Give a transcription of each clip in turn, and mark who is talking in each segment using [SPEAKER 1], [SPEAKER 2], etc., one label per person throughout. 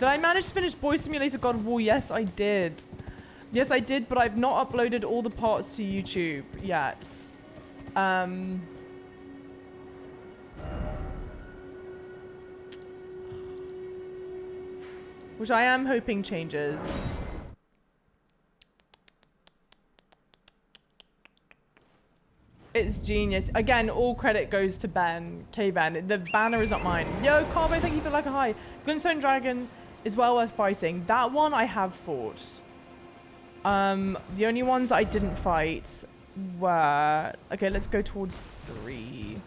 [SPEAKER 1] Did I manage to finish Boy Simulator God of War? Yes, I did. Yes, I did, but I've not uploaded all the parts to YouTube yet. Which I am hoping changes. It's genius. Again, all credit goes to Ben. K-Ben. The banner is not mine. Yo, Carbo, thank you for like a hi. Glintstone Dragon is well worth fighting. That one I have fought. The only ones I didn't fight were... Okay, let's go towards 3.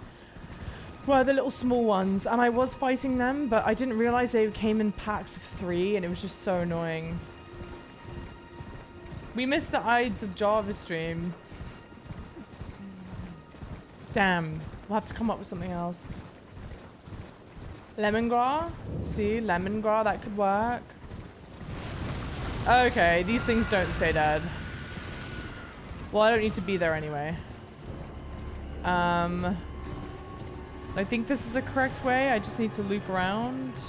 [SPEAKER 1] Were the little small ones. And I was fighting them, but I didn't realize they came in packs of 3, and it was just so annoying. We missed the Ides of Java stream. Damn. We'll have to come up with something else. Lemongrass? See? Lemongrass, that could work. Okay, these things don't stay dead. Well, I don't need to be there anyway. I think this is the correct way. I just need to loop around.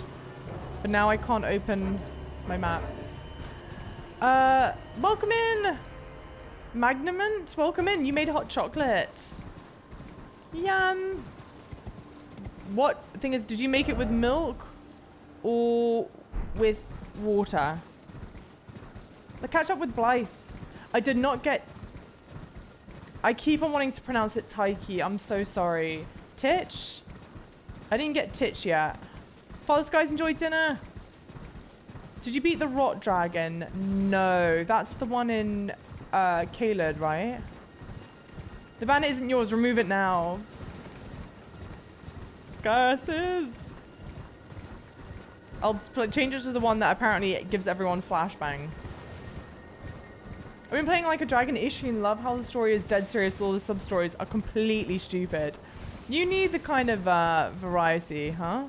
[SPEAKER 1] But now I can't open my map. Welcome in! Magnament, welcome in. You made hot chocolate. Yum. What thing is, did you make it with milk or with water? I catch up with Blythe. I did not get... I keep on wanting to pronounce it Taiki. I'm so sorry. Titch? I didn't get Titch yet. Father's guys enjoyed dinner? Did you beat the Rot Dragon? No. That's the one in Caelid, right? The banner isn't yours. Remove it now. Curses. I'll change it to the one that apparently gives everyone flashbang. I've been playing like a dragon issue and love how the story is dead serious. All the sub-stories are completely stupid. You need the kind of variety, huh?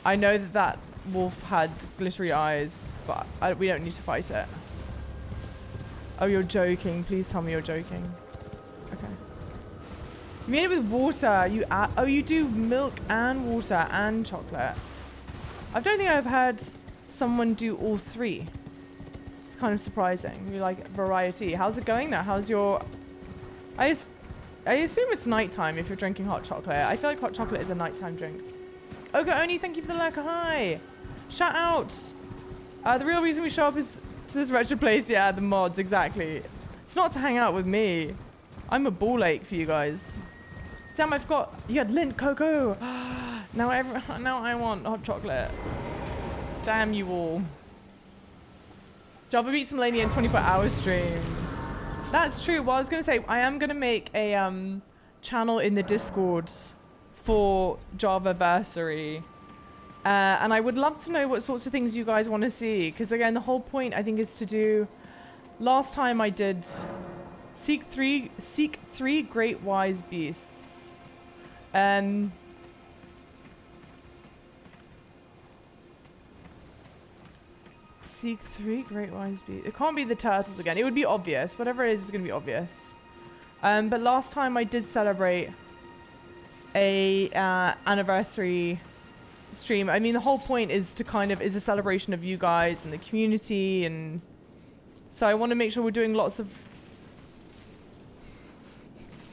[SPEAKER 1] I know that that wolf had glittery eyes, but we don't need to fight it. Oh, you're joking. Please tell me you're joking. Okay. You made it with water. You add, oh, you do milk and water and chocolate. I don't think I've had someone do all 3. It's kind of surprising. You like variety. How's it going there? How's your... I assume it's nighttime if you're drinking hot chocolate. I feel like hot chocolate is a nighttime drink. Okay, Oni, thank you for the lurker. Hi. Shout out. The real reason we show up is to this wretched place. Yeah, the mods, exactly. It's not to hang out with me. I'm a ball ache for you guys. Damn, I forgot. You had Lint Cocoa. now I want hot chocolate. Damn you all. Java beat some Lania in 24-hour stream. That's true. Well, I was going to say, I am going to make a channel in the Discord for Javaversary. And I would love to know what sorts of things you guys want to see. Because again, the whole point, I think, is to do... Last time I did... Seek three great wise beasts. Seek 3 great wise beasts. It can't be the turtles again. It would be obvious. Whatever it is going to be obvious. But last time I did celebrate a anniversary stream. I mean, the whole point is to kind of is a celebration of you guys and the community, and so I want to make sure we're doing lots of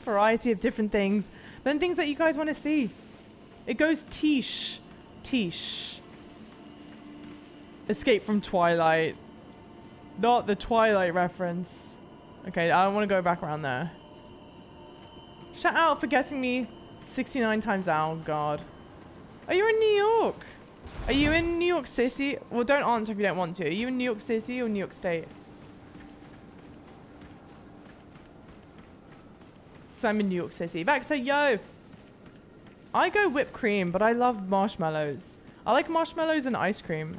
[SPEAKER 1] variety of different things, but then things that you guys want to see. It goes Tish. Escape from Twilight. Not the Twilight reference. Okay, I don't want to go back around there. Shout out for guessing me 69 times out. Oh, God. Are you in New York? Are you in New York City? Well, don't answer if you don't want to. Are you in New York City or New York State? So I'm in New York City. Back to yo. I go whipped cream, but I love marshmallows. I like marshmallows and ice cream.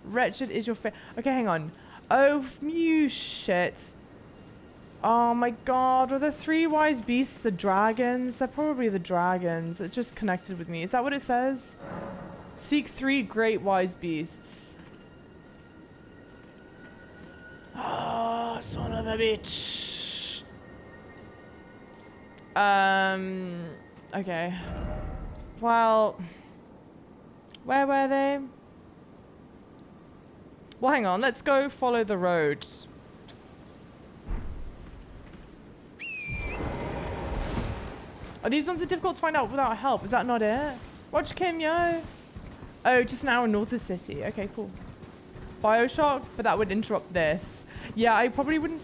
[SPEAKER 1] Wretched is your face. Okay, hang on. Oh, you shit. Oh my God. Are the 3 wise beasts the dragons? They're probably the dragons. It just connected with me. Is that what it says? Seek 3 great wise beasts. Oh, son of a bitch. Okay. Well, where were they? Well, hang on. Let's go follow the road. Are these ones difficult to find out without help? Is that not it? Watch Kim, yo. Oh, just an hour north of the city. Okay, cool. Bioshock, but that would interrupt this. Yeah, I probably wouldn't...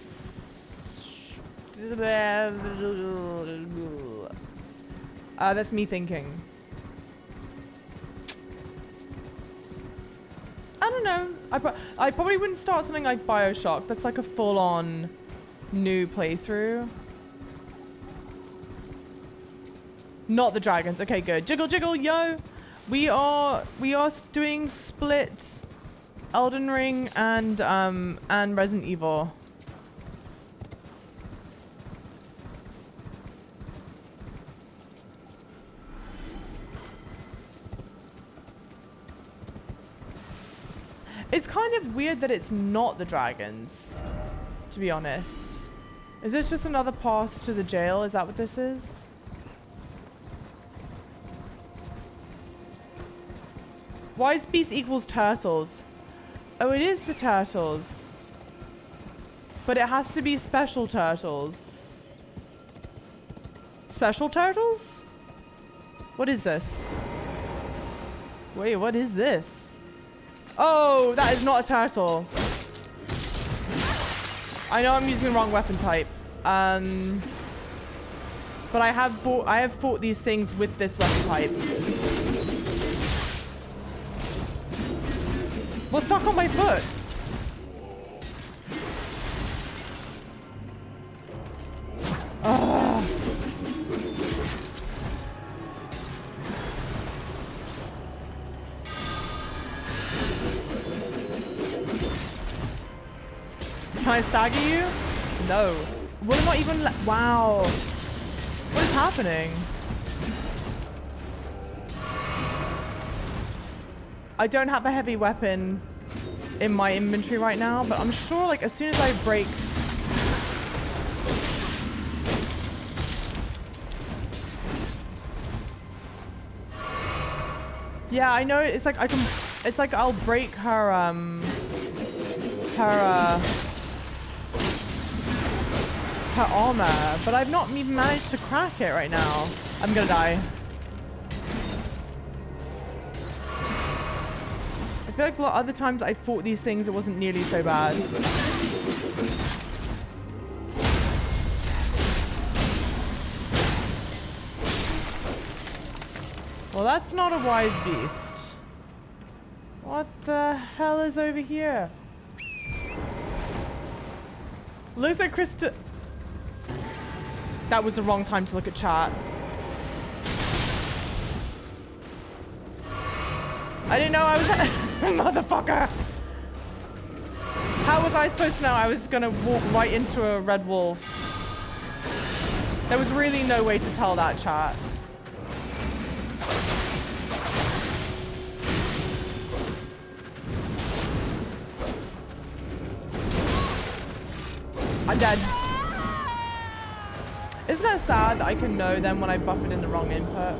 [SPEAKER 1] that's me thinking. I don't know. I probably wouldn't start something like Bioshock. That's like a full-on new playthrough. Not the dragons. Okay, good. Jiggle, jiggle, yo. We are doing split Elden Ring and Resident Evil. It's kind of weird that it's not the dragons, to be honest. Is this just another path to the jail? Is that what this is? Wise beast equals turtles. Oh, it is the turtles. But it has to be special turtles. Special turtles? What is this? Wait, what is this? Oh, that is not a turtle. I know I'm using the wrong weapon type. But I have fought these things with this weapon type. What's stuck on my foot? Ugh. Can I stagger you? No. Will it not even wow. What is happening? I don't have a heavy weapon in my inventory right now, but I'm sure like as soon as I break... Yeah, I know it's like I can... It's like I'll break her armor, but I've not even managed to crack it right now. I'm gonna die. I feel like a lot of other times I fought these things, it wasn't nearly so bad. Well, that's not a wise beast. What the hell is over here? Looks like Krista... That was the wrong time to look at chat. I didn't know I was... Motherfucker! How was I supposed to know I was gonna walk right into a red wolf? There was really no way to tell that, chat. I'm dead. Isn't that sad that I can know then when I buffered in the wrong input?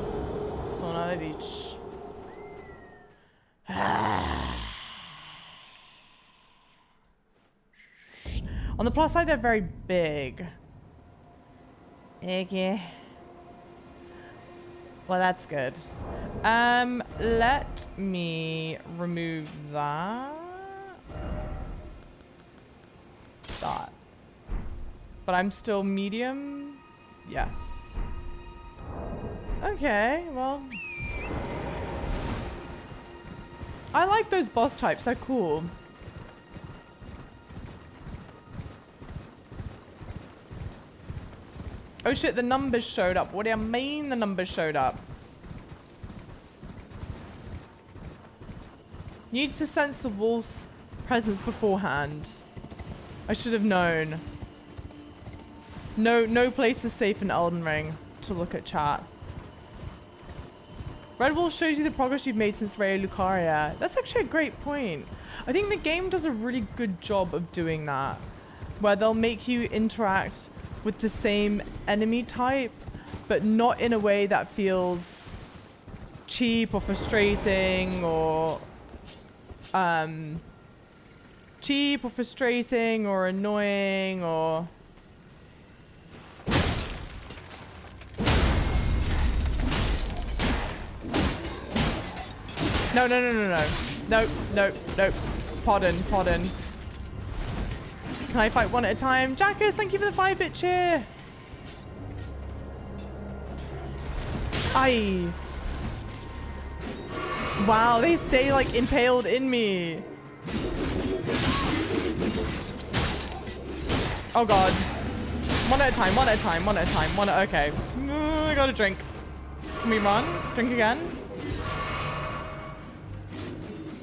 [SPEAKER 1] Son of a bitch. On the plus side, they're very big. Okay. Well, that's good. Let me remove that. That. But I'm still medium. Yes. Okay, well. I like those boss types. They're cool. Oh shit, the numbers showed up. What do you mean the numbers showed up? You need to sense the wolf's presence beforehand. I should have known. No place is safe in Elden Ring to look at chat. Red Wolf shows you the progress you've made since Raya Lucaria. That's actually a great point. I think the game does a really good job of doing that, where they'll make you interact with the same enemy type but not in a way that feels cheap or frustrating or annoying or no. Pardon. Can I fight one at a time? Jackus, thank you for the 5-bit cheer. Aye. Wow, they stay like impaled in me. Oh god. One at a time. Okay. I gotta drink. Can we run? Drink again?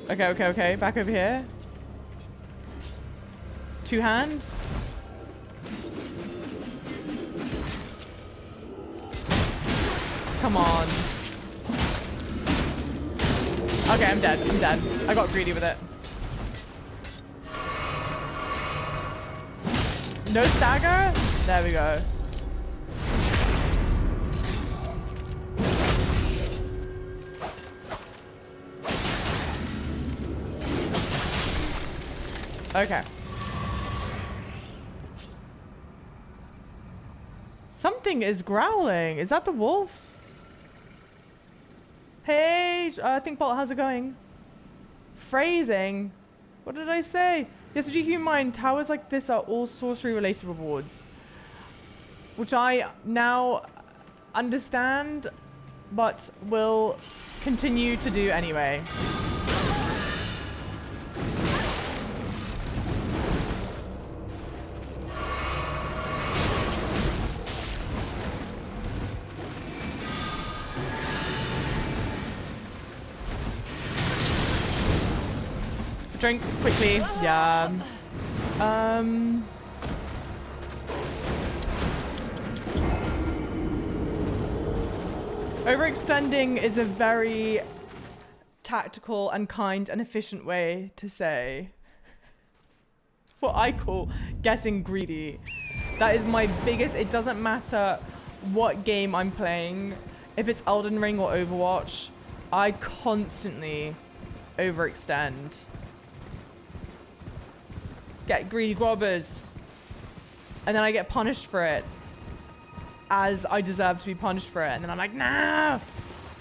[SPEAKER 1] Okay. Back over here. 2 hands. Come on. Okay, I'm dead. I got greedy with it. No stagger? There we go. Okay. Something is growling. Is that the wolf? Hey, I think Bolt, how's it going? Phrasing. What did I say? Yes, would you keep in mind, towers like this are all sorcery related rewards. Which I now understand, but will continue to do anyway. Drink quickly. Yeah. Overextending is a very tactical and kind and efficient way to say what I call getting greedy. That is my biggest, it doesn't matter what game I'm playing. If it's Elden Ring or Overwatch, I constantly overextend. Get greedy grobbers. And then I get punished for it. As I deserve to be punished for it. And then I'm like, nah.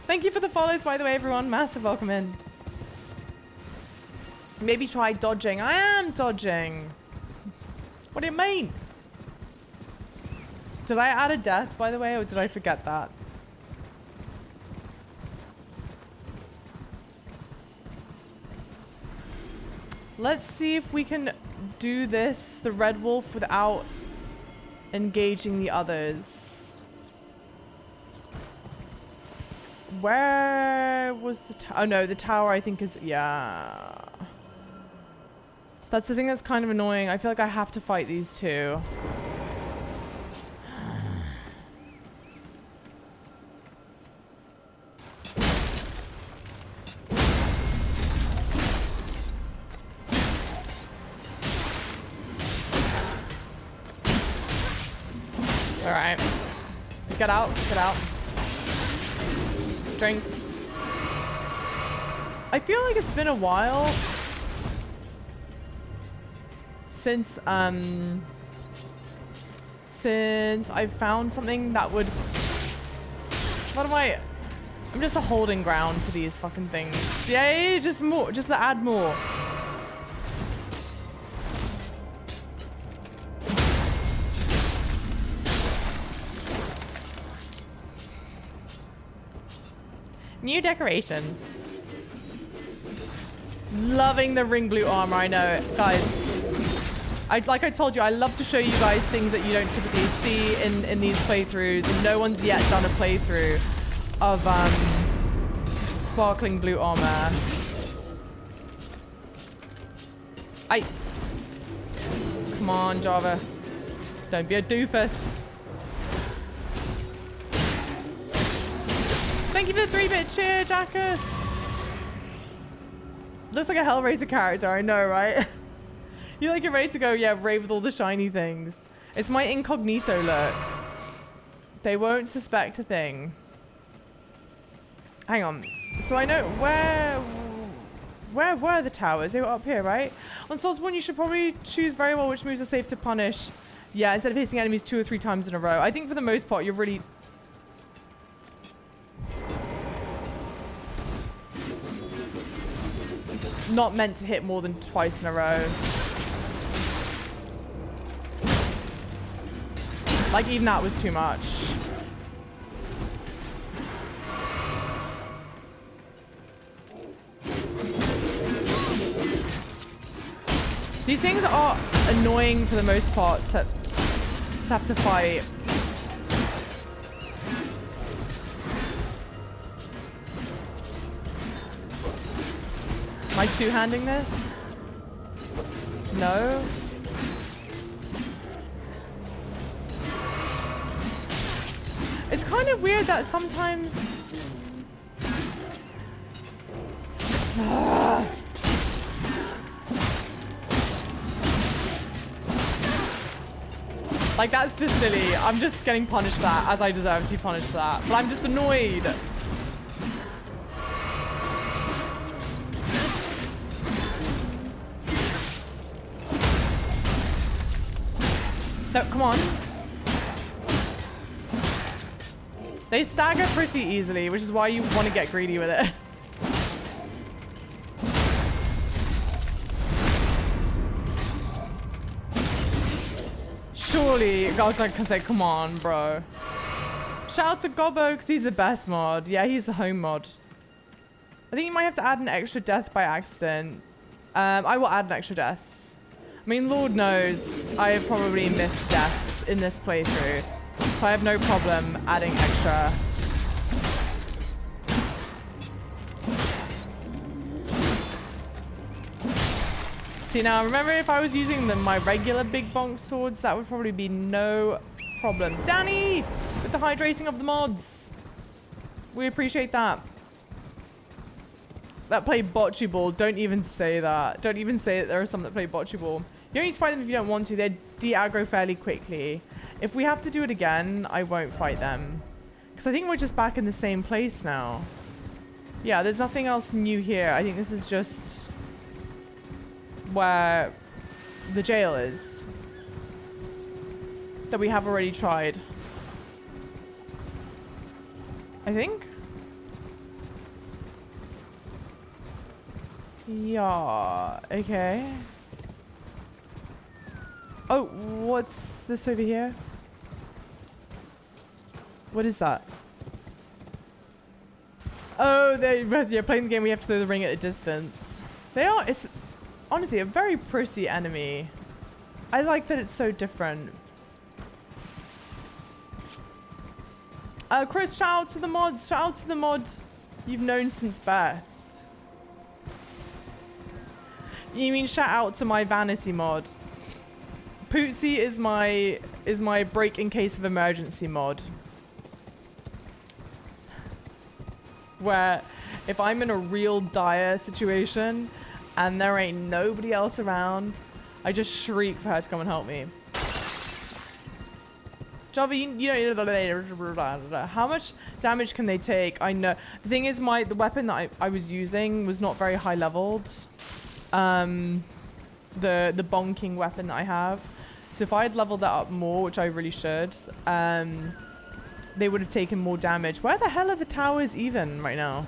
[SPEAKER 1] Thank you for the follows, by the way, everyone. Massive welcome in. Maybe try dodging. I am dodging. What do you mean? Did I add a death, by the way, or did I forget that? Let's see if we can do this, the red wolf, without engaging the others. Where was the tower? Oh no, the tower I think is, yeah. That's the thing that's kind of annoying. I feel like I have to fight these two. Alright. Get out, get out. Drink. I feel like it's been a while since I found something that would... What am I... I'm just a holding ground for these fucking things. Yay, just more, just to add more. New decoration. Loving the ring blue armor, I know. Guys, like I told you, I love to show you guys things that you don't typically see in these playthroughs, and no one's yet done a playthrough of sparkling blue armor. Come on, Java. Don't be a doofus. Thank you for the 3-bit cheer, Jackus. Looks like a Hellraiser character, I know, right? You like you're ready to go, yeah, rave with all the shiny things. It's my incognito look. They won't suspect a thing. Hang on. So I know where were the towers? They were up here, right? On Soulsborne, you should probably choose very well which moves are safe to punish. Yeah, instead of hitting enemies 2 or 3 times in a row. I think for the most part, you're really... not meant to hit more than twice in a row. Like, even that was too much. These things are annoying for the most part to have to fight. Am I two-handing this? No? It's kind of weird that sometimes... Like, that's just silly. I'm just getting punished for that, as I deserve to be punished for that. But I'm just annoyed. No, come on. They stagger pretty easily, which is why you want to get greedy with it. Surely, God's not gonna say, come on, bro. Shout out to Gobbo, because he's the best mod. Yeah, he's the home mod. I think you might have to add an extra death by accident. I will add an extra death. I mean, Lord knows, I have probably missed deaths in this playthrough. So I have no problem adding extra. See, now remember, if I was using my regular big bonk swords, that would probably be no problem. Danny, with the hydrating of the mods. We appreciate that. That play bocce ball. Don't even say that. Don't even say that there are some that play bocce ball. You don't need to fight them if you don't want to. They're de-aggro fairly quickly. If we have to do it again, I won't fight them. Because I think we're just back in the same place now. Yeah, there's nothing else new here. I think this is just where the jail is. That we have already tried. I think. Yeah, okay. Oh, what's this over here? What is that? Oh, you're playing the game, we have to throw the ring at a distance. It's honestly a very pretty enemy. I like that it's so different. Chris, shout out to the mods. Shout out to the mod you've known since birth. You mean shout out to my vanity mod? Pootsie is my break in case of emergency mod. Where if I'm in a real dire situation and there ain't nobody else around, I just shriek for her to come and help me. Java, you know, how much damage can they take? I know. The thing is, the weapon that I was using was not very high leveled. The bonking weapon that I have. So if I had leveled that up more, which I really should, they would have taken more damage. Where the hell are the towers even right now?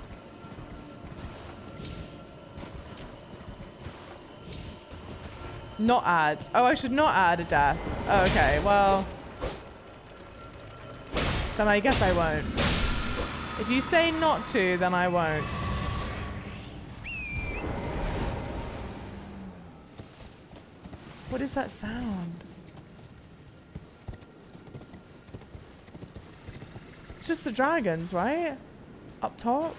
[SPEAKER 1] Not add. Oh, I should not add a death. Oh, okay, well. Then I guess I won't. If you say not to, then I won't. What is that sound? It's just the dragons, right? Up top.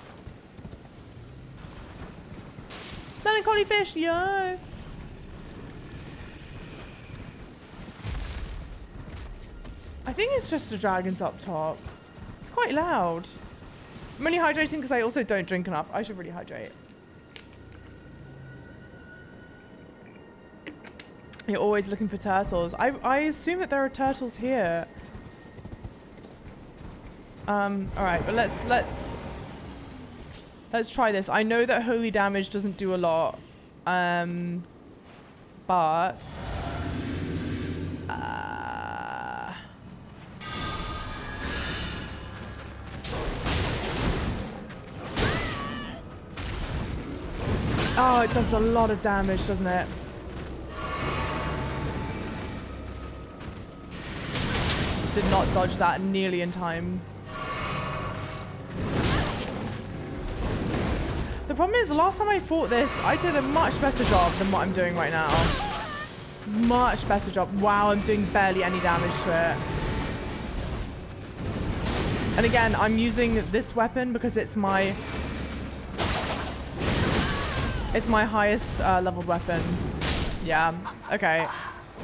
[SPEAKER 1] Melancholy fish, yo! I think it's just the dragons up top. It's quite loud. I'm only hydrating because I also don't drink enough. I should really hydrate. You're always looking for turtles. I assume that there are turtles here. All right, but let's try this. I know that holy damage doesn't do a lot, but oh, it does a lot of damage, doesn't it? Did not dodge that nearly in time. The problem is, the last time I fought this, I did a much better job than what I'm doing right now. Much better job. Wow, I'm doing barely any damage to it. And again, I'm using this weapon because it's my highest leveled weapon. Yeah, okay.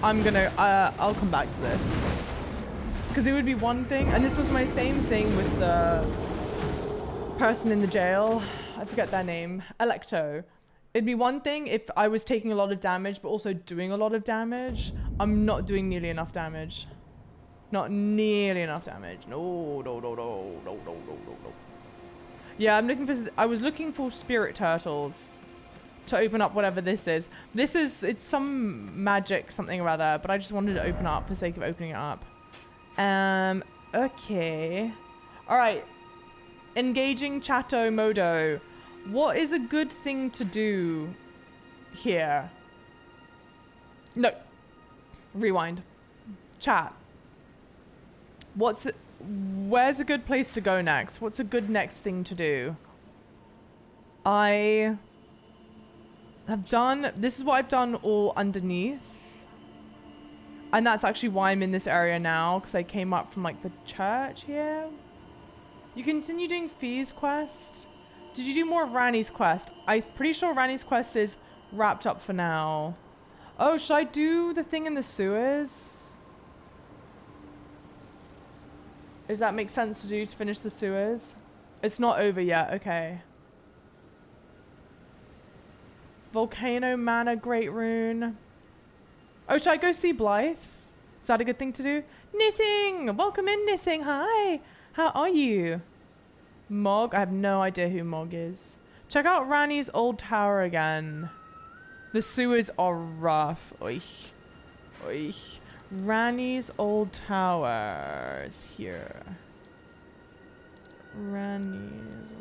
[SPEAKER 1] I'm gonna, I'll come back to this. Because it would be one thing, and this was my same thing with the person in the jail. I forget their name. Electo. It'd be one thing if I was taking a lot of damage, but also doing a lot of damage. I'm not doing nearly enough damage. Not nearly enough damage. No. Yeah, I was looking for spirit turtles to open up whatever this is. It's some magic something or other, but I just wanted to open up for the sake of opening it up. Okay. All right. Engaging Chateau Modo. What is a good thing to do here? No. Rewind. Chat. Where's a good place to go next? What's a good next thing to do? I have done, this is what I've done all underneath. And that's actually why I'm in this area now, because I came up from like the church here. You continue doing Fee's quest. Did you do more of Rani's quest? I'm pretty sure Rani's quest is wrapped up for now. Oh, should I do the thing in the sewers? Does that make sense to do to finish the sewers? It's not over yet, okay. Volcano Mana Great Rune. Oh, should I go see Blythe? Is that a good thing to do? Knitting! Welcome in, Knitting. Hi. How are you? Mog? I have no idea who Mog is. Check out Rani's old tower again. The sewers are rough. Oich. Oich. Rani's old tower is here. Rani's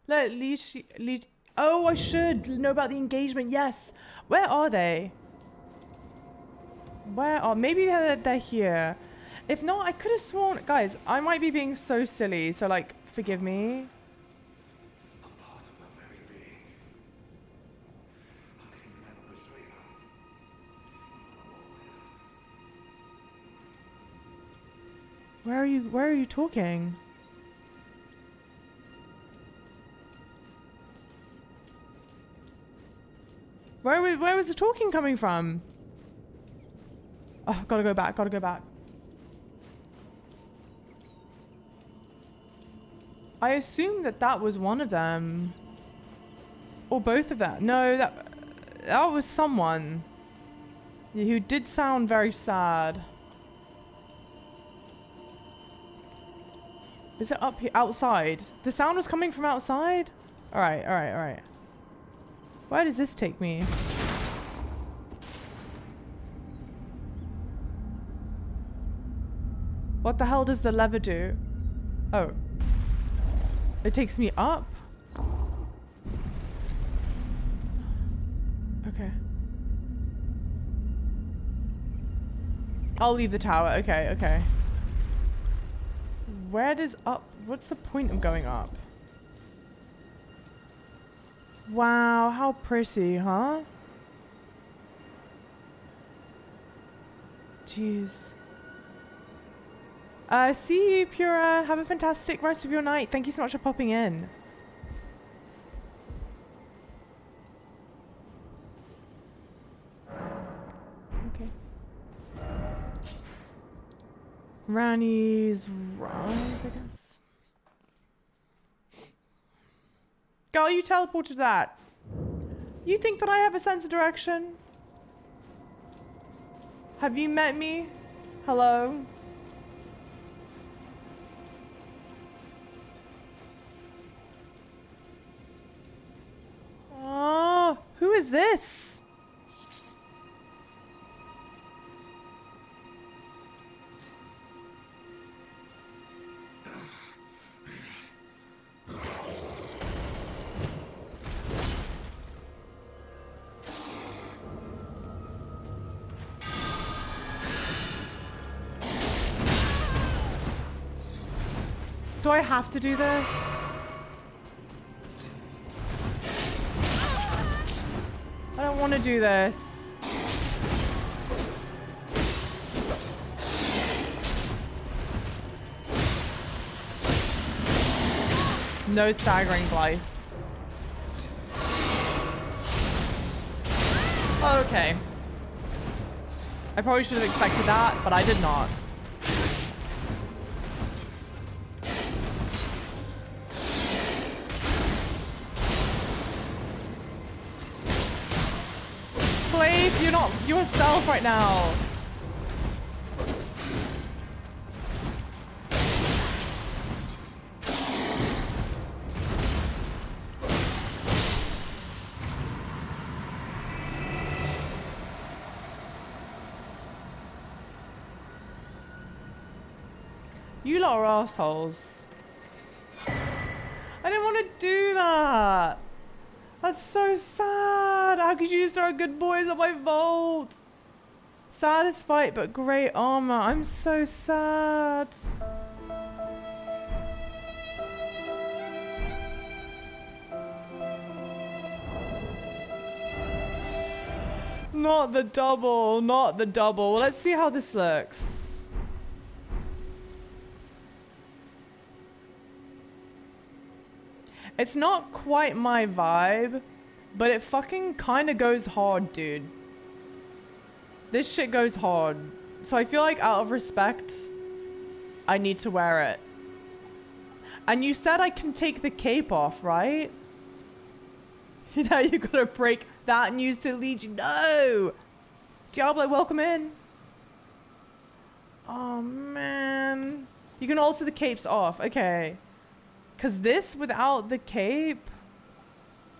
[SPEAKER 1] what? Oh, I should know about the engagement. Yes. Where are they? Maybe they're here. If not, I could have sworn, guys, I might be being so silly. So like, forgive me. Where are you talking? Where was the talking coming from? Oh, gotta go back. I assume that was one of them. Or both of them. No, that was someone who did sound very sad. Is it up here? Outside? The sound was coming from outside? Alright. Where does this take me? What the hell does the lever do? Oh. It takes me up? Okay. I'll leave the tower. Okay. Where does up... What's the point of going up? Wow, how pretty, huh? Jeez. See you, Pura. Have a fantastic rest of your night. Thank you so much for popping in. Okay. Rani's Rise, I guess. Girl, you teleported that. You think that I have a sense of direction? Have you met me? Hello? Oh, who is this? Do I have to do this? I don't want to do this. No staggering Blythe. Okay. I probably should have expected that, but I did not. Blythe, you're not yourself right now. You lot are assholes. I didn't want to do that. That's so sad. How could you throw good boys at my vault? Saddest fight, but great armor. I'm so sad. Not the double, not the double. Well, let's see how this looks. It's not quite my vibe, but it fucking kind of goes hard, dude. This shit goes hard. So I feel like out of respect, I need to wear it. And you said I can take the cape off, right? Now you gotta break that news to Legion. No! Diablo, welcome in. Oh, man. You can alter the capes off. Okay. Because this without the cape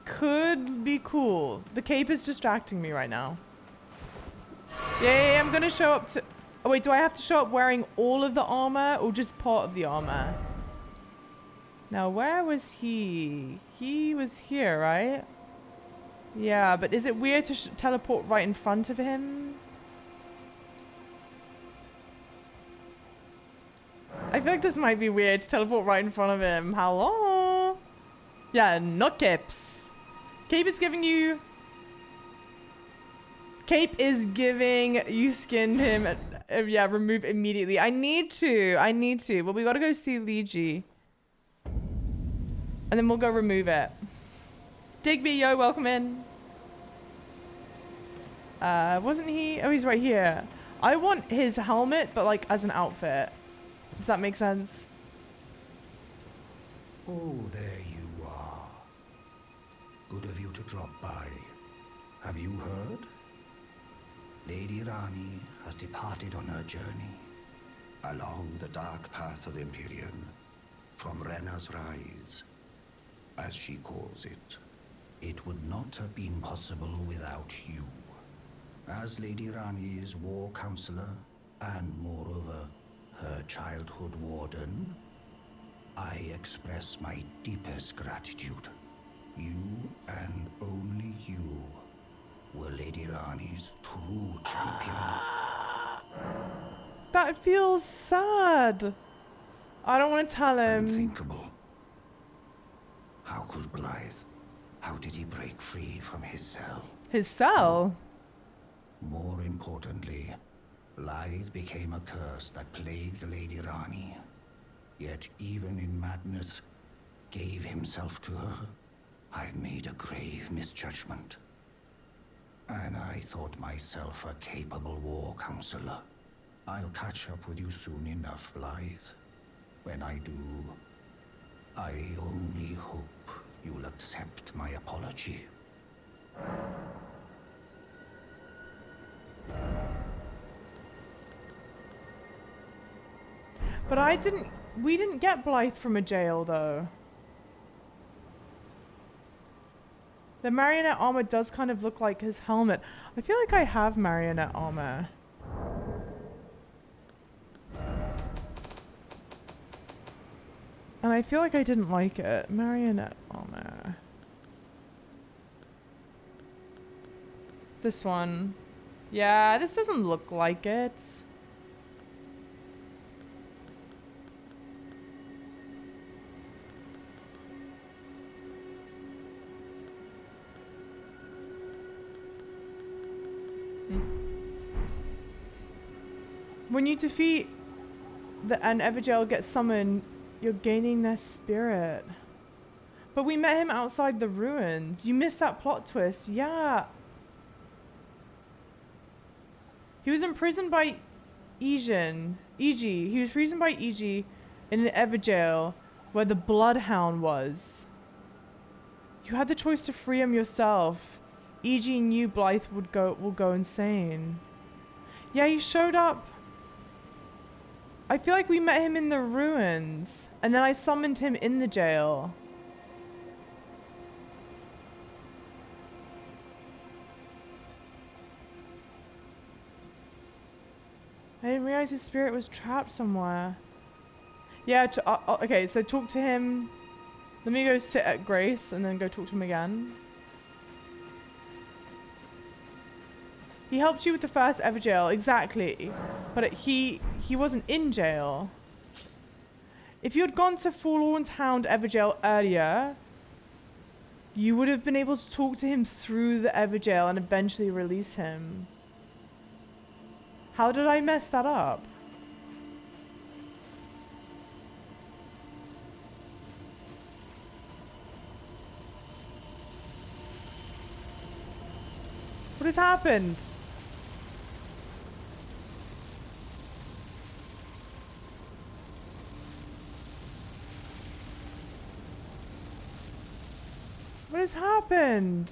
[SPEAKER 1] could be cool. The cape is distracting me right now. Yay, I'm going to show up to... Oh, wait, do I have to show up wearing all of the armor or just part of the armor? Now, where was he? He was here, right? Yeah, but is it weird to teleport right in front of him? I feel like this might be weird to teleport right in front of him. Hello? Yeah, not capes. Cape is giving you... Cape is giving you skinned him. Yeah, remove immediately. I need to. Well, we gotta go see Ligi. And then we'll go remove it. Digby, yo, welcome in. Wasn't he? Oh, he's right here. I want his helmet, but like as an outfit. Does that make sense?
[SPEAKER 2] Oh, there you are. Good of you to drop by. Have you heard? Lady Rani has departed on her journey along the dark path of Empyrean, from Rena's Rise, as she calls it. It would not have been possible without you. As Lady Rani's war counselor, and moreover, her childhood warden, I express my deepest gratitude. You and only you were Lady Rani's true champion.
[SPEAKER 1] That feels sad. I don't want to tell him.
[SPEAKER 2] Unthinkable. How could Blythe? How did he break free from his cell?
[SPEAKER 1] His cell?
[SPEAKER 2] More importantly, Blythe became a curse that plagued Lady Rani. Yet even in madness, gave himself to her. I've made a grave misjudgment. And I thought myself a capable war counselor. I'll catch up with you soon enough, Blythe. When I do, I only hope you'll accept my apology.
[SPEAKER 1] But we didn't get Blythe from a jail though. The marionette armor does kind of look like his helmet. I feel like I have marionette armor. And I feel like I didn't like it. Marionette armor. This one. Yeah, this doesn't look like it. When you defeat an Evergaol gets summoned, you're gaining their spirit. But we met him outside the ruins. You missed that plot twist. Yeah. He was imprisoned by Eg. He was imprisoned by Eg in an Evergaol where the Bloodhound was. You had the choice to free him yourself. Eg knew Blythe will go insane. Yeah, he showed up. I feel like we met him in the ruins, and then I summoned him in the jail. I didn't realize his spirit was trapped somewhere. Yeah, okay, so talk to him. Let me go sit at Grace and then go talk to him again. He helped you with the first ever jail, exactly. But he wasn't in jail. If you had gone to Forlorn's Hound Evergaol earlier, you would have been able to talk to him through the Evergaol and eventually release him. How did I mess that up? What has happened? What has happened?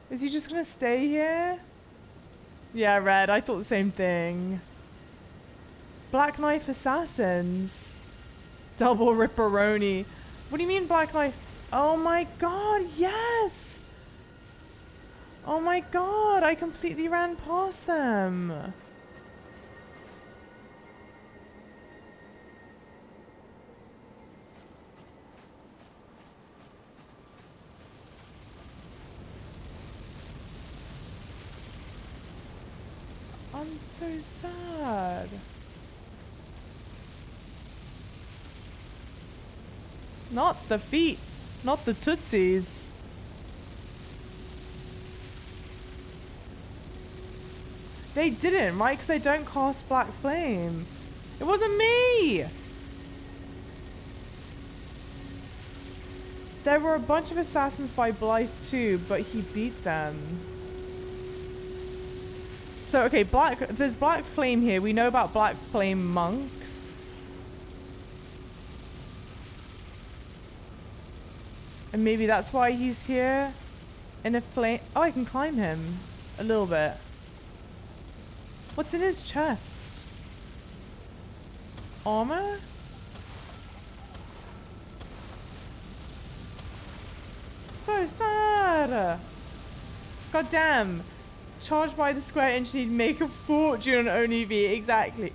[SPEAKER 1] Is he just gonna stay here? Yeah, Red, I thought the same thing. Black Knife Assassins. Double Ripperoni. What do you mean Black Knife? Oh my god, yes! Oh my god, I completely ran past them. I'm so sad. Not the feet, not the tootsies. They didn't, right? Because they don't cast Black Flame. It wasn't me! There were a bunch of assassins by Blythe too, but he beat them. So, okay, there's Black Flame here. We know about Black Flame monks. And maybe that's why he's here. In a flame. Oh, I can climb him. A little bit. What's in his chest? Armor? So sad! God damn. Charged by the square inch, you'd make a fortune on ONEV. Exactly.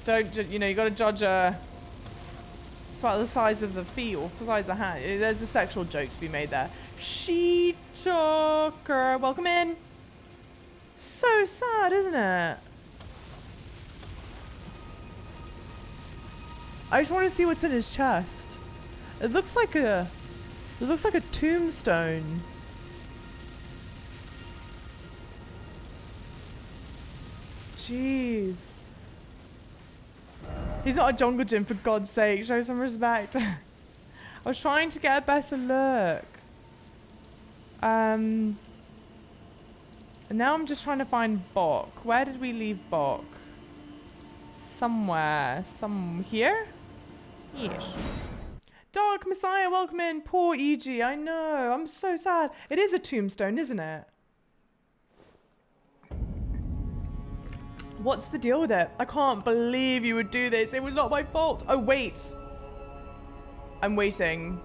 [SPEAKER 1] Don't, you know, you gotta judge it's about the size of the feet or the size of the hand. There's a sexual joke to be made there. She took her. Welcome in. So sad, isn't it? I just want to see what's in his chest. It looks like a tombstone. Jeez. He's not a jungle gym, for God's sake. Show some respect. I was trying to get a better look. And now I'm just trying to find Bok. Where did we leave Bok? Somewhere. Here? Yes. Dark Messiah, welcome in. Poor EG, I know. I'm so sad. It is a tombstone, isn't it? What's the deal with it? I can't believe you would do this. It was not my fault. Oh, wait. I'm waiting.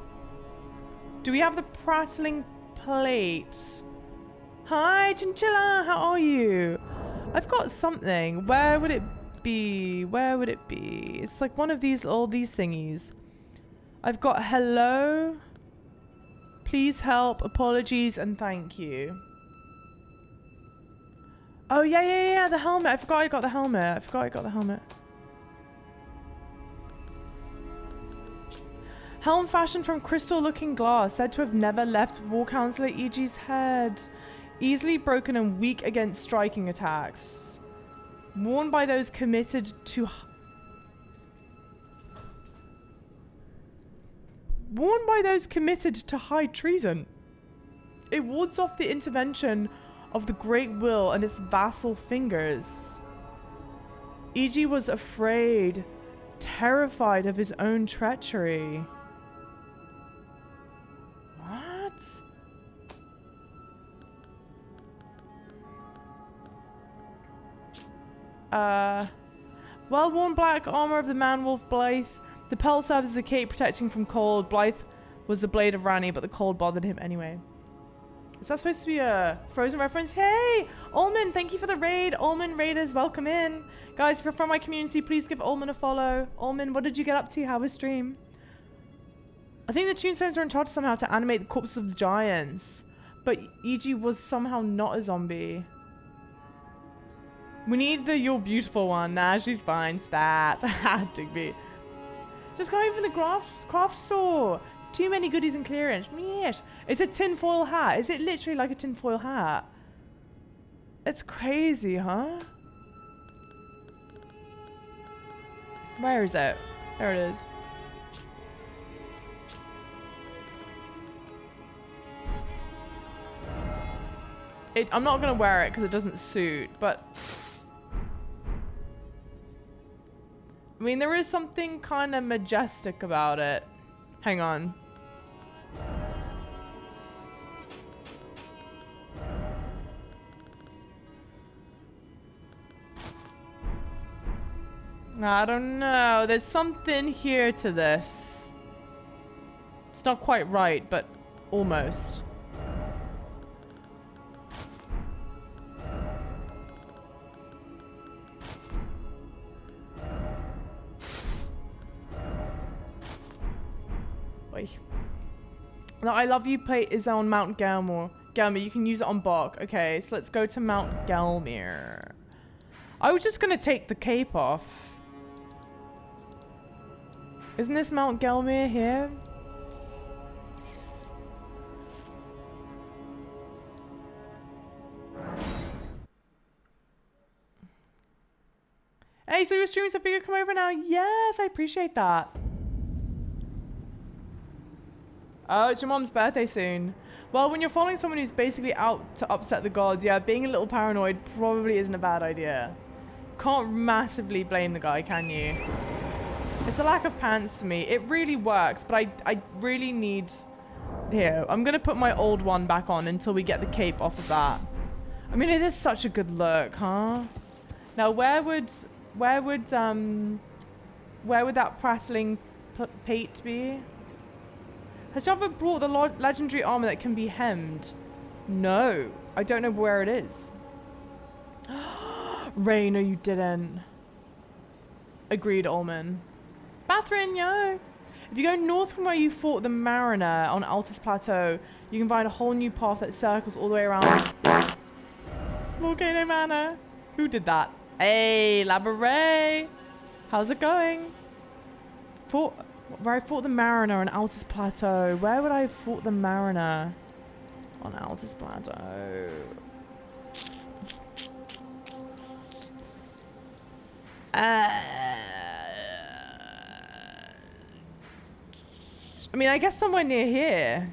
[SPEAKER 1] Do we have the prattling plate? Hi, Chinchilla. How are you? I've got something. Where would it be? Where would it be? It's like one of these, all these thingies. I've got hello. Please help. Apologies and thank you. Oh, yeah, the helmet. I forgot I got the helmet. Helm fashioned from crystal-looking glass, said to have never left War Counselor EG's head. Easily broken and weak against striking attacks. Worn by those committed to... high treason. It wards off the intervention of the Great Will and its vassal fingers. EG was afraid, terrified of his own treachery. What? Well-worn black armor of the man-wolf Blythe. The pelt serves as a cape protecting from cold. Blythe was the blade of Rani, but the cold bothered him anyway. Is that supposed to be a Frozen reference? Hey! Ulman, thank you for the raid. Ulman Raiders, welcome in. Guys, if you're from my community, please give Ulman a follow. Ulman, what did you get up to? How was stream? I think the tombstones are enchanted somehow to animate the corpses of the giants. But EG was somehow not a zombie. We need the You're Beautiful one. Nah, she's fine. Stat. Digby. Just coming from the craft store. Too many goodies in clearance. Yes. It's a tinfoil hat. Is it literally like a tinfoil hat? It's crazy, huh? Where is it? There it is. I'm not going to wear it because it doesn't suit, but... I mean, there is something kind of majestic about it. Hang on. I don't know. There's something here to this. It's not quite right, but almost. The I Love You plate is on Mount Gelmir. Gelmir, you can use it on Bog. Okay, so let's go to Mount Gelmir. I was just going to take the cape off. Isn't this Mount Gelmir here? Hey, so your streams have figured come over now? Yes, I appreciate that. Oh, it's your mom's birthday soon. Well, when you're following someone who's basically out to upset the gods, yeah, being a little paranoid probably isn't a bad idea. Can't massively blame the guy, can you? It's a lack of pants to me. It really works, but I really need... Here, I'm going to put my old one back on until we get the cape off of that. I mean, it is such a good look, huh? Now, where would that prattling pate be? Has Java brought the legendary armor that can be hemmed? No. I don't know where it is. Ray, no you didn't. Agreed, Ullman. Bathrin, yo! If you go north from where you fought the Mariner on Altus Plateau, you can find a whole new path that circles all the way around Volcano Manor. Who did that? Hey, Laboray! How's it going? Where I fought the Mariner on Altus Plateau. Where would I have fought the Mariner on Altus Plateau? I mean, I guess somewhere near here.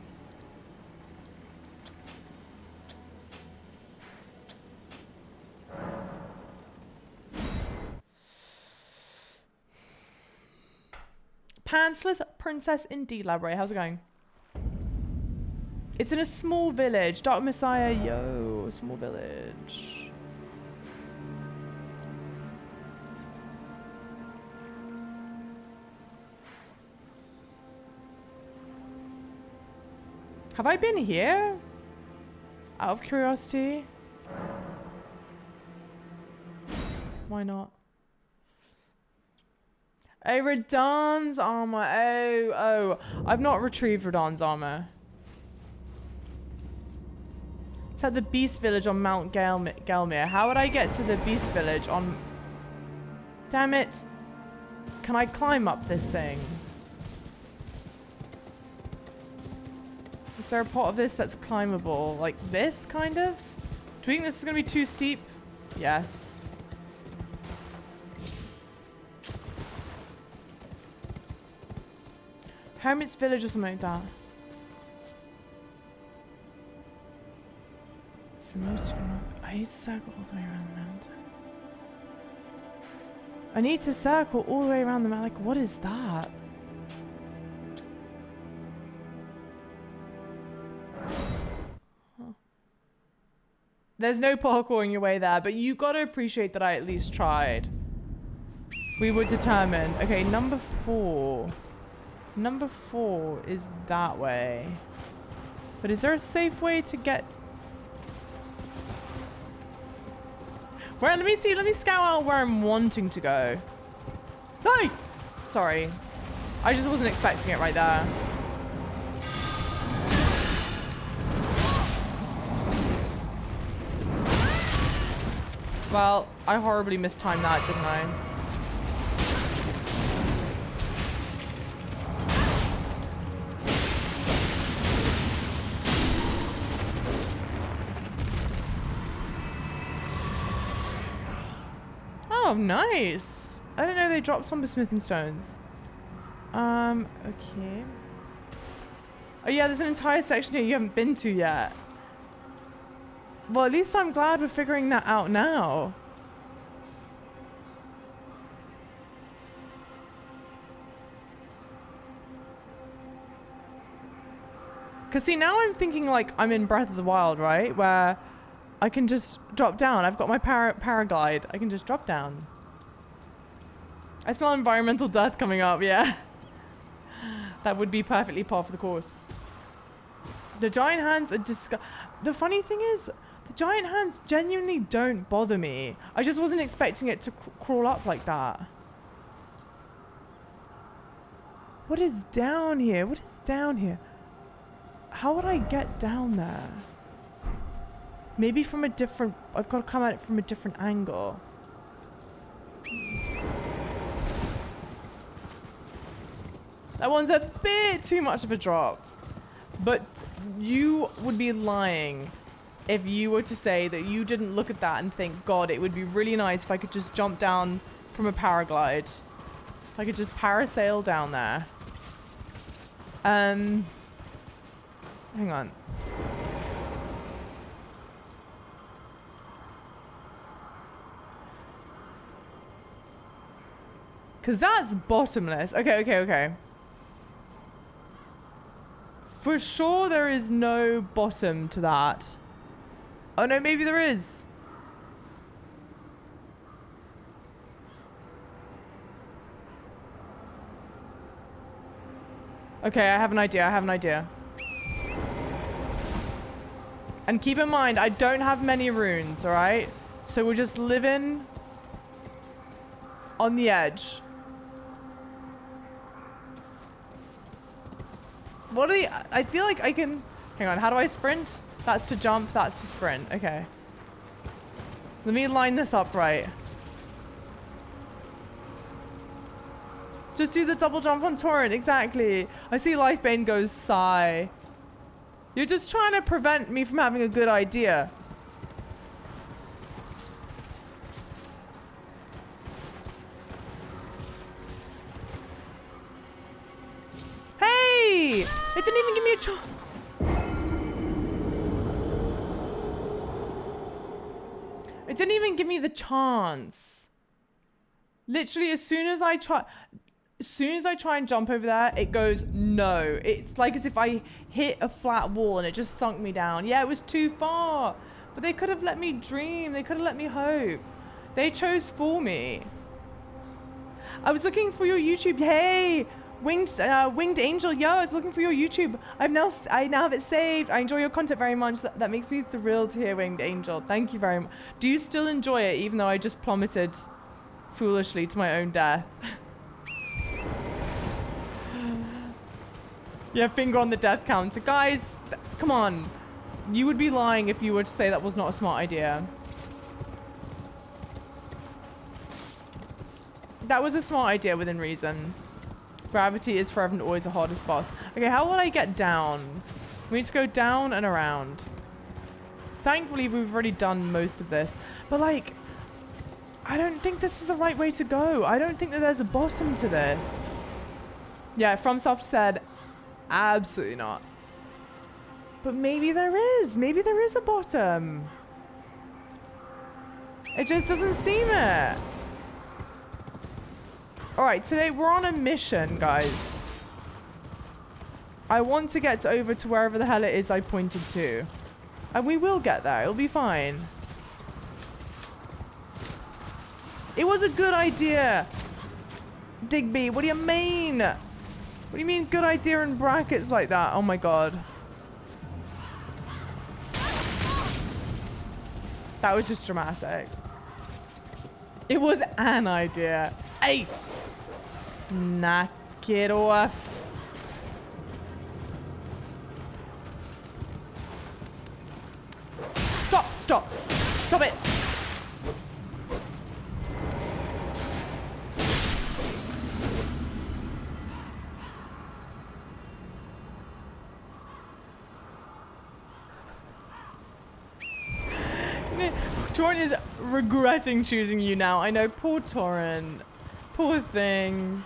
[SPEAKER 1] Pantsless Princess indeed, Library. How's it going? It's in a small village. Dark Messiah, yo, small village. Have I been here? Out of curiosity? Why not? Oh, Radahn's armor. Oh. I've not retrieved Radahn's armor. It's at the Beast Village on Mount Gelmir. How would I get to the Beast Village on... Damn it. Can I climb up this thing? Is there a part of this that's climbable? Like this, kind of? Do you think this is going to be too steep? Yes. Hermit's Village or something like that. It's the most... I need to circle all the way around the mountain. I need to circle all the way around the mountain. Like, what is that? There's no parkouring your way there, but you gotta appreciate that I at least tried. We were determined. Okay, number 4. Number 4 is that way. But is there a safe way to get... Where? Let me see. Let me scout out where I'm wanting to go. Hey! Sorry. I just wasn't expecting it right there. Well, I horribly mistimed that, didn't I? Oh, nice. I didn't know they dropped some smithing stones. Okay. Oh yeah, there's an entire section here you haven't been to yet. Well, at least I'm glad we're figuring that out now. Because see, now I'm thinking like I'm in Breath of the Wild, right? Where I can just drop down. I've got my paraglide. I can just drop down. I smell environmental death coming up, yeah. That would be perfectly par for the course. The giant hands are the funny thing is, the giant hands genuinely don't bother me. I just wasn't expecting it to crawl up like that. What is down here? What is down here? How would I get down there? Maybe from a different... I've got to come at it from a different angle. That one's a bit too much of a drop. But you would be lying if you were to say that you didn't look at that and think, God, it would be really nice if I could just jump down from a paraglide. If I could just parasail down there. Hang on. Because that's bottomless. Okay. For sure there is no bottom to that. Oh no, maybe there is. Okay, I have an idea. And keep in mind, I don't have many runes, alright? So we're just living on the edge. What are the... I feel like I can... Hang on, how do I sprint? That's to jump, that's to sprint. Okay. Let me line this up right. Just do the double jump on Torrent, exactly. I see Lifebane goes sigh. You're just trying to prevent me from having a good idea. Hey! It didn't even give me a chance. It didn't even give me the chance. Literally, as soon as I try... as soon as I try and jump over there, it goes no. It's like as if I hit a flat wall and it just sunk me down. Yeah, it was too far. But they could have let me dream. They could have let me hope. They chose for me. I was looking for your YouTube. Hey, winged angel. Yo, I was looking for your YouTube. I now have it saved. I enjoy your content very much. That makes me thrilled to hear, winged angel. Thank you very much. Do you still enjoy it, even though I just plummeted foolishly to my own death? Yeah, finger on the death counter. Guys, come on. You would be lying if you were to say that was not a smart idea. That was a smart idea within reason. Gravity is forever and always the hardest boss. Okay, how will I get down? We need to go down and around. Thankfully, we've already done most of this. But like, I don't think this is the right way to go. I don't think that there's a bottom to this. Yeah, FromSoft said, absolutely not. But maybe there is. Maybe there is a bottom. It just doesn't seem it. Alright, today we're on a mission, guys. I want to get over to wherever the hell it is I pointed to. And we will get there. It'll be fine. It was a good idea. Digby, what do you mean? What do you mean good idea in brackets like that? Oh my god. That was just dramatic. It was an idea. Hey! Knock it off. Stop! Stop! Stop it! Torrent is regretting choosing you now. I know, poor Torrent. Poor thing.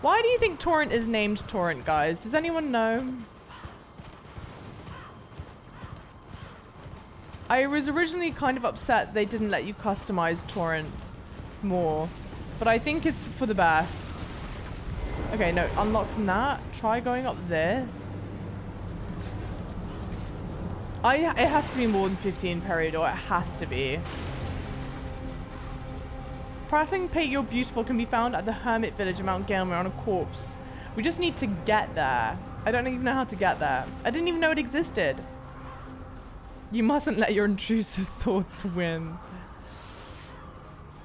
[SPEAKER 1] Why do you think Torrent is named Torrent, guys? Does anyone know? I was originally kind of upset they didn't let you customize Torrent more. But I think it's for the best. Okay, no, unlock from that. Try going up this. It has to be more than 15 Peridor. It has to be. Pressing Pate You're Beautiful can be found at the Hermit Village of Mount Gaelmer on a corpse. We just need to get there. I don't even know how to get there. I didn't even know it existed. You mustn't let your intrusive thoughts win.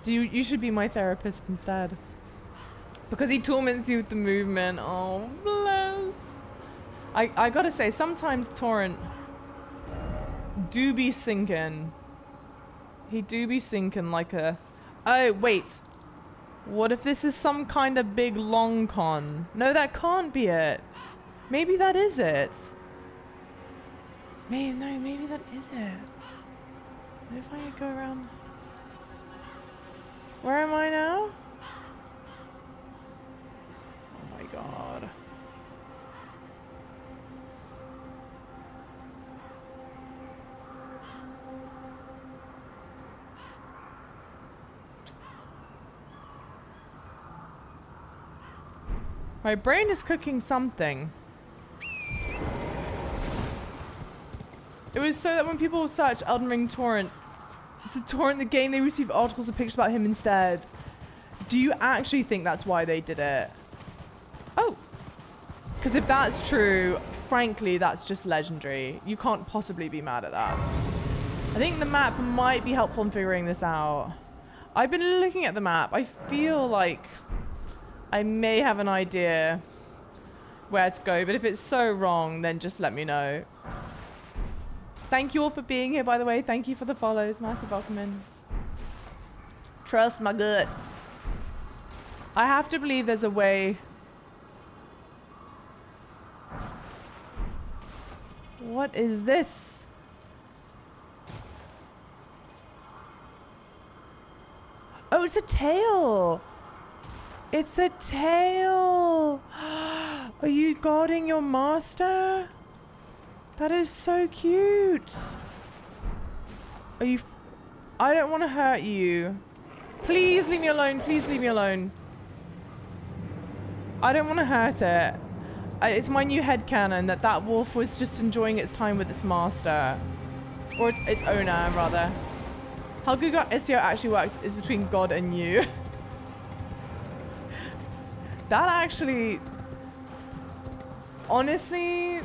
[SPEAKER 1] You should be my therapist instead. Because he torments you with the movement. Oh, bless. I gotta say, sometimes Torrent do be sinking. He do be sinking like a... Oh, wait. What if this is some kind of big long con? No, that can't be it. Maybe that is it. Maybe that is it. What if I go around? Where am I now? Oh my god. My brain is cooking something. It was so that when people search Elden Ring torrent, to torrent the game, they receive articles and pictures about him instead. Do you actually think that's why they did it? Oh. Because if that's true, frankly, that's just legendary. You can't possibly be mad at that. I think the map might be helpful in figuring this out. I've been looking at the map. I feel like I may have an idea where to go, but if it's so wrong, then just let me know. Thank you all for being here, by the way. Thank you for the follows. Massive welcome in. Trust my gut. I have to believe there's a way. What is this? Oh, it's a tail. It's a tail. Are you guarding your master? That is so cute. Are you... I don't want to hurt you. Please leave me alone. Please leave me alone. I don't want to hurt it. It's my new headcanon that that wolf was just enjoying its time with its master. Or its owner, rather. How good SEO actually works is between God and you. That actually... Honestly...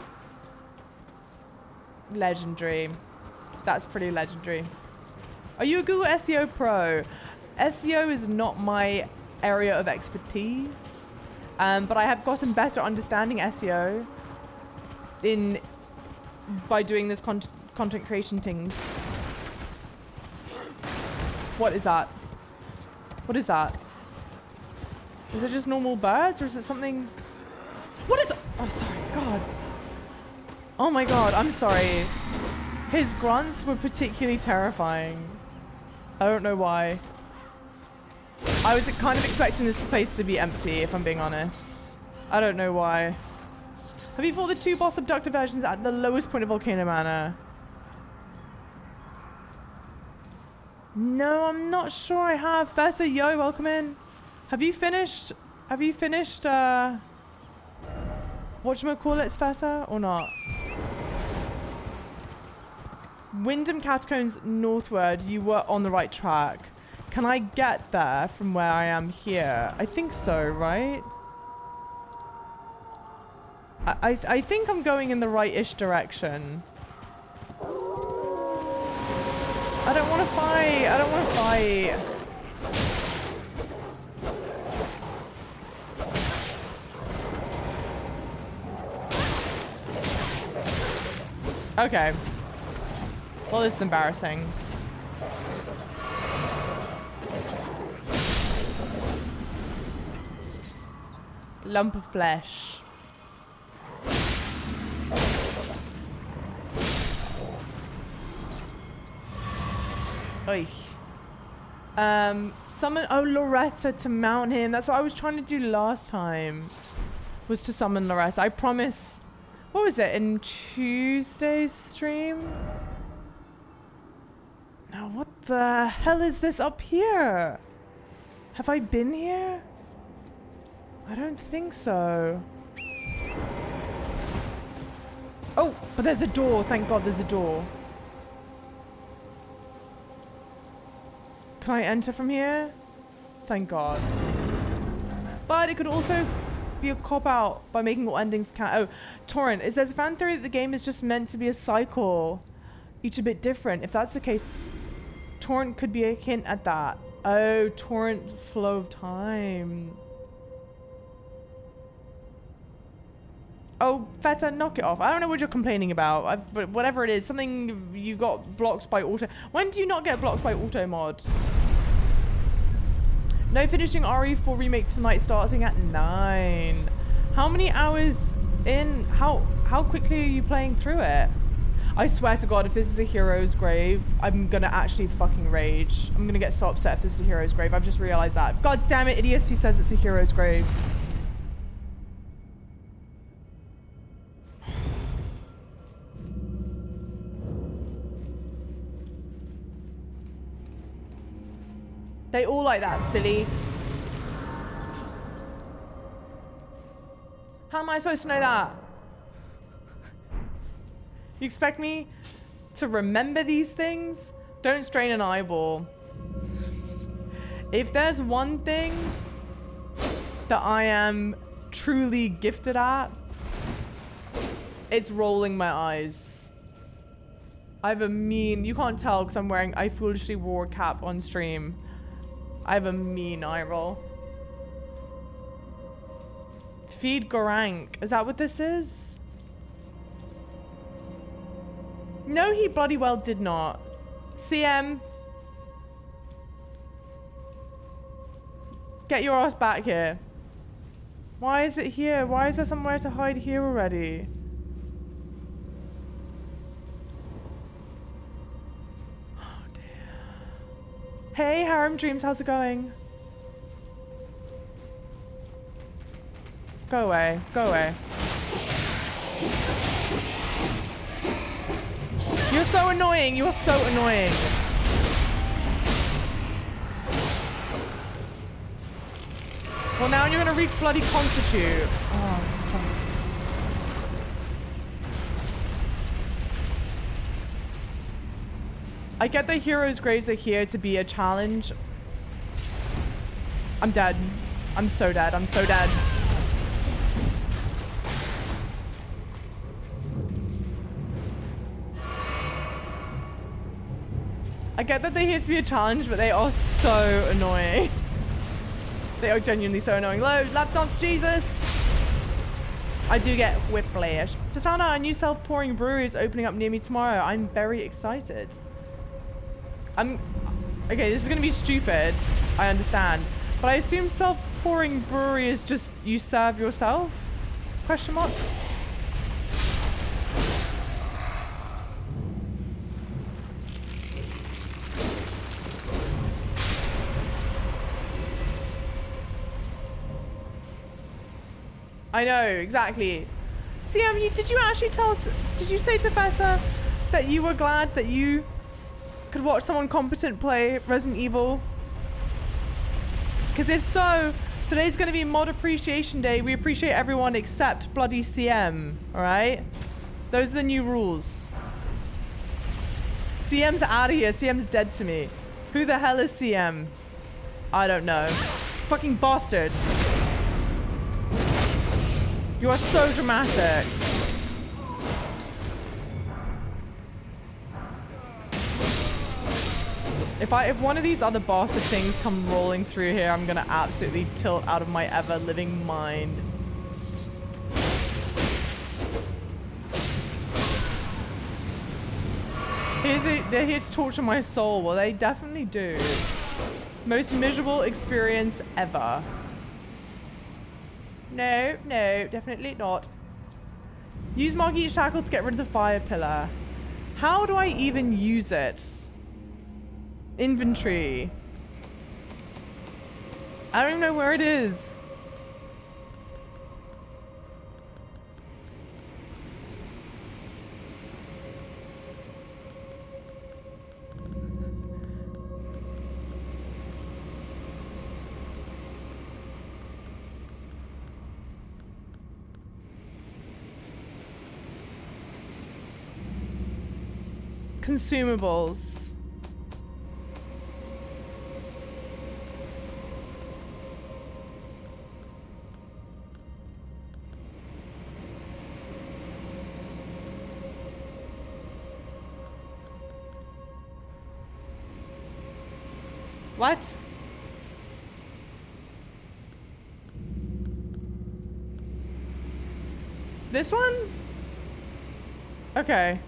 [SPEAKER 1] Legendary. That's pretty legendary. Are you a Google SEO pro? SEO is not my area of expertise. But I have gotten better understanding SEO by doing this content creation things. What is that? What is that? Is it just normal birds or is it something? What is it? Oh, sorry, God. Oh my God, I'm sorry. His grunts were particularly terrifying. I don't know why. I was kind of expecting this place to be empty, if I'm being honest. I don't know why. Have you fought the 2 boss abductor versions at the lowest point of Volcano Manor? No, I'm not sure I have. Fessa, yo, welcome in. Have you finished, whatchamacallit, Fessa, or not? Wyndham Catacombs northward, you were on the right track. Can I get there from where I am here? I think so, right? I think I'm going in the right-ish direction. I don't want to fight. I don't want to fight. Okay. Well, this is embarrassing. Lump of flesh. Oy. Summon Loretta to mount him. That's what I was trying to do last time. Was to summon Loretta. I promise. What was it? In Tuesday's stream? Now what the hell is this up here? Have I been here? I don't think so. Oh, but there's a door. Thank God there's a door. Can I enter from here? Thank God. But it could also be a cop-out by making all endings count. Oh, Torrent. There's a fan theory that the game is just meant to be a cycle, each a bit different. If that's the case, Torrent could be a hint at that. Oh, Torrent flow of time. Oh, Feta, knock it off. I don't know what you're complaining about, but whatever it is, something you got blocked by auto. When do you not get blocked by auto mod? No finishing RE4 remake tonight, starting at 9. How many hours in? How quickly are you playing through it? I swear to God, if this is a hero's grave, I'm gonna actually fucking rage. I'm gonna get so upset if this is a hero's grave. I've just realized that. God damn it, Idiocy says it's a hero's grave. They all like that, silly. How am I supposed to know that? You expect me to remember these things? Don't strain an eyeball. If there's one thing that I am truly gifted at, it's rolling my eyes. I have a mean, you can't tell because I'm wearing I foolishly wore a cap on stream. I have a mean eye roll. Feed Gorank. Is that what this is? No, he bloody well did not. CM. Get your ass back here. Why is it here? Why is there somewhere to hide here already? Hey, Harem Dreams, how's it going? Go away, go away. You're so annoying, you're so annoying. Well, now you're gonna bloody constitute. Oh, son. I get that heroes' graves are here to be a challenge. I'm dead. I'm so dead. I'm so dead. I get that they're here to be a challenge, but they are so annoying. They are genuinely so annoying. Load, lap dance, Jesus. I do get whiplash. Just found out a new self-pouring brewery is opening up near me tomorrow. I'm very excited. Okay, this is gonna be stupid. I understand. But I assume self-pouring brewery is just you serve yourself? Question mark? I know, exactly. CM, did you actually tell us, did you say to Feta that you were glad that you could watch someone competent play Resident Evil? Because if so, today's going to be Mod Appreciation Day. We appreciate everyone except bloody CM, alright? Those are the new rules. CM's out of here. CM's dead to me. Who the hell is CM? I don't know. Fucking bastard. You are so dramatic. If one of these other bastard things come rolling through here, I'm gonna absolutely tilt out of my ever-living mind. They're here to torture my soul. Well, they definitely do. Most miserable experience ever. No, no, definitely not. Use Margit Shackle to get rid of the fire pillar. How do I even use it? Inventory. I don't even know where it is. Consumables. What? This one? Okay.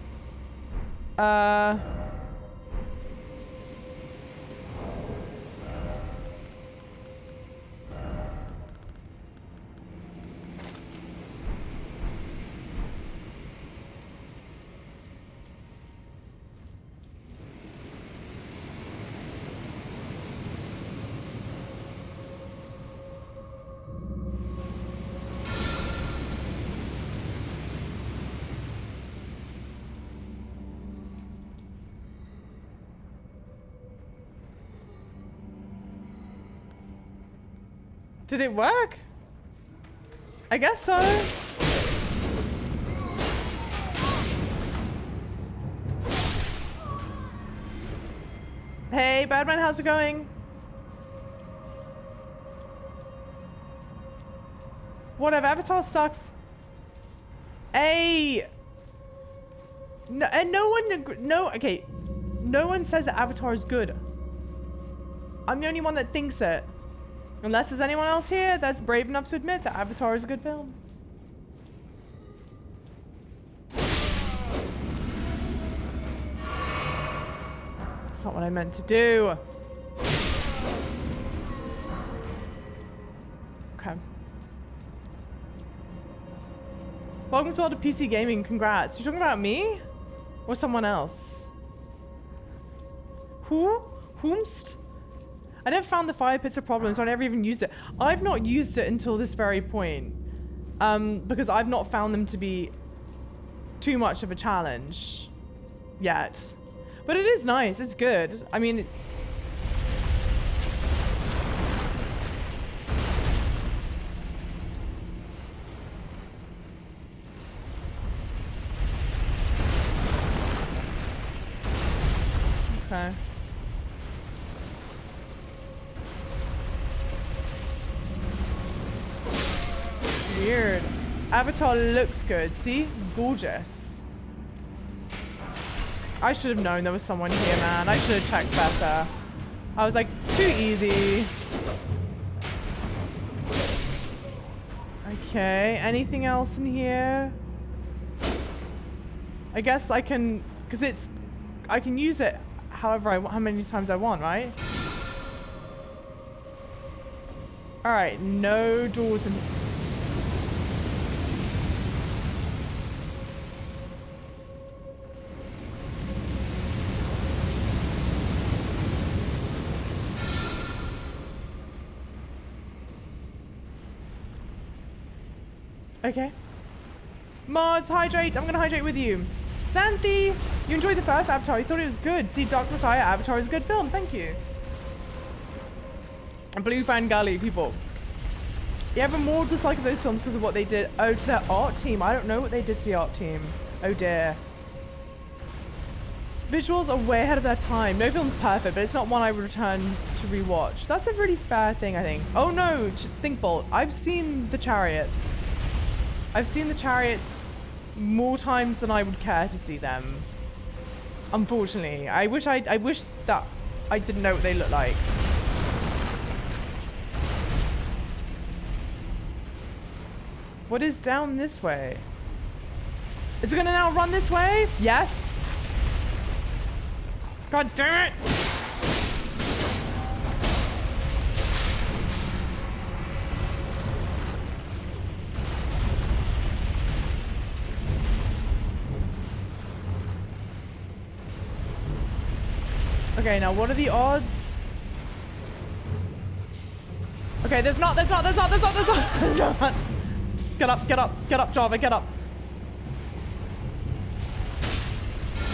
[SPEAKER 1] Did it work? I guess so. Hey, Badman, how's it going? Whatever, Avatar sucks. Hey! No, and okay. No one says that Avatar is good. I'm the only one that thinks it. Unless there's anyone else here that's brave enough to admit that Avatar is a good film. That's not what I meant to do. Okay. Welcome to all the PC Gaming. Congrats. You talking about me? Or someone else? Who? Whomst? I never found the fire pits a problem, so I never even used it. I've not used it until this very point. Because I've not found them to be too much of a challenge yet. But it is nice. It's good. I mean... Okay. Weird. Avatar looks good. See? Gorgeous. I should have known there was someone here, man. I should have checked better. I was like, too easy. Okay, anything else in here? I guess I can, because it's, I can use it however I want, how many times I want, right? All right, no doors in. Okay. Mods, hydrate. I'm gonna hydrate with you. Xanthi, you enjoyed the first Avatar. You thought it was good. See, Dark Messiah, Avatar is a good film. Thank you. And Blue Fan Gully, people. You have a more dislike of those films because of what they did. Oh, to their art team. I don't know what they did to the art team. Oh dear. Visuals are way ahead of their time. No film's perfect, but it's not one I would return to rewatch. That's a really fair thing, I think. Oh no, Thinkbolt. I've seen the Chariots. I've seen the Chariots more times than I would care to see them. Unfortunately, I wish that I didn't know what they look like. What is down this way? Is it gonna now run this way? Yes. God damn it! Okay, now what are the odds? Okay, there's not. Get up, Java, get up.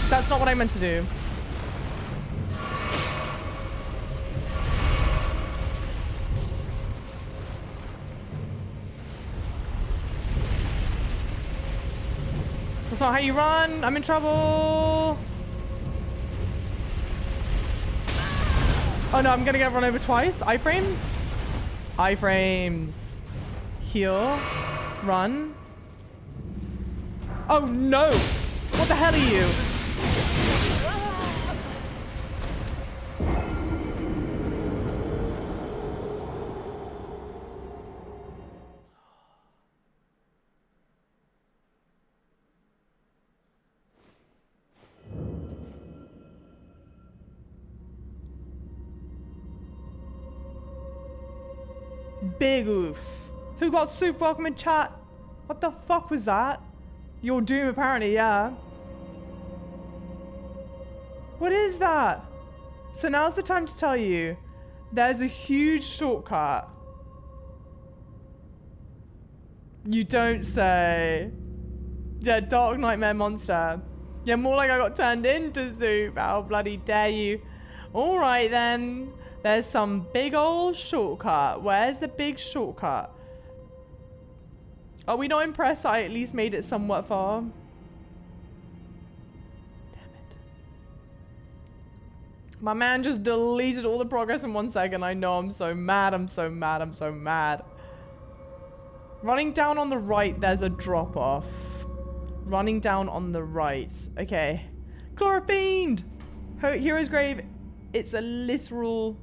[SPEAKER 1] That's not what I meant to do. That's not how you run. I'm in trouble. Oh no, I'm gonna get run over twice. Iframes. Iframes. Heal. Run. Oh no! What the hell are you? Big oof. Who got super welcome in chat? What the fuck was that? Your doom apparently, yeah. What is that? So now's the time to tell you. There's a huge shortcut. You don't say. Yeah, Dark Nightmare Monster. Yeah, more like I got turned into soup. How bloody dare you. Alright then. There's some big old shortcut. Where's the big shortcut? Are we not impressed I at least made it somewhat far? Damn it. My man just deleted all the progress in 1 second. I know, I'm so mad, I'm so mad, I'm so mad. Running down on the right, there's a drop off. Running down on the right. Okay. Chlorofiend! Hero's Grave. It's a literal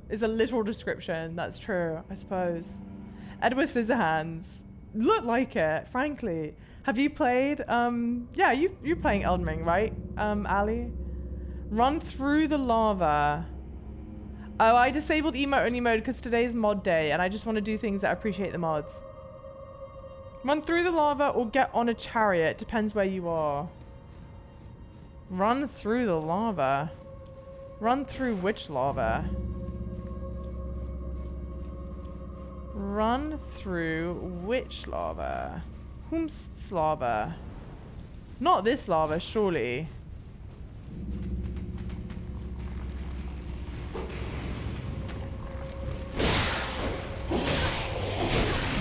[SPEAKER 1] description. That's true, I suppose. Edward Scissorhands. Look like it, frankly. Have you played, yeah, you're playing Elden Ring, right, Ali? Run through the lava. Oh, I disabled emote only mode because today's mod day and I just want to do things that appreciate the mods. Run through the lava or get on a chariot, depends where you are. Run through the lava. Run through which lava? Run through which lava? Whom's lava? Not this lava, surely.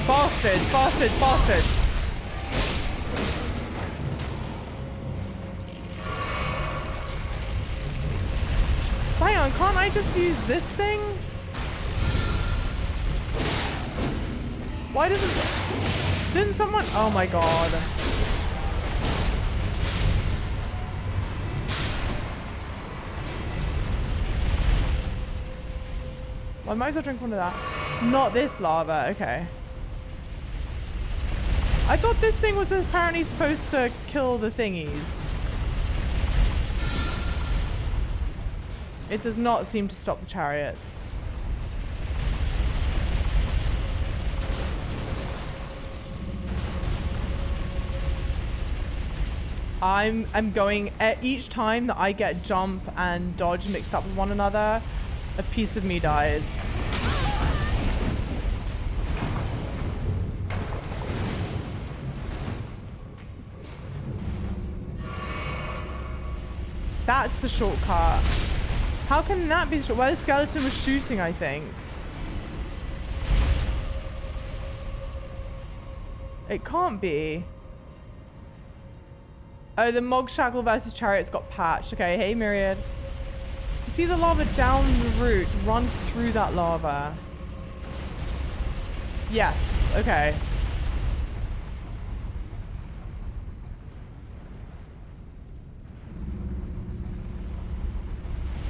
[SPEAKER 1] Bastards, bastards, bastards. Why I just use this thing? Why doesn't... Didn't someone... Oh my god. Well, I might as well drink one of that. Not this lava. Okay. I thought this thing was apparently supposed to kill the thingies. It does not seem to stop the chariots. I'm going each time that I get jump and dodge mixed up with one another, a piece of me dies. That's the shortcut. How can that be the shortcut? Where the skeleton was shooting, I think. It can't be. Oh, the Mog Shackle versus Chariots got patched. Okay, hey Myriad. You see the lava down the route. Run through that lava. Yes, okay.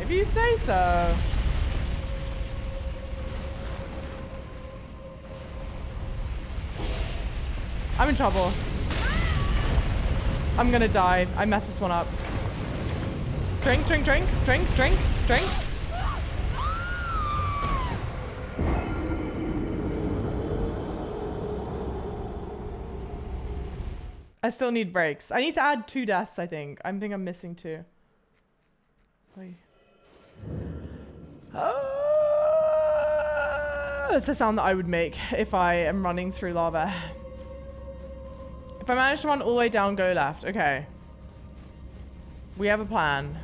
[SPEAKER 1] If you say so. I'm in trouble. I'm gonna die. I messed this one up. Drink, drink, drink, drink, drink, drink. I still need breaks. I need to add 2 deaths, I think. I think I'm missing 2. Wait. That's a sound that I would make if I am running through lava. If I manage to run all the way down, go left. Okay. We have a plan.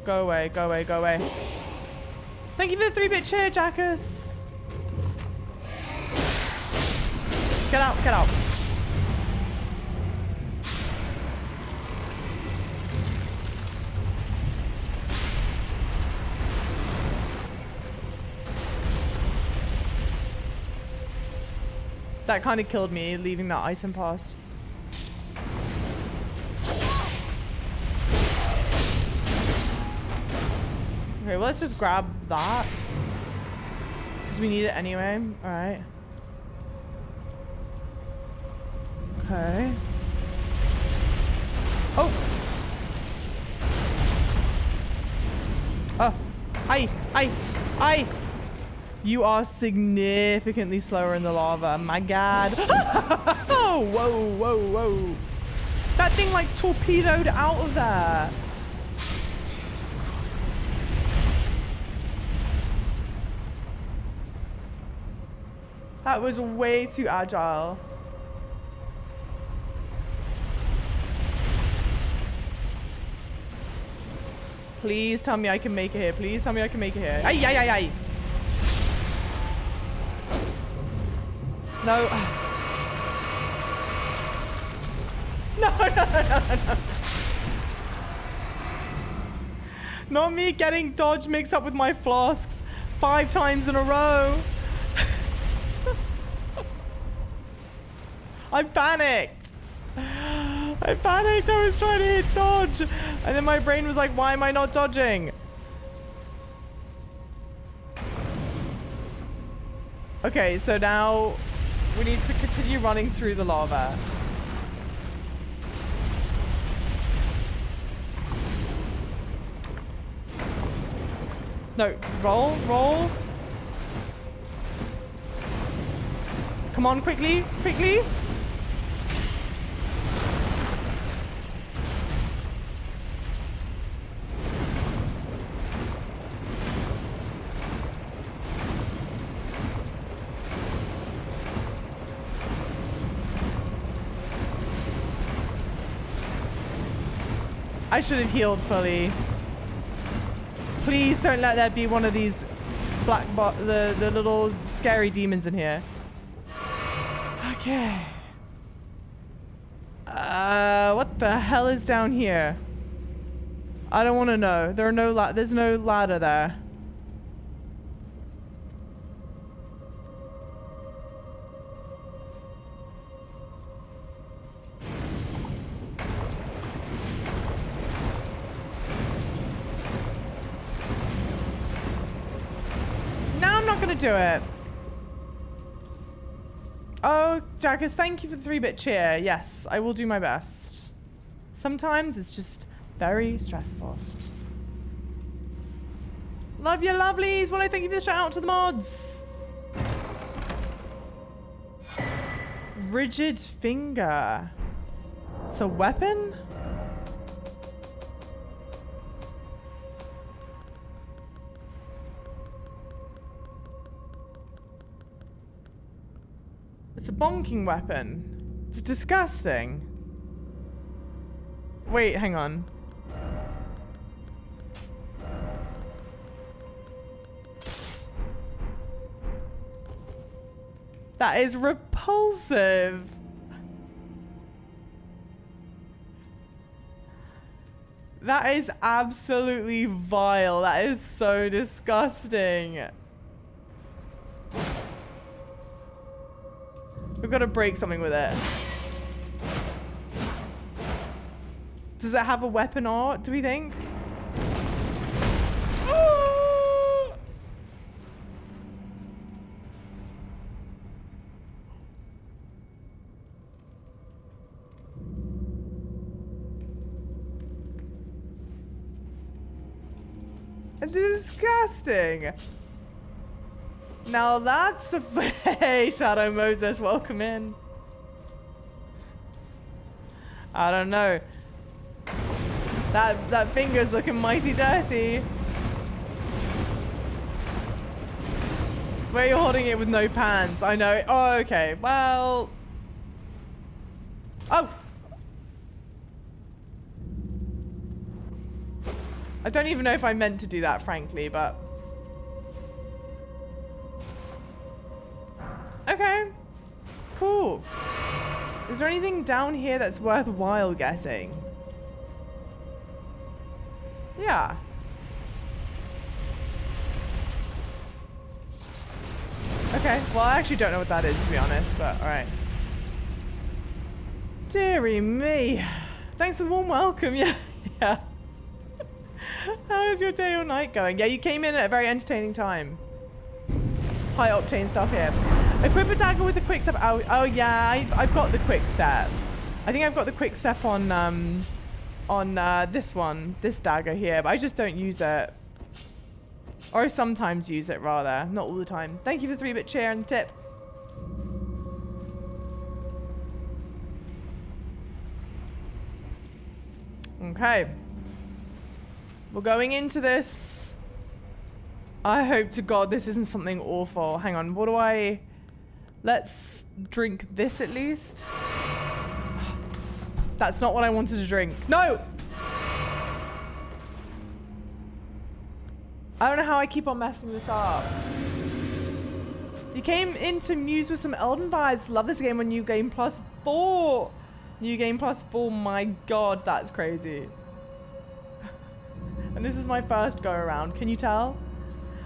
[SPEAKER 1] Go away, go away, go away. Thank you for the 3-bit cheer, Jackus. Get out, get out. That kind of killed me, leaving that ice impasse. Okay, well, let's just grab that. Because we need it anyway. Alright. Okay. Oh! Oh! Aye! You are significantly slower in the lava. My god. Oh, whoa, whoa, whoa. That thing like torpedoed out of there. Jesus Christ. That was way too agile. Please tell me I can make it here. Please tell me I can make it here. Aye, aye, aye, aye. No. No. Not me getting dodge mixed up with my flasks 5 times in a row. I panicked. I panicked. I was trying to hit dodge. And then my brain was like, why am I not dodging? Okay, so now we need to continue running through the lava. No, roll, roll. Come on, quickly, quickly. I should have healed fully. Please don't let there be one of these the little scary demons in here. Okay. What the hell is down here? I don't want to know. There are no there's no ladder there. No, I'm not gonna do it. Oh, Jackus, thank you for the 3-bit cheer. Yes, I will do my best. Sometimes it's just very stressful. Love you, lovelies. Well, I thank you for the shout out to the mods. Rigid finger. It's a weapon? It's a bonking weapon. It's disgusting. Wait, hang on. That is repulsive. That is absolutely vile. That is so disgusting. We've got to break something with it. Does it have a weapon art, do we think? Oh! Disgusting. Now that's a hey, Shadow Moses, welcome in. I don't know. That finger's looking mighty dirty. Where you're holding it with no pants, I know. Oh, okay. Well. Oh. I don't even know if I meant to do that, frankly, but. Okay. Cool. Is there anything down here that's worthwhile getting? Yeah. Okay. Well, I actually don't know what that is, to be honest, but alright. Deary me. Thanks for the warm welcome. Yeah. Yeah. How is your day or night going? Yeah, you came in at a very entertaining time. High octane stuff here. Equip a dagger with a quick step. Oh yeah, I've got the quick step. I think I've got the quick step on this one, this dagger here, but I just don't use it. Or I sometimes use it, rather. Not all the time. Thank you for the 3-bit cheer and tip. Okay. We're going into this. I hope to God this isn't something awful. Hang on, what do I... Let's drink this at least. That's not what I wanted to drink. No! I don't know how I keep on messing this up. You came into Muse with some Elden vibes. Love this game on New Game Plus 4. New Game Plus 4, my God, that's crazy. And this is my first go around, can you tell?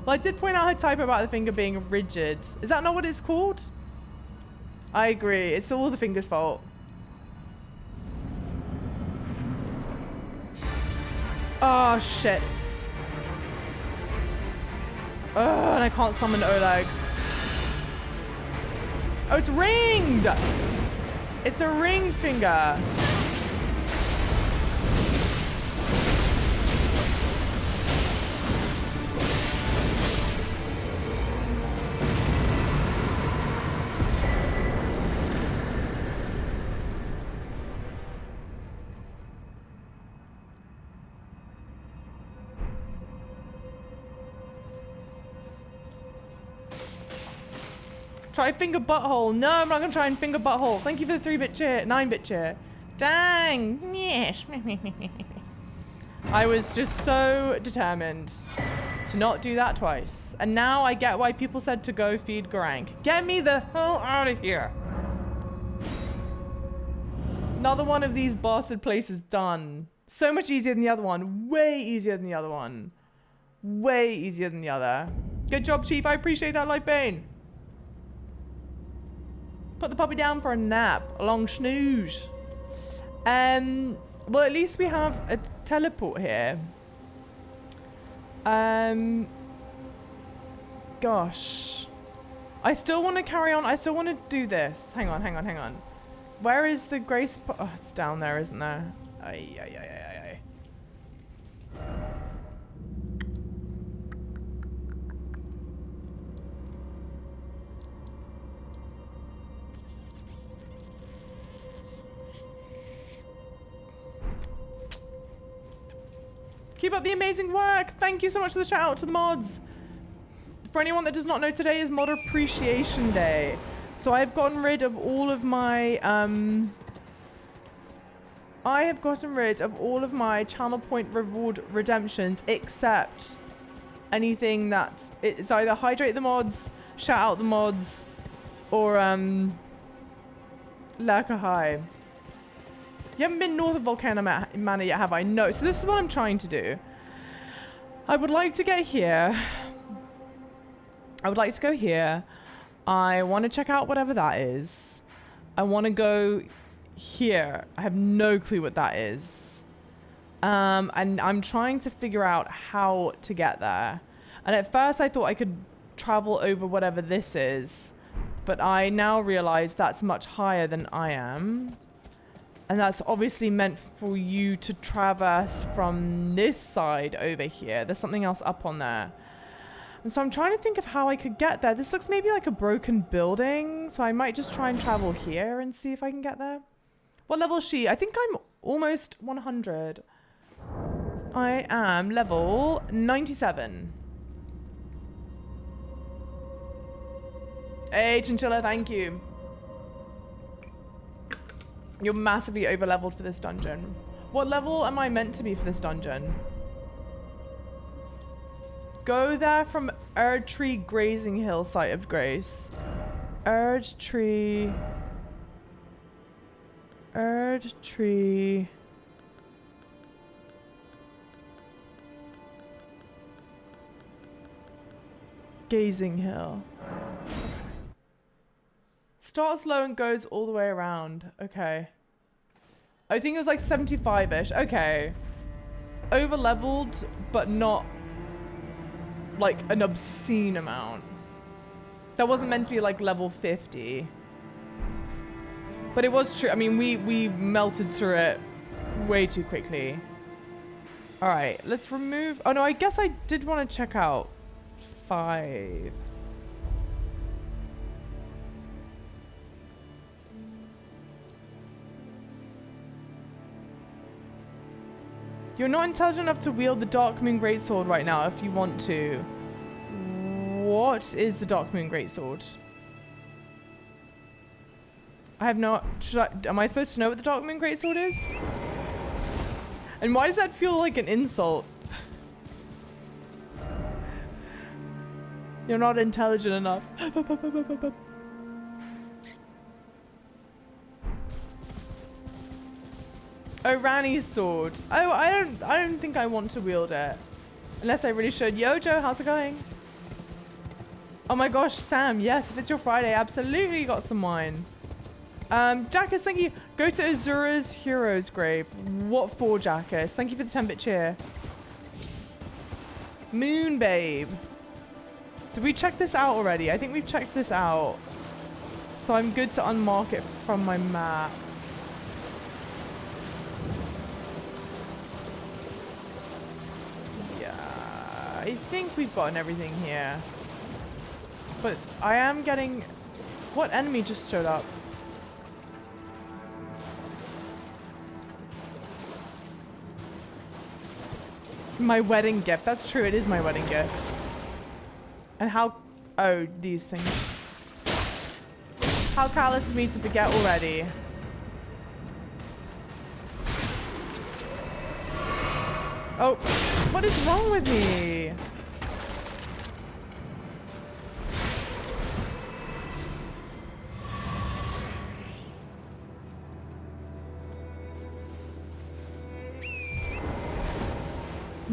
[SPEAKER 1] Well, I did point out her typo about the finger being rigid. Is that not what it's called? I agree, it's all the finger's fault. Oh, shit. Oh, and I can't summon Oleg. Oh, it's ringed! It's a ringed finger. Try finger butthole. No, I'm not gonna try and finger butthole. Thank you for the 3-bit cheer, 9-bit cheer. Dang. Yes. I was just so determined to not do that twice. And now I get why people said to go feed Garank. Get me the hell out of here. Another one of these bastard places done. So much easier than the other one. Way easier than the other one. Way easier than the other. Good job, Chief. I appreciate that, Light Bane. Put the puppy down for a nap. A long snooze. Well, at least we have a teleport here. Gosh. I still want to carry on. I still want to do this. Hang on. Where is the grace? Oh, it's down there, isn't there? Ay. Keep up the amazing work. Thank you so much for the shout out to the mods. For anyone that does not know, today is Mod Appreciation Day. So I've gotten rid of all of my channel point reward redemptions except anything that's it's either hydrate the mods, shout out the mods, or Lurker High. You haven't been north of Volcano Manor yet, have I? No. So this is what I'm trying to do. I would like to get here. I would like to go here. I want to check out whatever that is. I want to go here. I have no clue what that is. And I'm trying to figure out how to get there. And at first I thought I could travel over whatever this is. But I now realize that's much higher than I am. And that's obviously meant for you to traverse from this side over here. There's something else up on there. And so I'm trying to think of how I could get there. This looks maybe like a broken building. So I might just try and travel here and see if I can get there. What level is she? I think I'm almost 100. I am level 97. Hey, Chinchilla, thank you. You're massively over-leveled for this dungeon. What level am I meant to be for this dungeon? Go there from Erdtree Grazing Hill, Site of Grace. Erdtree. Gazing Hill. Starts low and goes all the way around. Okay. I think it was like 75-ish. Okay. Over-leveled, but not like an obscene amount. That wasn't meant to be like level 50. But it was true. I mean, we melted through it way too quickly. All right, let's remove... Oh, no, I guess I did want to check out 5. You're not intelligent enough to wield the Dark Moon Greatsword right now if you want to. What is the Dark Moon Greatsword? I have no... am I supposed to know what the Dark Moon Greatsword is? And why does that feel like an insult? You're not intelligent enough. Oh, Rani's sword. Oh, I don't think I want to wield it. Unless I really should. Yo, Joe, how's it going? Oh my gosh, Sam, yes, if it's your Friday, absolutely got some wine. Jackus, thank you. Go to Azura's Hero's Grave. What for, Jackus? Thank you for the 10-bit cheer. Moon Babe. Did we check this out already? I think we've checked this out. So I'm good to unmark it from my map. I think we've gotten everything here. But I am getting... What enemy just showed up? My wedding gift. That's true. It is my wedding gift. And how... Oh, these things. How callous of me to forget already. Oh, what is wrong with me?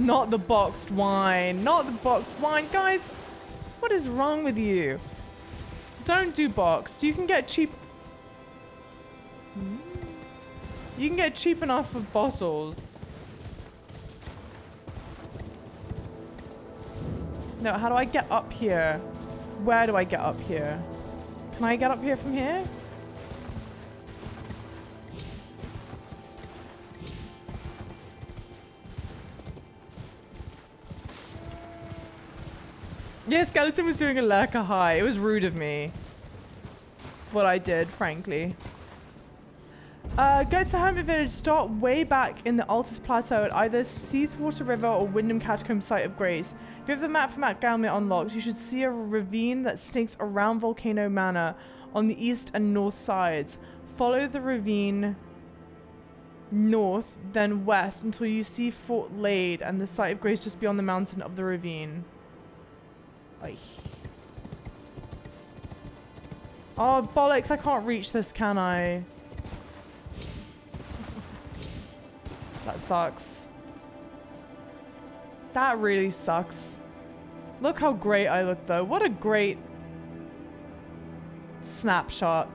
[SPEAKER 1] Not the boxed wine. Not the boxed wine. Guys, what is wrong with you? Don't do boxed. You can get cheap... You can get cheap enough of bottles. No, how do I get up here? Where do I get up here? Can I get up here from here? Yeah, Skeleton was doing a lurker high. It was rude of me. What I did, frankly. Go to Hermit Village. Start way back in the Altus Plateau at either Seathwater River or Wyndham Catacomb Site of Grace. If you have the map for Matt Galmir unlocked, you should see a ravine that snakes around Volcano Manor on the east and north sides. Follow the ravine north, then west until you see Fort Lade and the Site of Grace just beyond the mountain of the ravine. Oy. Oh, bollocks, I can't reach this, can I? That sucks. That really sucks. Look how great I look, though. What a great snapshot.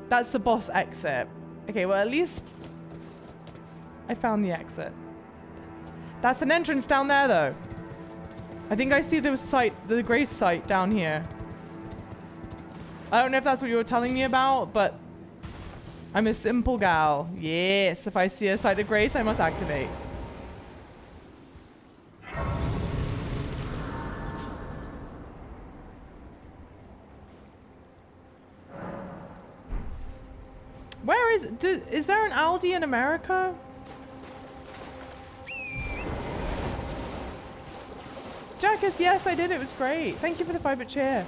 [SPEAKER 1] That's the boss exit. Okay, well, at least I found the exit. That's an entrance down there, though. I think I see the Grace site down here. I don't know if that's what you were telling me about, but I'm a simple gal. Yes, if I see a site of Grace, I must activate. Where is there an Aldi in America? Jackass, yes, I did. It was great. Thank you for the 5-bit chair.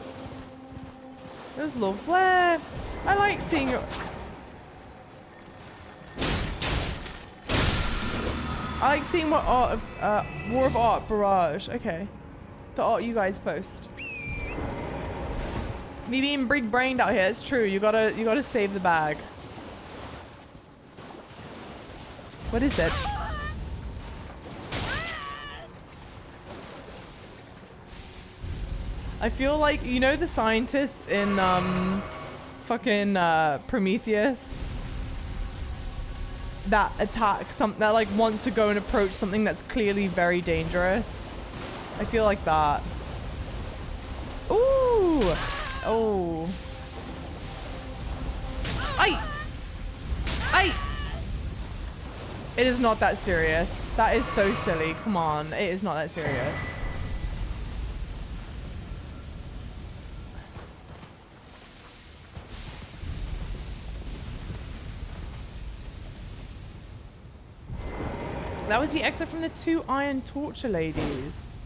[SPEAKER 1] It was lovely. I like seeing your... I like seeing what art of, War of Art Barrage. Okay. The art you guys post. Me being big-brained out here, it's true. You gotta save the bag. What is it? I feel like, you know the scientists in fucking Prometheus that attack that like want to go and approach something that's clearly very dangerous? I feel like that. Ooh! Oh. It is not that serious. That is so silly. Come on. It is not that serious. That was the exit from the 2 Iron Torture ladies.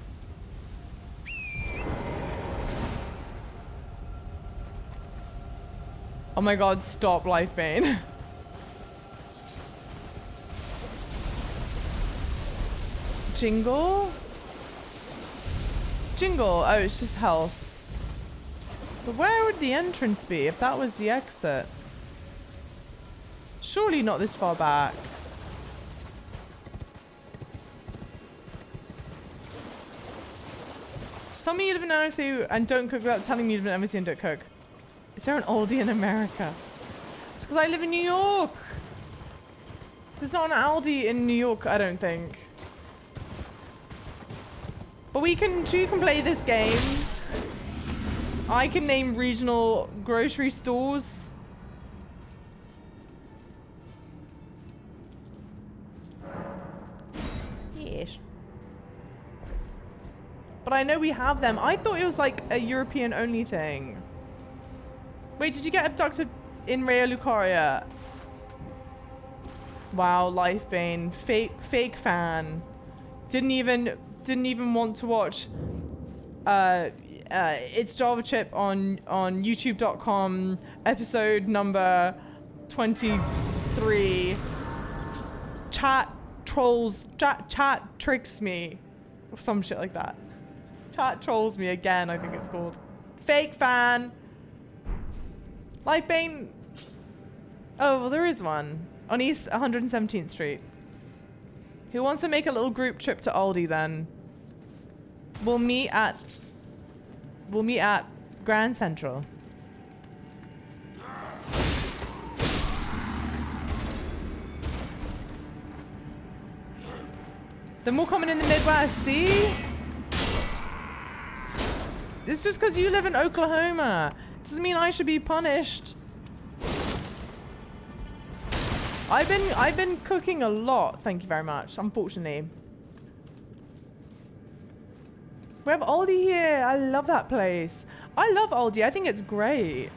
[SPEAKER 1] Oh my god, stop, Lifebane. Jingle? Jingle. Oh, it's just health. But where would the entrance be if that was the exit? Surely not this far back. Tell me you live in NOC and don't cook without telling me you live in NOC and don't cook. Is there an Aldi in America? It's because I live in New York. There's not an Aldi in New York, I don't think. But you can play this game. I can name regional grocery stores. Yes. But I know we have them. I thought it was like a European only thing. Wait, did you get abducted in Raya Lucaria? Wow, Lifebane. Fake fan. Didn't even want to watch itsjavachip on youtube.com episode number 23. Chat tricks me. Or some shit like that. Chat trolls me again, I think it's called. Fake fan. Lifebane. Oh, well, there is one. On East 117th Street. Who wants to make a little group trip to Aldi then? We'll meet at Grand Central. They're more common in the Midwest, see? It's just because you live in Oklahoma. Doesn't mean I should be punished. I've been cooking a lot, thank you very much, unfortunately. We have Aldi here. I love that place. I love Aldi. I think it's great.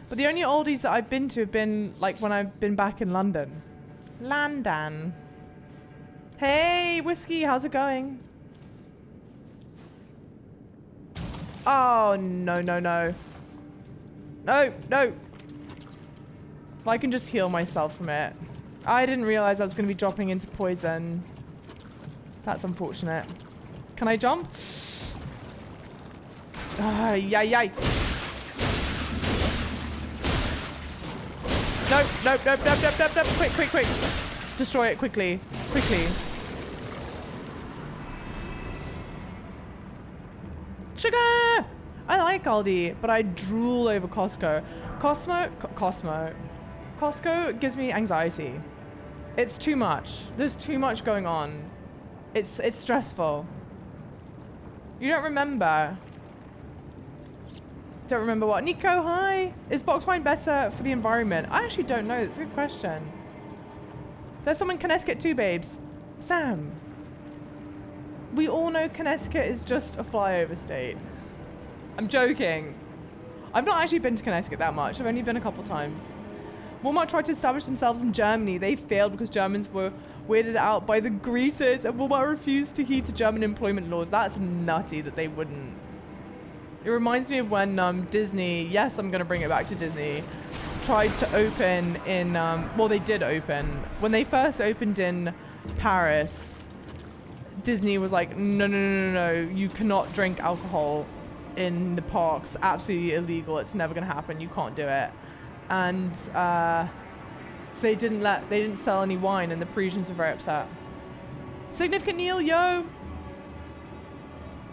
[SPEAKER 1] But the only Aldis that I've been to have been like when I've been back in London. London. Hey, Whiskey, how's it going? Oh, no, no, no. No, no. I can just heal myself from it. I didn't realize I was going to be dropping into poison. That's unfortunate. Can I jump? Yay. Nope. Quick. Destroy it quickly. Sugar! I like Aldi, but I drool over Costco. Costco gives me anxiety. It's too much. There's too much going on. It's stressful. You don't remember. Don't remember what? Nico, hi! Is box wine better for the environment? I actually don't know. That's a good question. There's someone in Connecticut too, babes. Sam. We all know Connecticut is just a flyover state. I'm joking. I've not actually been to Connecticut that much. I've only been a couple times. Walmart tried to establish themselves in Germany. They failed because Germans were weirded out by the greeters, and Walmart refused to heed to German employment laws. That's nutty that they wouldn't. It reminds me of when Disney, yes, I'm going to bring it back to Disney, tried to open in, well, they did open. When they first opened in Paris, Disney was like, no, you cannot drink alcohol in the parks. Absolutely illegal. It's never going to happen. You can't do it. And so they didn't sell any wine, and the Parisians were very upset. Significant Neil, yo!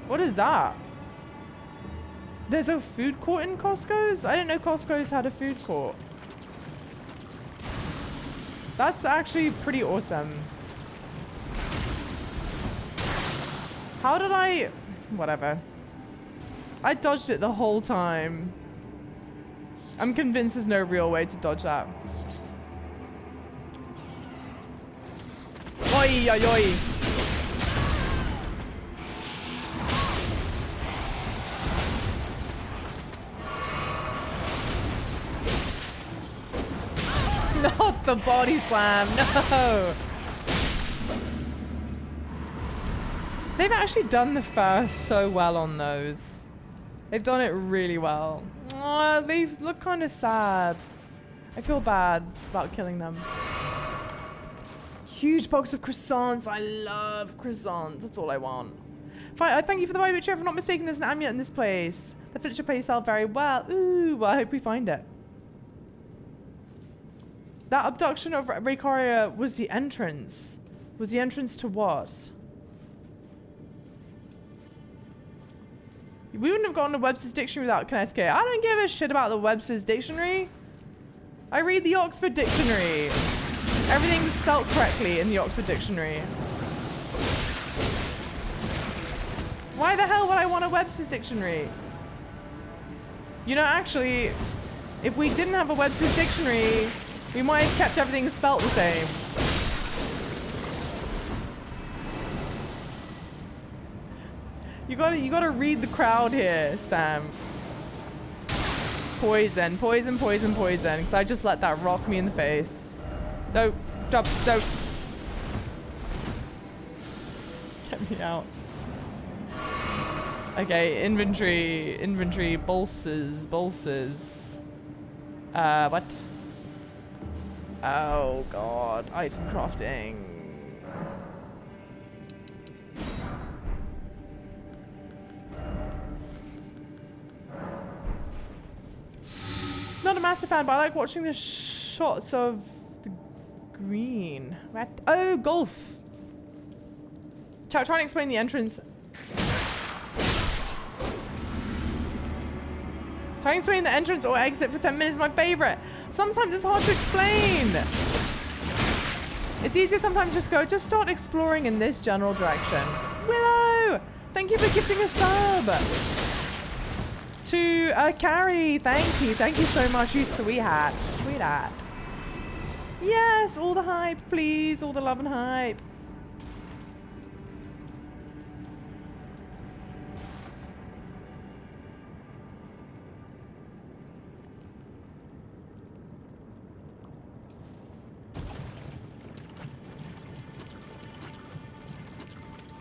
[SPEAKER 1] What is that? There's a food court in Costco's? I didn't know Costco's had a food court. That's actually pretty awesome. How did I... Whatever. I dodged it the whole time. I'm convinced there's no real way to dodge that. Oi, oi, oi. Not the body slam, no! They've actually done the first so well on those. They've done it really well. Oh, they look kind of sad. I feel bad about killing them. Huge box of croissants. I love croissants. That's all I want. Fine, thank you for the vibe, if I'm not mistaken, there's an amulet in this place. The furniture place sell very well. Ooh, well, I hope we find it. That abduction of Raycaria was the entrance. Was the entrance to what? We wouldn't have gotten a Webster's Dictionary without Connecticut. I don't give a shit about the Webster's Dictionary. I read the Oxford Dictionary. Everything's spelt correctly in the Oxford Dictionary. Why the hell would I want a Webster's Dictionary? You know, actually, if we didn't have a Webster's Dictionary, we might have kept everything spelt the same. You gotta read the crowd here, Sam. Poison, because I just let that rock me in the face. No, jump, no. Get me out. Okay, inventory, bolsters. What? Oh god, item crafting. Not a massive fan, but I like watching the shots of the green. What? Oh, golf. Chat, try and explain the entrance. Trying to explain the entrance or exit for 10 minutes is my favorite. Sometimes it's hard to explain. It's easier sometimes just start exploring in this general direction. Willow, thank you for gifting a sub. To Carrie, thank you so much, you sweetheart. Sweetheart. Yes, all the hype, please, all the love and hype.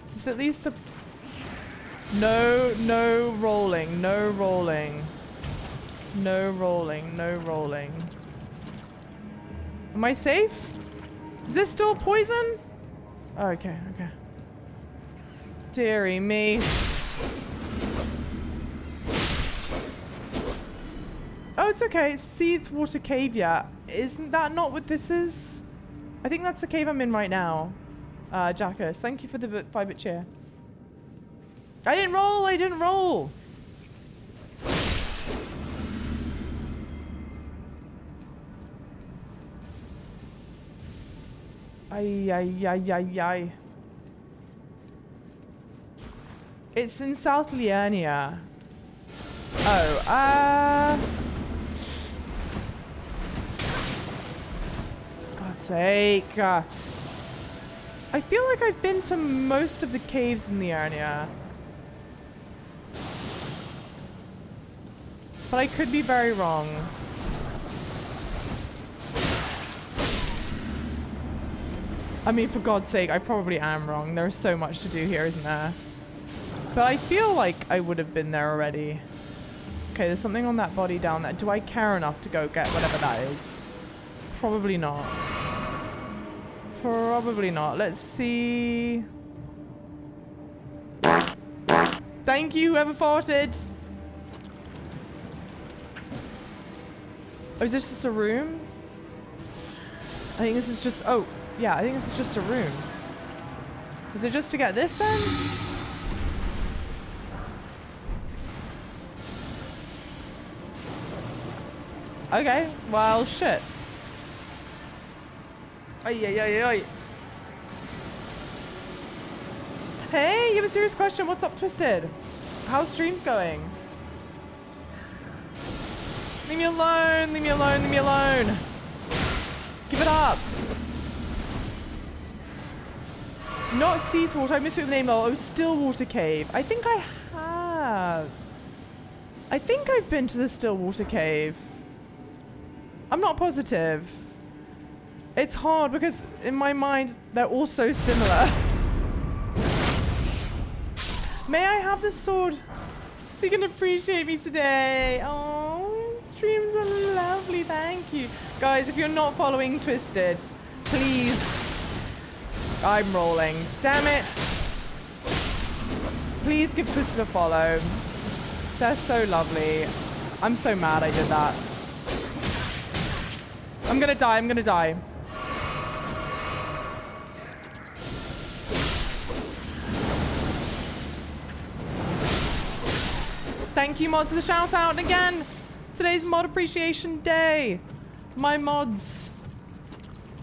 [SPEAKER 1] Is this at least a... No rolling, no rolling. No rolling, no rolling. Am I safe? Is this still poison? Okay, okay. Dearie me. Oh, it's okay. Seethed Water Cave, yeah. Isn't that not what this is? I think that's the cave I'm in right now. Jackus, thank you for the 5-bit cheer. I didn't roll! I didn't roll! Ay. It's in South Liurnia. Oh, God's sake. I feel like I've been to most of the caves in Liurnia. But I could be very wrong. I mean, for God's sake, I probably am wrong. There's so much to do here, isn't there? But I feel like I would have been there already. Okay, there's something on that body down there. Do I care enough to go get whatever that is? Probably not. Probably not. Let's see. Thank you, whoever farted. Oh, is this just a room? I think this is just... Oh, yeah, I think this is just a room. Is it just to get this then? Okay, well, shit. Ay. Hey, you have a serious question. What's up, Twisted? How's streams going? Leave me alone, leave me alone, leave me alone. Give it up. Not Seethed Water, I missed it with the name though. It was Stillwater Cave. I think I have. I think I've been to the Stillwater Cave. I'm not positive. It's hard because in my mind, they're all so similar. May I have the sword so you can appreciate me today? Oh, streams are lovely, thank you. Guys, if you're not following Twisted, please. I'm rolling. Damn it. Please give Twisted a follow. They're so lovely. I'm so mad I did that. I'm gonna die, I'm gonna die. Thank you, mods, for the shout out. And again, today's mod appreciation day. My mods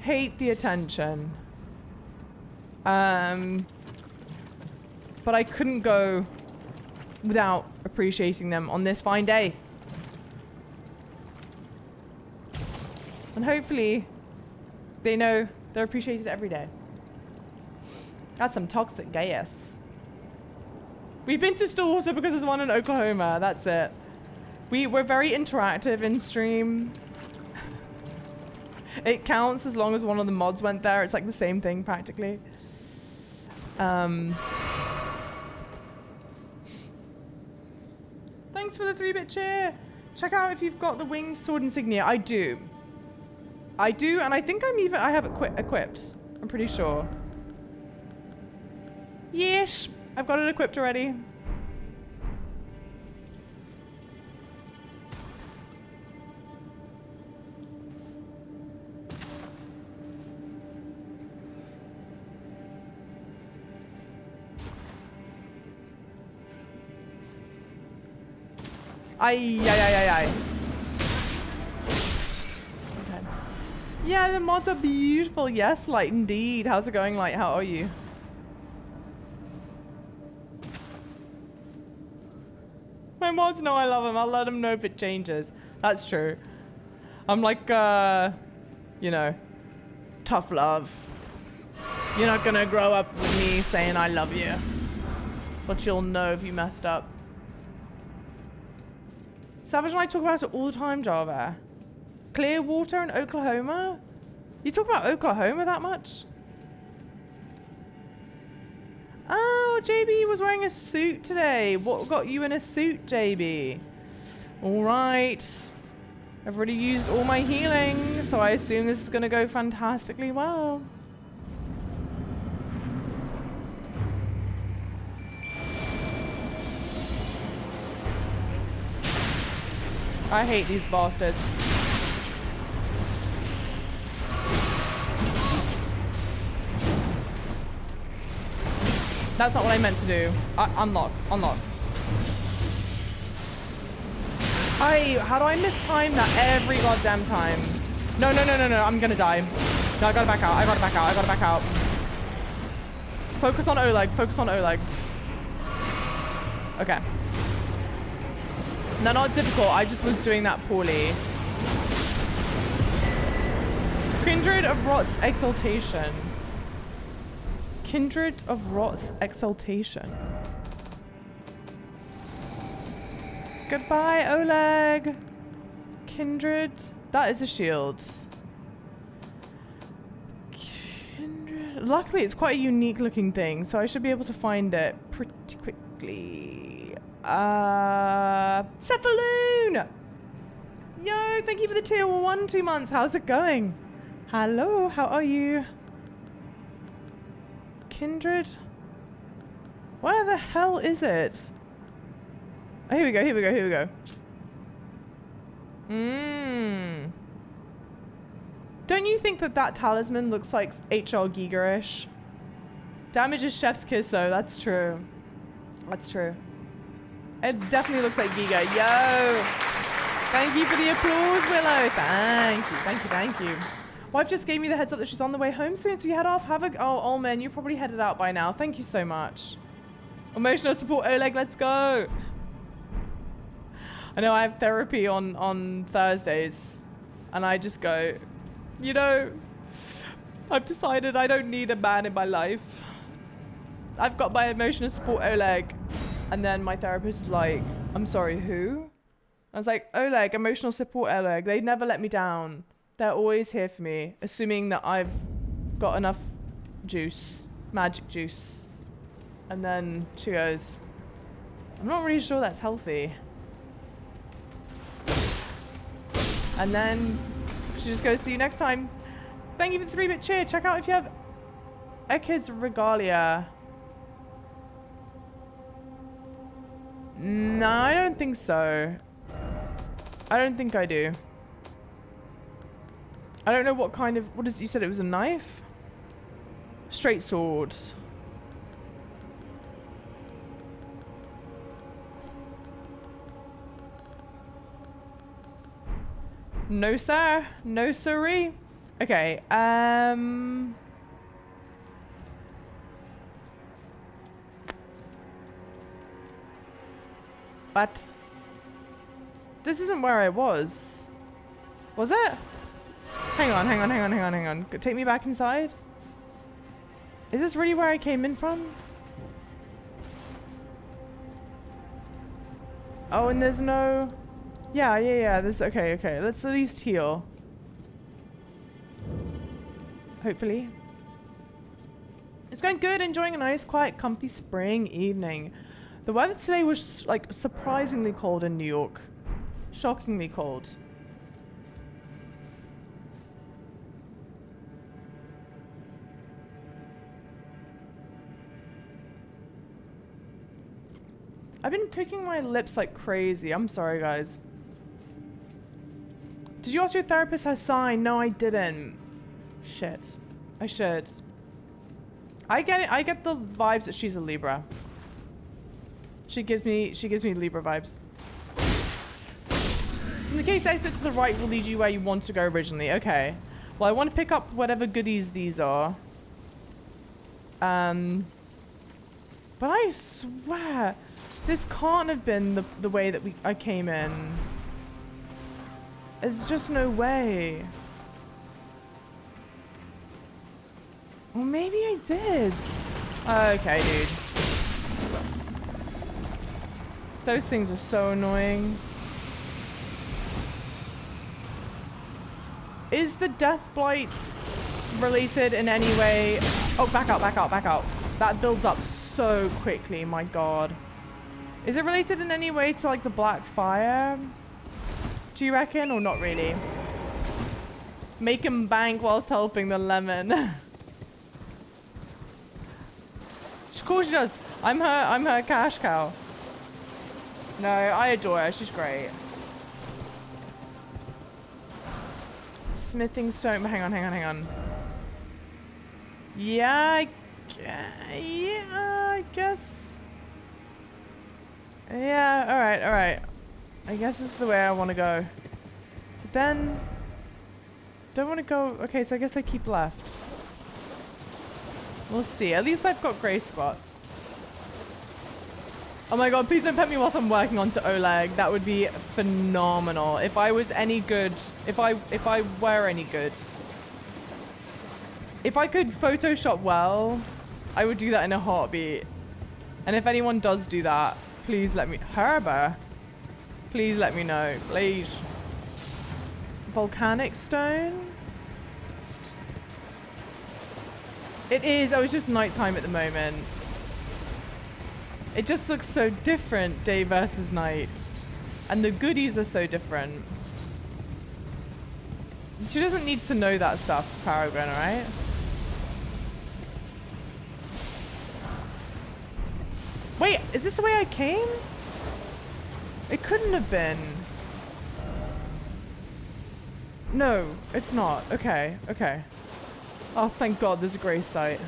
[SPEAKER 1] hate the attention. But I couldn't go without appreciating them on this fine day. And hopefully they know they're appreciated every day. That's some toxic gas. We've been to Stillwater because there's one in Oklahoma. That's it. We're very interactive in stream. It counts as long as one of the mods went there. It's like the same thing practically. Thanks for the 3-bit cheer. Check out if you've got the winged sword insignia. I do. I do, and I think I have it equipped. I'm pretty sure. Yes, I've got it equipped already. Ay, ay, ay, ay, ay. Okay. Yeah, the mods are beautiful. Yes, Light, indeed. How's it going, Light? How are you? My mods know I love them. I'll let them know if it changes. That's true. I'm like, you know, tough love. You're not gonna grow up with me saying I love you. But you'll know if you messed up. Savage and I talk about it all the time, Java. Clearwater in Oklahoma? You talk about Oklahoma that much? Oh, JB was wearing a suit today. What got you in a suit, JB? Alright. I've already used all my healing, so I assume this is going to go fantastically well. I hate these bastards. That's not what I meant to do. Unlock. Unlock. How do I mistime that every goddamn time? No, no, no, no, no. I'm gonna die. No, I gotta back out. I gotta back out. I gotta back out. Focus on Oleg. Focus on Oleg. Okay. No, not difficult. I just was doing that poorly. Kindred of Rot's Exaltation. Kindred of Rot's Exaltation. Goodbye, Oleg. Kindred. That is a shield. Kindred. Luckily, it's quite a unique looking thing, so I should be able to find it pretty quickly. Cephalloon! Yo, thank you for the tier 1 2 months. How's it going? Hello, how are you? Kindred? Where the hell is it? Oh, here we go, here we go, here we go. Don't you think that that talisman looks like HR Giga-ish? Damage is chef's kiss though, that's true. That's true. It definitely looks like Giga. Yo! Thank you for the applause, Willow. Thank you, thank you, thank you. Wife just gave me the heads up that she's on the way home soon, so you head off. Have a... Oh, man, you're probably headed out by now. Thank you so much. Emotional support, Oleg, let's go. I know I have therapy on Thursdays, and I just go, you know, I've decided I don't need a man in my life. I've got my emotional support, Oleg. And then my therapist is like, I'm sorry, who? I was like, Oleg, emotional support, Oleg. They never let me down. They're always here for me, assuming that I've got enough juice, magic juice. And then she goes, I'm not really sure that's healthy. And then she just goes, see you next time. Thank you for the 3-bit cheer. Check out if you have a kid's regalia. No, I don't think so. I don't think I do. I don't know what kind of... What is... You said it was a knife? Straight sword. No, sir. No, sirree. Okay, What? This isn't where I was. Was it? Hang on, hang on, hang on, hang on, hang on. Take me back inside. Is this really where I came in from? Oh, and there's no... Yeah, yeah, yeah. There's... Okay, okay. Let's at least heal. Hopefully. It's going good. Enjoying a nice, quiet, comfy spring evening. The weather today was, like, surprisingly cold in New York. Shockingly cold. I've been picking my lips like crazy. I'm sorry, guys. Did you ask your therapist her sign? No, I didn't. Shit. I should. I get it. I get the vibes that she's a Libra. She gives me Libra vibes. In the case exit to the right will lead you where you want to go originally. Okay. Well, I want to pick up whatever goodies these are. But I swear, this can't have been the way that I came in. There's just no way. Or maybe I did. Okay, dude. Those things are so annoying. Is the Death Blight related in any way? Oh, back out, back out, back out. That builds up so quickly, my god. Is it related in any way to like the Black Fire? Do you reckon? Or not really? Make him bank whilst helping the lemon. Of course she does. I'm her cash cow. No, I adore her. She's great. Smithing stone. Hang on, hang on, hang on. Yeah, I guess. Yeah, alright, alright. I guess this is the way I want to go. But then, don't want to go. Okay, so I guess I keep left. We'll see. At least I've got grey spots. Oh my god, please don't pet me whilst I'm working onto Oleg. That would be phenomenal. If I was any good, if I were any good. If I could Photoshop well, I would do that in a heartbeat. And if anyone does do that, please let me... Herber? Please let me know, please. Volcanic stone? It is. Oh, it's just nighttime at the moment. It just looks so different, day versus night. And the goodies are so different. She doesn't need to know that stuff, Paragon, right? Wait, is this the way I came? It couldn't have been. No, it's not. Okay, okay. Oh, thank God there's a grey site.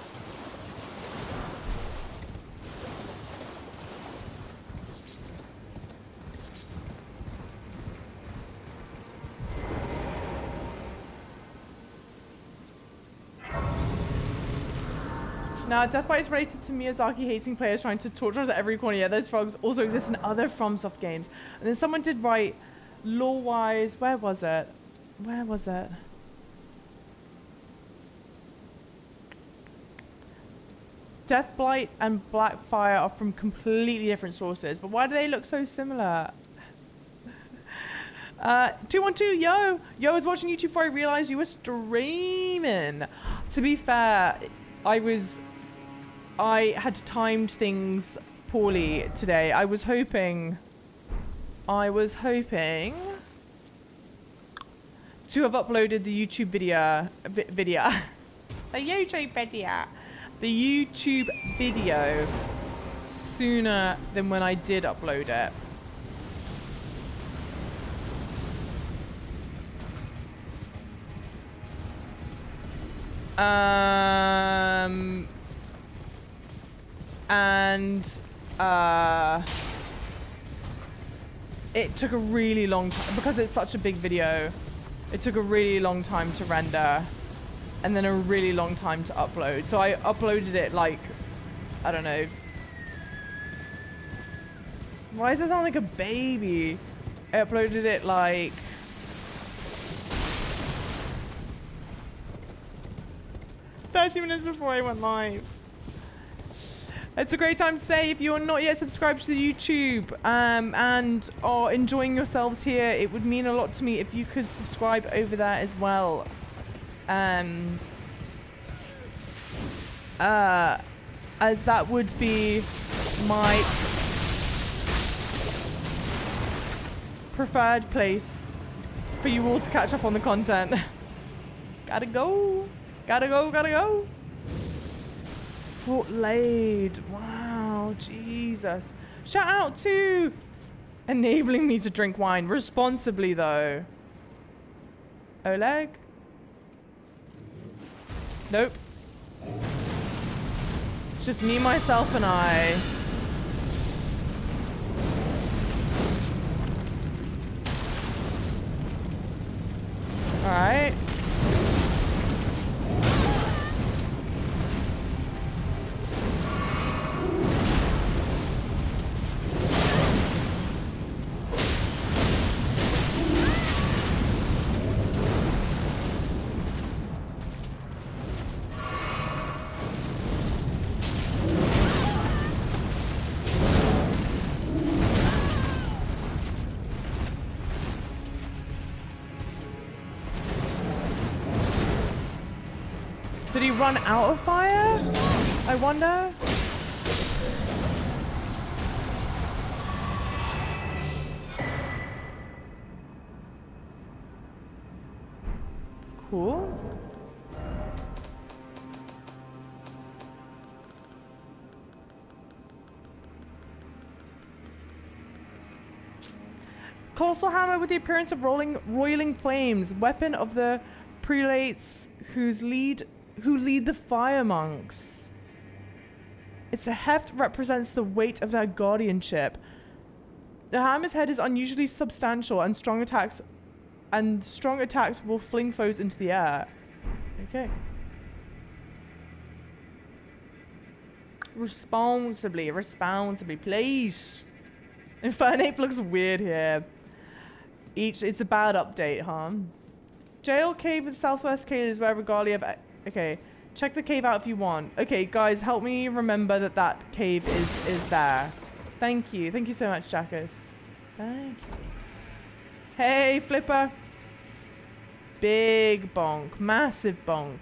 [SPEAKER 1] Now, Deathbite is related to Miyazaki hating players trying to torture us at every corner. Yeah, those frogs also exist in other FromSoft games. And then someone did write, lore-wise, where was it? Where was it? Deathblight and Blackfire are from completely different sources, but why do they look so similar? 212, yo! Yo, I was watching YouTube before I realized you were streaming. To be fair, I had timed things poorly today. I was hoping to have uploaded the YouTube video. The YouTube video sooner than when I did upload it. It took a really long time because it's such a big video. It took a really long time to render and then a really long time to upload. So I uploaded it like, I don't know. Why does it sound like a baby? I uploaded it like 30 minutes before I went live. It's a great time to say, if you're not yet subscribed to the YouTube and are enjoying yourselves here, it would mean a lot to me if you could subscribe over there as well. As that would be my preferred place for you all to catch up on the content. Gotta go. Gotta go, gotta go. Fort Lade. Wow, Jesus. Shout out to enabling me to drink wine responsibly, though. Oleg? Nope. It's just me, myself, and I. Did he run out of fire? I wonder. Cool. Colossal hammer with the appearance of roiling flames, weapon of the prelates who lead the fire monks. Its heft represents the weight of their guardianship. The hammer's head is unusually substantial, and strong attacks will fling foes into the air. Okay. Responsibly, please. Infernape looks weird here. It's a bad update, huh? Jail cave in Southwest Cave is where Regalia okay. Check the cave out if you want. Okay, guys, help me remember that cave is there. Thank you. Thank you so much, Jackus. Thank you. Hey, Flipper. Big bonk. Massive bonk.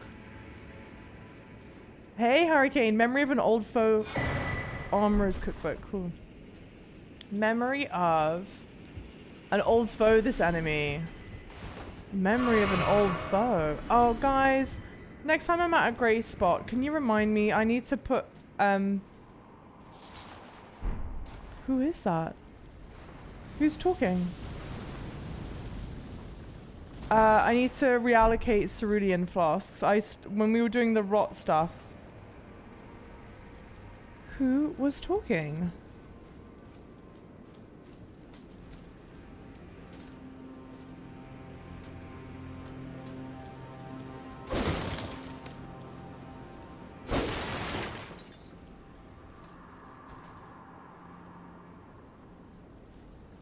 [SPEAKER 1] Hey, Hurricane. Memory of an old foe. Armorer's cookbook. Cool. Memory of an old foe, this enemy. Memory of an old foe. Oh, guys. Next time I'm at a grey spot, can you remind me? I need to put, who is that? Who's talking? I need to reallocate cerulean flasks. When we were doing the rot stuff. Who was talking?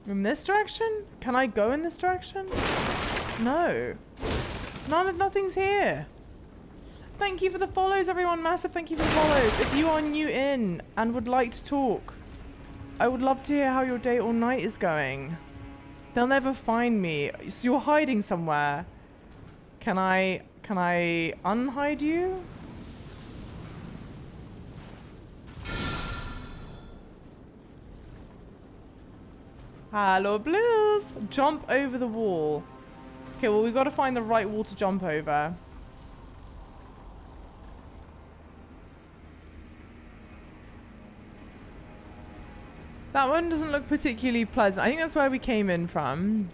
[SPEAKER 1] In this direction? Can I go in this direction? No. Nothing's here. Thank you for the follows, everyone. Massive thank you for the follows. If you are new in and would like to talk, I would love to hear how your day or night is going. They'll never find me. So you're hiding somewhere. Can I unhide you? Hello, Blues. Jump over the wall. Okay, well, we've got to find the right wall to jump over. That one doesn't look particularly pleasant. I think that's where we came in from.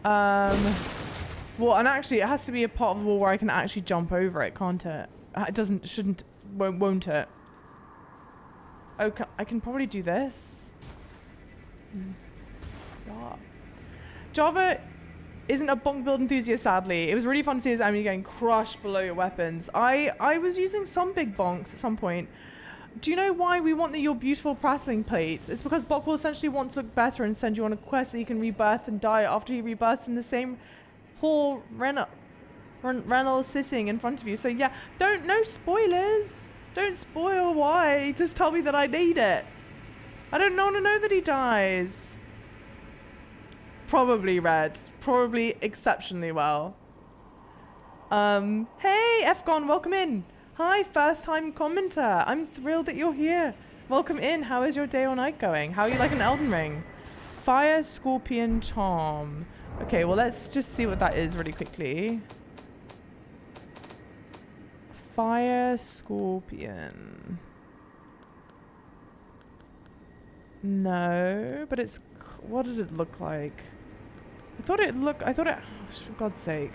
[SPEAKER 1] Well, and actually, it has to be a part of the wall where I can actually jump over it, can't it? It won't it? Oh, I can probably do this. What? Java isn't a bonk build enthusiast, sadly. It was really fun to see his enemy getting crushed below your weapons. I was using some big bonks at some point. Do you know why we want your beautiful prattling plate? It's because Bok will essentially want to look better and send you on a quest that you can rebirth and die after he rebirths in the same hall Renal sitting in front of you. So yeah, no spoilers. Don't spoil why. Just tell me that I need it. I don't want to know that he dies. Probably red. Probably exceptionally well. Hey, Fgon, welcome in. Hi, first time commenter. I'm thrilled that you're here. Welcome in. How is your day or night going? How are you like an Elden Ring? Fire, Scorpion, Charm. Okay, well, let's just see what that is really quickly. Fire, Scorpion. No, but it's... What did it look like? I thought it... Oh, for God's sake.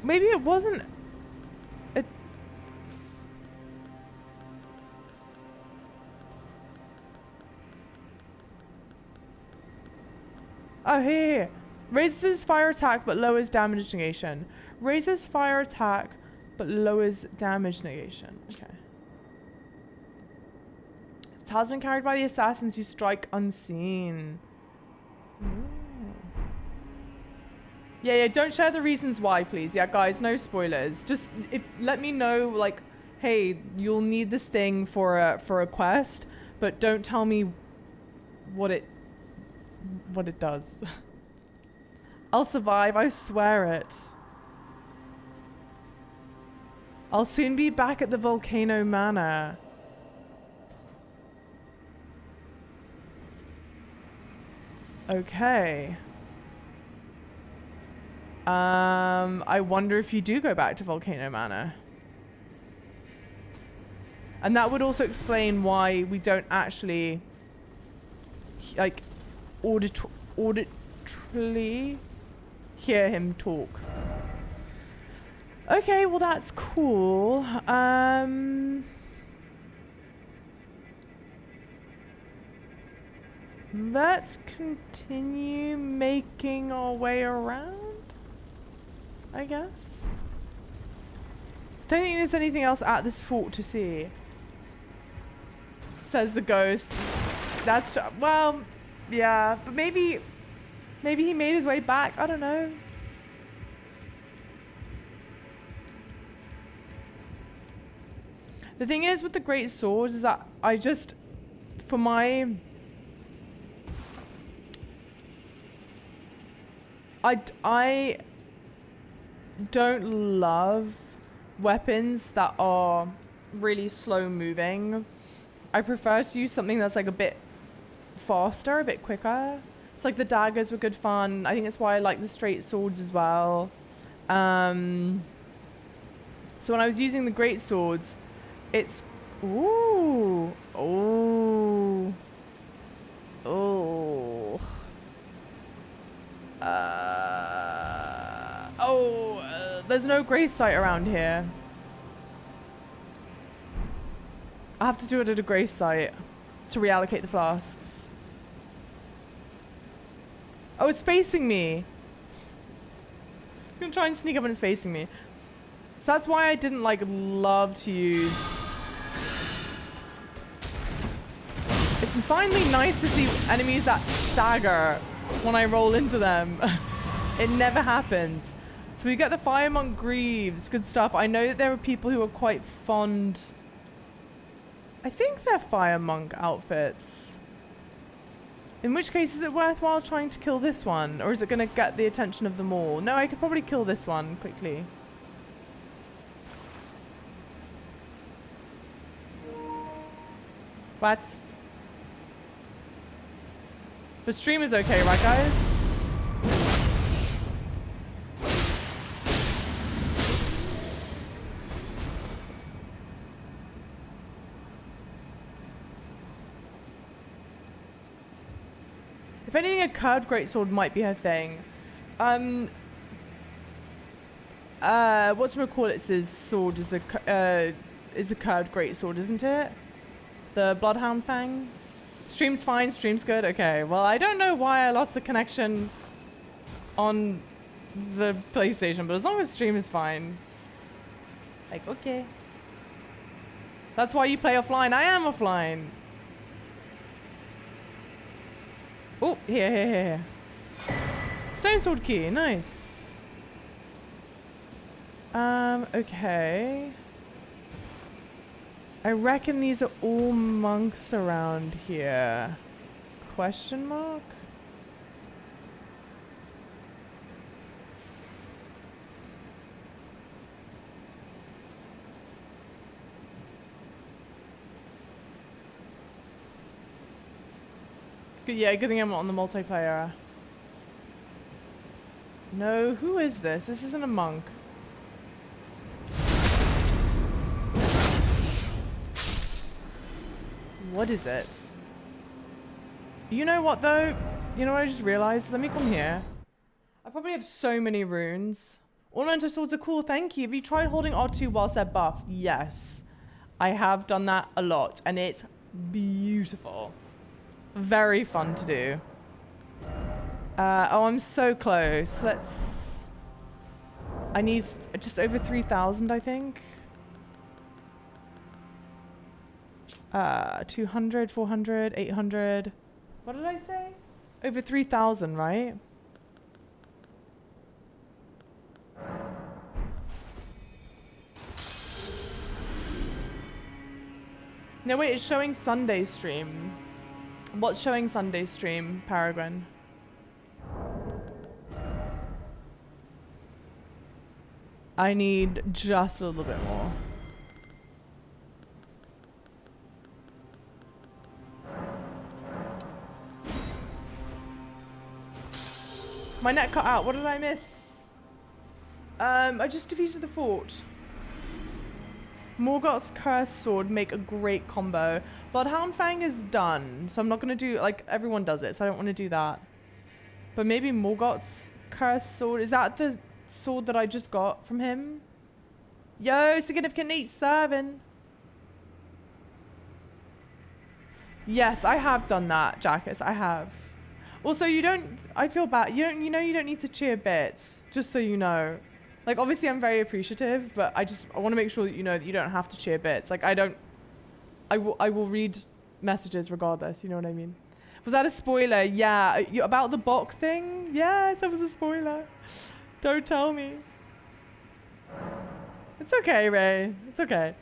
[SPEAKER 1] Maybe it wasn't... Oh, here. Raises fire attack but lowers damage negation. Raises fire attack but lowers damage negation. Okay. Talisman carried by the assassins who strike unseen. Ooh. Yeah, don't share the reasons why, please. Yeah, guys, no spoilers. Just let me know, like, hey, you'll need this thing for a quest, but don't tell me what it what it does. I'll survive, I swear it. I'll soon be back at the Volcano Manor. Okay. I wonder if you do go back to Volcano Manor. And that would also explain why we don't actually, like, auditorily hear him talk. Okay, well that's cool. Let's continue making our way around, I guess. Don't think there's anything else at this fort to see. Says the ghost. That's, well, yeah, but maybe he made his way back. I don't know. The thing is with the great swords is that I just, for my, I don't love weapons that are really slow moving. I prefer to use something that's like a bit faster, a bit quicker. It's like the daggers were good fun. I think that's why I like the straight swords as well. So when I was using the great swords, it's ooh, oh, oh, there's no grace site around here. I have to do it at a grace site to reallocate the flasks. Oh, it's facing me. It's gonna try and sneak up and it's facing me. So that's why I didn't like love to use. It's finally nice to see enemies that stagger when I roll into them. It never happens. So we get the Fire Monk Greaves, good stuff. I know that there are people who are quite fond. I think they're Fire Monk outfits. In which case, is it worthwhile trying to kill this one? Or is it going to get the attention of them all? No, I could probably kill this one quickly. What? The stream is okay, right guys? If anything, a curved greatsword might be her thing. Whatchamacallit's sword is a curved greatsword, isn't it? The Bloodhound Fang? Stream's fine, stream's good? Okay, well I don't know why I lost the connection on the PlayStation, but as long as stream is fine. Like, okay. That's why you play offline. I am offline. Oh, here. Stone sword key, nice. Okay. I reckon these are all monks around here. Question mark? Yeah, good thing I'm not on the multiplayer. No, who is this? This isn't a monk. What is it? You know what though? You know what I just realized? Let me come here. I probably have so many runes. Ornamental swords are cool, thank you. Have you tried holding R2 whilst they're buffed? Yes. I have done that a lot and it's beautiful. Very fun to do. Oh, I'm so close. Let's... I need just over 3,000, I think. 200, 400, 800. What did I say? Over 3,000, right? No, wait, it's showing Sunday stream. What's showing Sunday stream, Paragon? I need just a little bit more. My net cut out. What did I miss? I just defeated the fort. Morgoth's cursed sword make a great combo. Bloodhound Fang is done, so I'm not gonna do like everyone does it, so I don't want to do that. But maybe Morgoth's cursed sword, is that the sword that I just got from him? Yo, significant neat serving. Yes, I have done that, Jackus. I have. Also, you don't. I feel bad. You don't. You know, you don't need to cheer bits. Just so you know. Like, obviously, I'm very appreciative, but I want to make sure that you know that you don't have to cheer bits. Like, I don't. I will read messages regardless. You know what I mean? Was that a spoiler? Yeah. About the Bok thing? Yes, that was a spoiler. Don't tell me. It's okay, Ray. It's okay.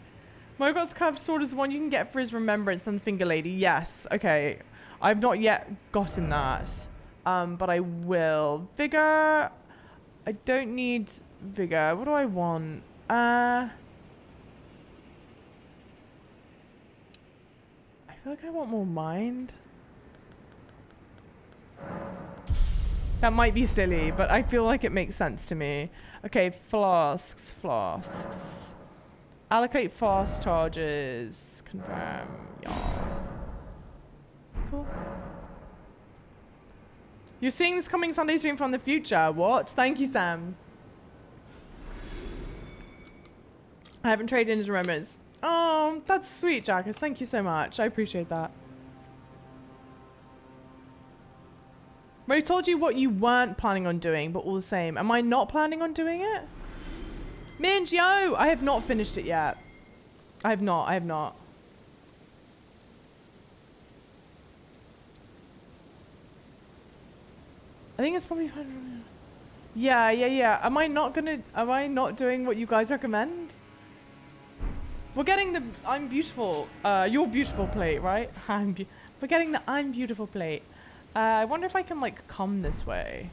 [SPEAKER 1] Morgoth's curved sword is the one you can get for his remembrance than the Finger Lady. Yes. Okay. I've not yet gotten that. But I will. Vigor. I don't need vigor. What do I want? I feel like I want more mind. That might be silly, but I feel like it makes sense to me. Okay, flasks. Allocate fast charges. Confirm. Yeah. Cool. You're seeing this coming Sunday stream from the future. What? Thank you, Sam. I haven't traded in his remembrance. Oh, that's sweet, Jackus. Thank you so much. I appreciate that. I told you what you weren't planning on doing, but all the same. Am I not planning on doing it? Minge, yo! I have not finished it yet. I have not. I think it's probably fun. Yeah. Am I not doing what you guys recommend? We're getting the I'm beautiful, you're beautiful plate, right? We're getting the I'm beautiful plate. I wonder if I can like come this way.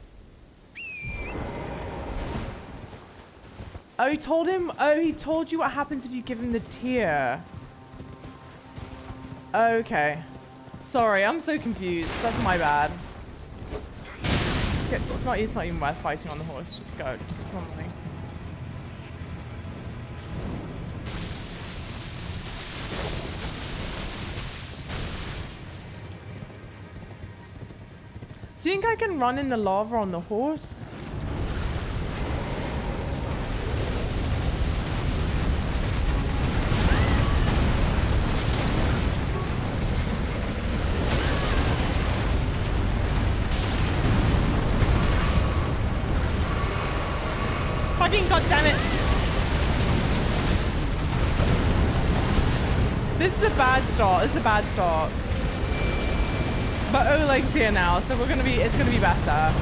[SPEAKER 1] Oh, he told you what happens if you give him the tear. Okay. Sorry, I'm so confused. That's my bad. It's not even worth fighting on the horse. Just go. Just come on me. Do you think I can run in the lava on the horse? Fucking goddammit! This is a bad start. But Oleg's here now, so it's gonna be better.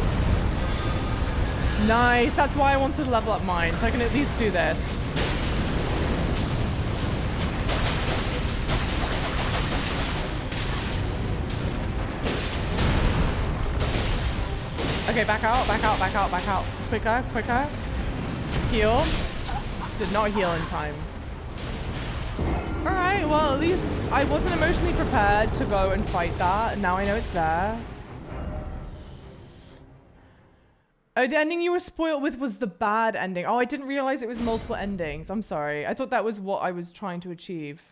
[SPEAKER 1] Nice, that's why I wanted to level up mine, so I can at least do this. Okay, back out. Quicker. Heal. Did not heal in time. Alright, well at least I wasn't emotionally prepared to go and fight that, and now I know it's there. Oh, the ending you were spoiled with was the bad ending. Oh, I didn't realize it was multiple endings. I'm sorry. I thought that was what I was trying to achieve.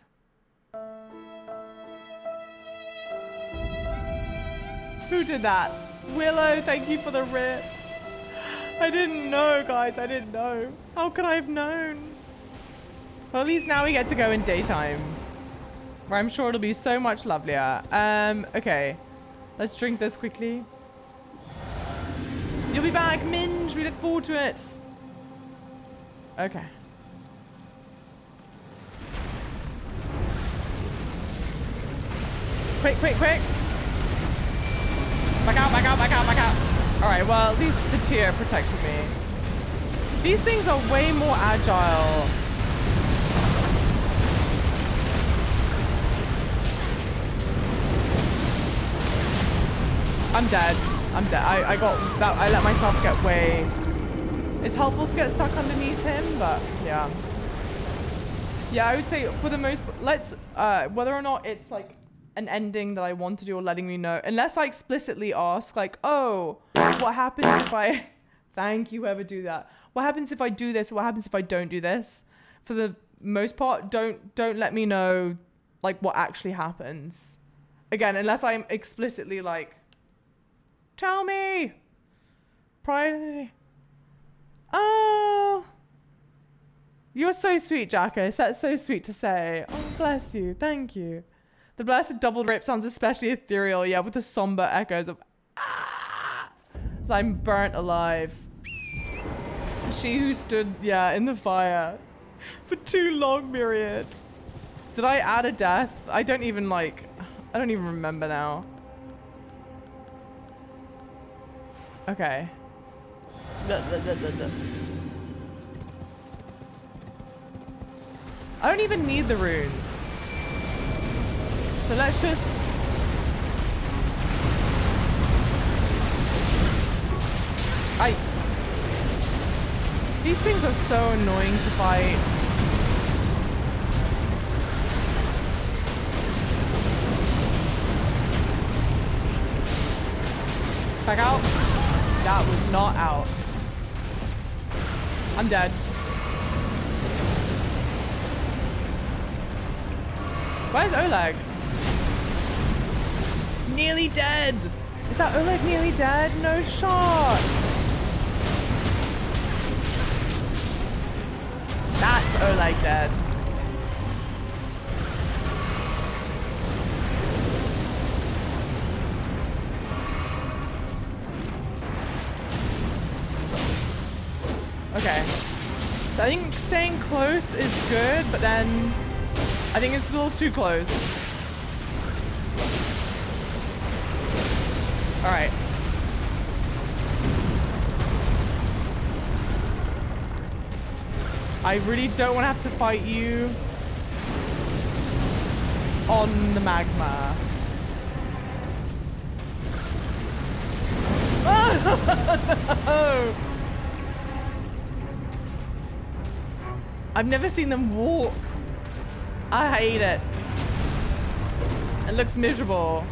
[SPEAKER 1] Who did that? Willow, thank you for the rip. I didn't know, guys. I didn't know. How could I have known? Well, at least now we get to go in daytime, where I'm sure it'll be so much lovelier. Okay. Let's drink this quickly. You'll be back, Minge. We look forward to it. Okay. Quick. Back out. All right, well, at least the tear protected me. These things are way more agile. I'm dead. I got that. I let myself get way. It's helpful to get stuck underneath him, but yeah. Yeah, I would say for the most, let's, whether or not it's like an ending that I want to do or letting me know, unless I explicitly ask like, oh, what happens if I, thank you, whoever do that. What happens if I do this? Or what happens if I don't do this? For the most part, don't let me know like what actually happens. Again, unless I'm explicitly like, tell me. Priority. Oh, you're so sweet, Jacko. That's so sweet to say. Oh, bless you. Thank you. The blessed double rip sounds especially ethereal, yeah, with the somber echoes of ah, as I'm burnt alive. She who stood, yeah, in the fire for too long, Myriad. Did I add a death? I don't even remember now. Okay. I don't even need the runes. So let's just... These things are so annoying to fight. Back out. That was not out. I'm dead. Where's Oleg? Nearly dead. Is that Oleg nearly dead? No shot. That's Oleg dead. Okay. So I think staying close is good, but then I think it's a little too close. All right. I really don't want to have to fight you on the magma. Oh, no. I've never seen them walk. I hate it. It looks miserable.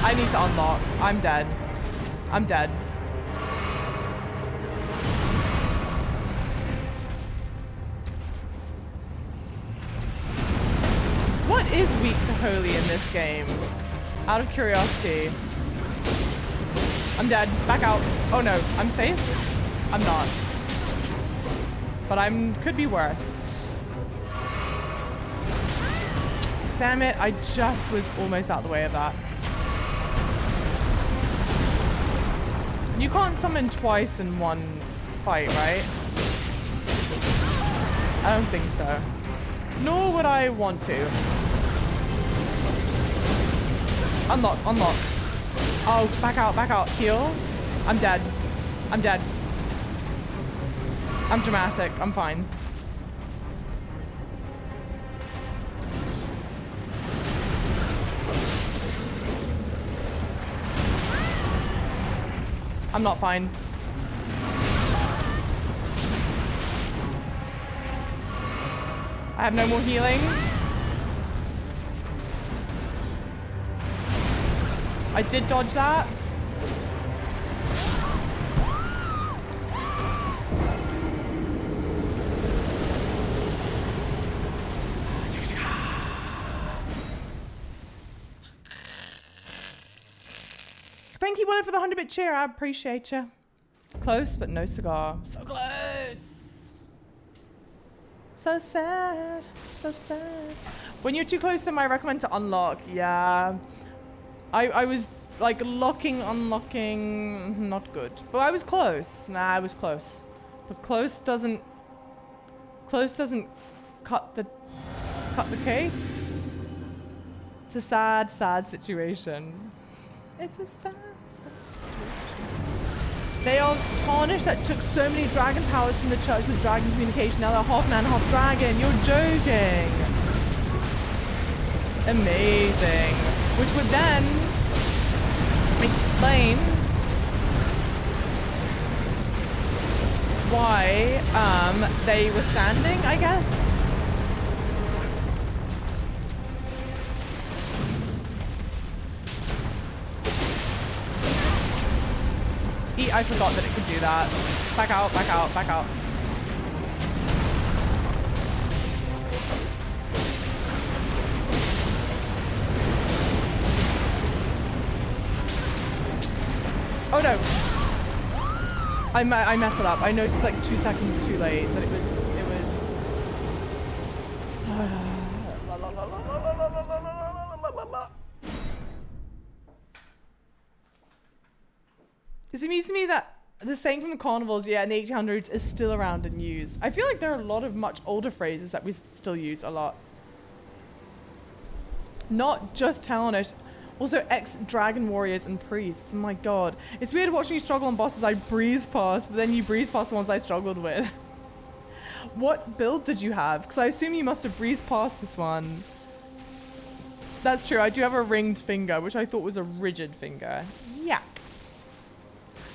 [SPEAKER 1] I need to unlock. I'm dead. I'm dead. What is weak to holy in this game? Out of curiosity. I'm dead. Back out. Oh no, I'm safe? I'm not. But could be worse. Damn it, I just was almost out of the way of that. You can't summon twice in one fight, right? I don't think so. Nor would I want to. Unlock, unlock. Oh, back out, heal. I'm dead. I'm dead. I'm dramatic, I'm fine. I'm not fine. I have no more healing. I did dodge that. Thank you, Willow, for the 100-bit cheer. I appreciate you. Close, but no cigar. So close. So sad. So sad. When you're too close, then I recommend to unlock. Yeah. I was like unlocking, not good. But I was close. Nah, I was close. But close doesn't cut the cake. It's a sad, sad situation. It's a sad. They are tarnished that took so many dragon powers from the Church of Dragon Communication. Now they're half man, half dragon. You're joking. Amazing. Which would then explain why they were standing, I guess. I forgot that it could do that. Back out, back out, back out. Oh no! I messed it up. I noticed like 2 seconds too late that it was. It's amusing me that the saying from the carnivals, yeah, in the 1800s is still around and used. I feel like there are a lot of much older phrases that we still use a lot. Not just Talonish, also ex-dragon warriors and priests. My god. It's weird watching you struggle on bosses I breeze past, but then you breeze past the ones I struggled with. What build did you have? Because I assume you must have breezed past this one. That's true, I do have a ringed finger, which I thought was a rigid finger. Yuck.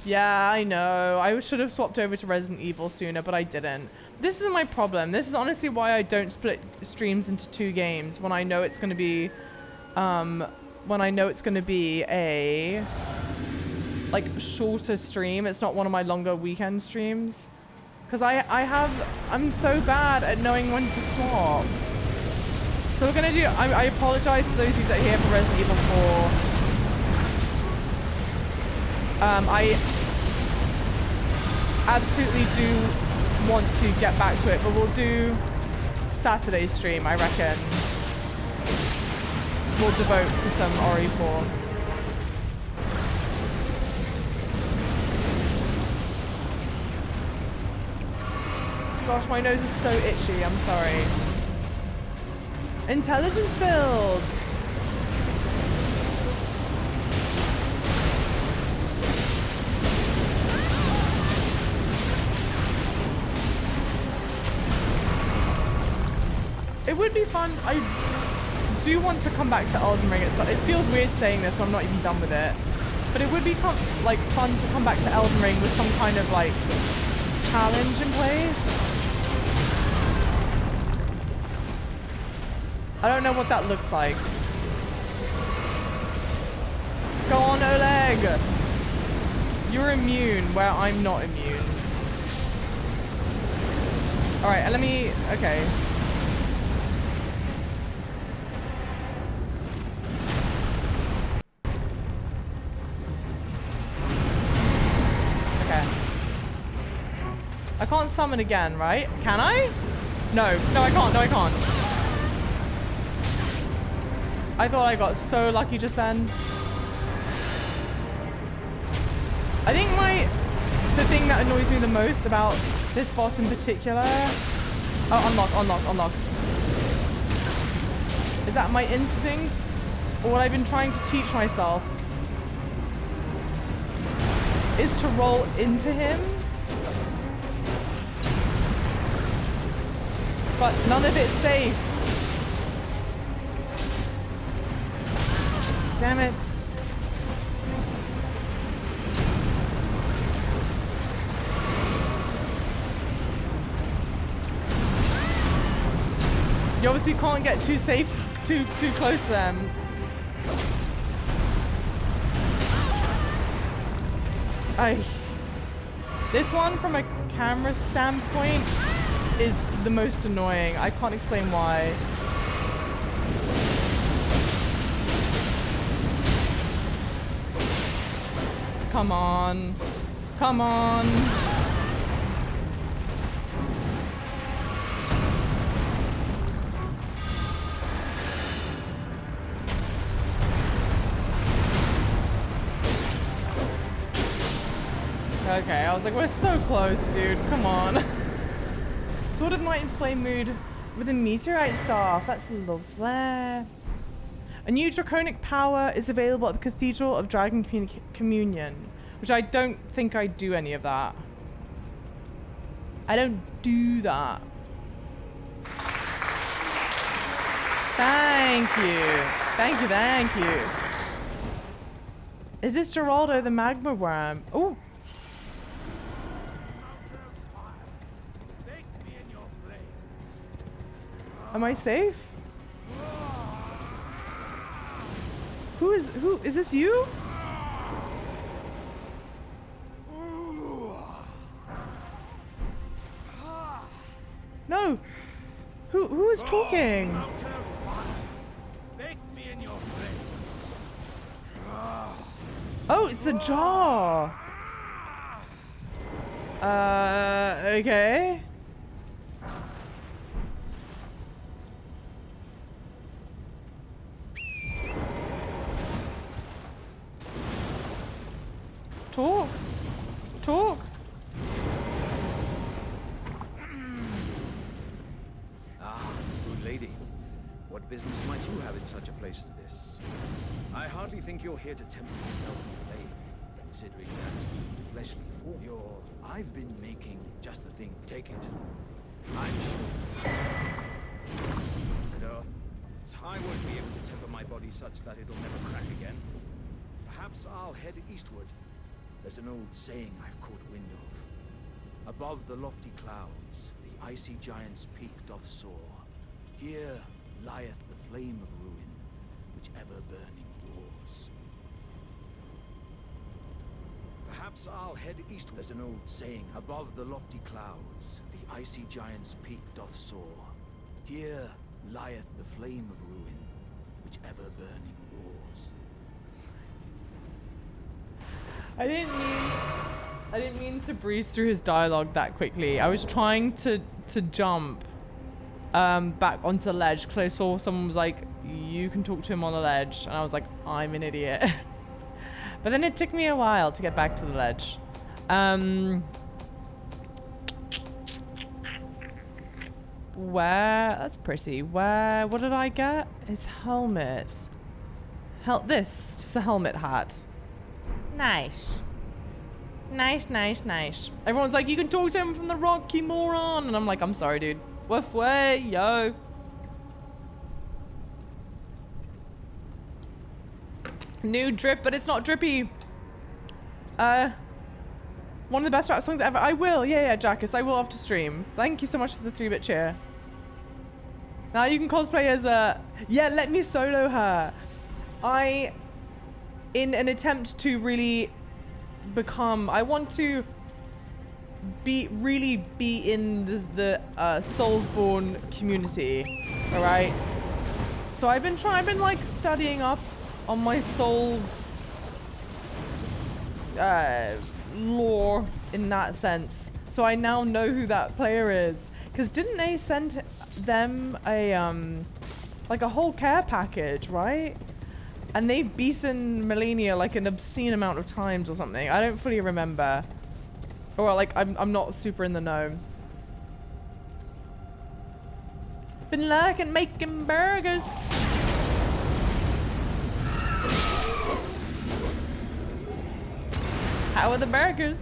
[SPEAKER 1] Yeah, I know. I should have swapped over to Resident Evil sooner, but I didn't. This is my problem. This is honestly why I don't split streams into 2 games when I know it's going to be, a, like, shorter stream. It's not one of my longer weekend streams. Because I'm so bad at knowing when to swap. So we're going to do, I apologize for those of you that are here for Resident Evil 4. I absolutely do want to get back to it, but we'll do Saturday's stream, I reckon. We'll devote to some RE4. Gosh, my nose is so itchy, I'm sorry. Intelligence build! It would be fun. I do want to come back to Elden Ring. It feels weird saying this, so I'm not even done with it. But it would be fun to come back to Elden Ring with some kind of like challenge in place. I don't know what that looks like. Go on, Oleg. You're immune where I'm not immune. All right, let me. Okay. I can't summon again, right? Can I? No. No, I can't. No, I can't. I thought I got so lucky just then. I think the thing that annoys me the most about this boss in particular... Oh, unlock. Is that my instinct? Or what I've been trying to teach myself is to roll into him. But none of it's safe. Damn it. You obviously can't get too safe, too close to them. This one, from a camera standpoint, is the most annoying. I can't explain why. Come on. Come on. Okay, I was like, we're so close, dude. Come on. Sword of Might and Flame mood with a meteorite staff. That's lovely. A new draconic power is available at the Cathedral of Dragon Communion, which I don't think I do any of that. I don't do that. Thank you. Thank you, thank you. Is this Geraldo the Magma Worm? Oh. Am I safe? Who is this you? No. Who is talking? Oh, it's a jar. Okay. Talk. Talk.
[SPEAKER 3] Good lady. What business might you have in such a place as this? I hardly think you're here to tempt yourself with flame, considering that fleshly form I've been making just the thing. Take it. I'm sure. No, I won't be able to temper my body such that it'll never crack again. Perhaps I'll head eastward. There's an old saying I've caught wind of. Above the lofty clouds, the icy giant's peak doth soar. Here lieth the flame of ruin, which ever burning roars. Perhaps I'll head eastward. There's an old saying, above the lofty clouds, the icy giant's peak doth soar. Here lieth the flame of ruin, which ever burning roars.
[SPEAKER 1] I didn't mean to breeze through his dialogue that quickly. I was trying to jump back onto the ledge because I saw someone was like, you can talk to him on the ledge, and I was like, I'm an idiot. But then it took me a while to get back to the ledge. Where? That's pretty. Where? What did I get? His helmet. This. Just a helmet hat. Nice. Nice, nice, nice. Everyone's like, you can talk to him from the rock, you moron. And I'm like, I'm sorry, dude. Woof way, yo. New drip, but it's not drippy. One of the best rap songs ever. I will. Yeah, Jackus. I will after stream. Thank you so much for the 3-bit cheer. Now you can cosplay as a... Yeah, let me solo her. In an attempt to really become... I want to really be in the Soulsborne community. Alright? So I've been like studying up on my Souls lore in that sense. So I now know who that player is. Because didn't they send them a like a whole care package, right? And they've beaten Melania like an obscene amount of times or something. I don't fully remember. Or like I'm not super in the know. Been lurking making burgers. How are the burgers?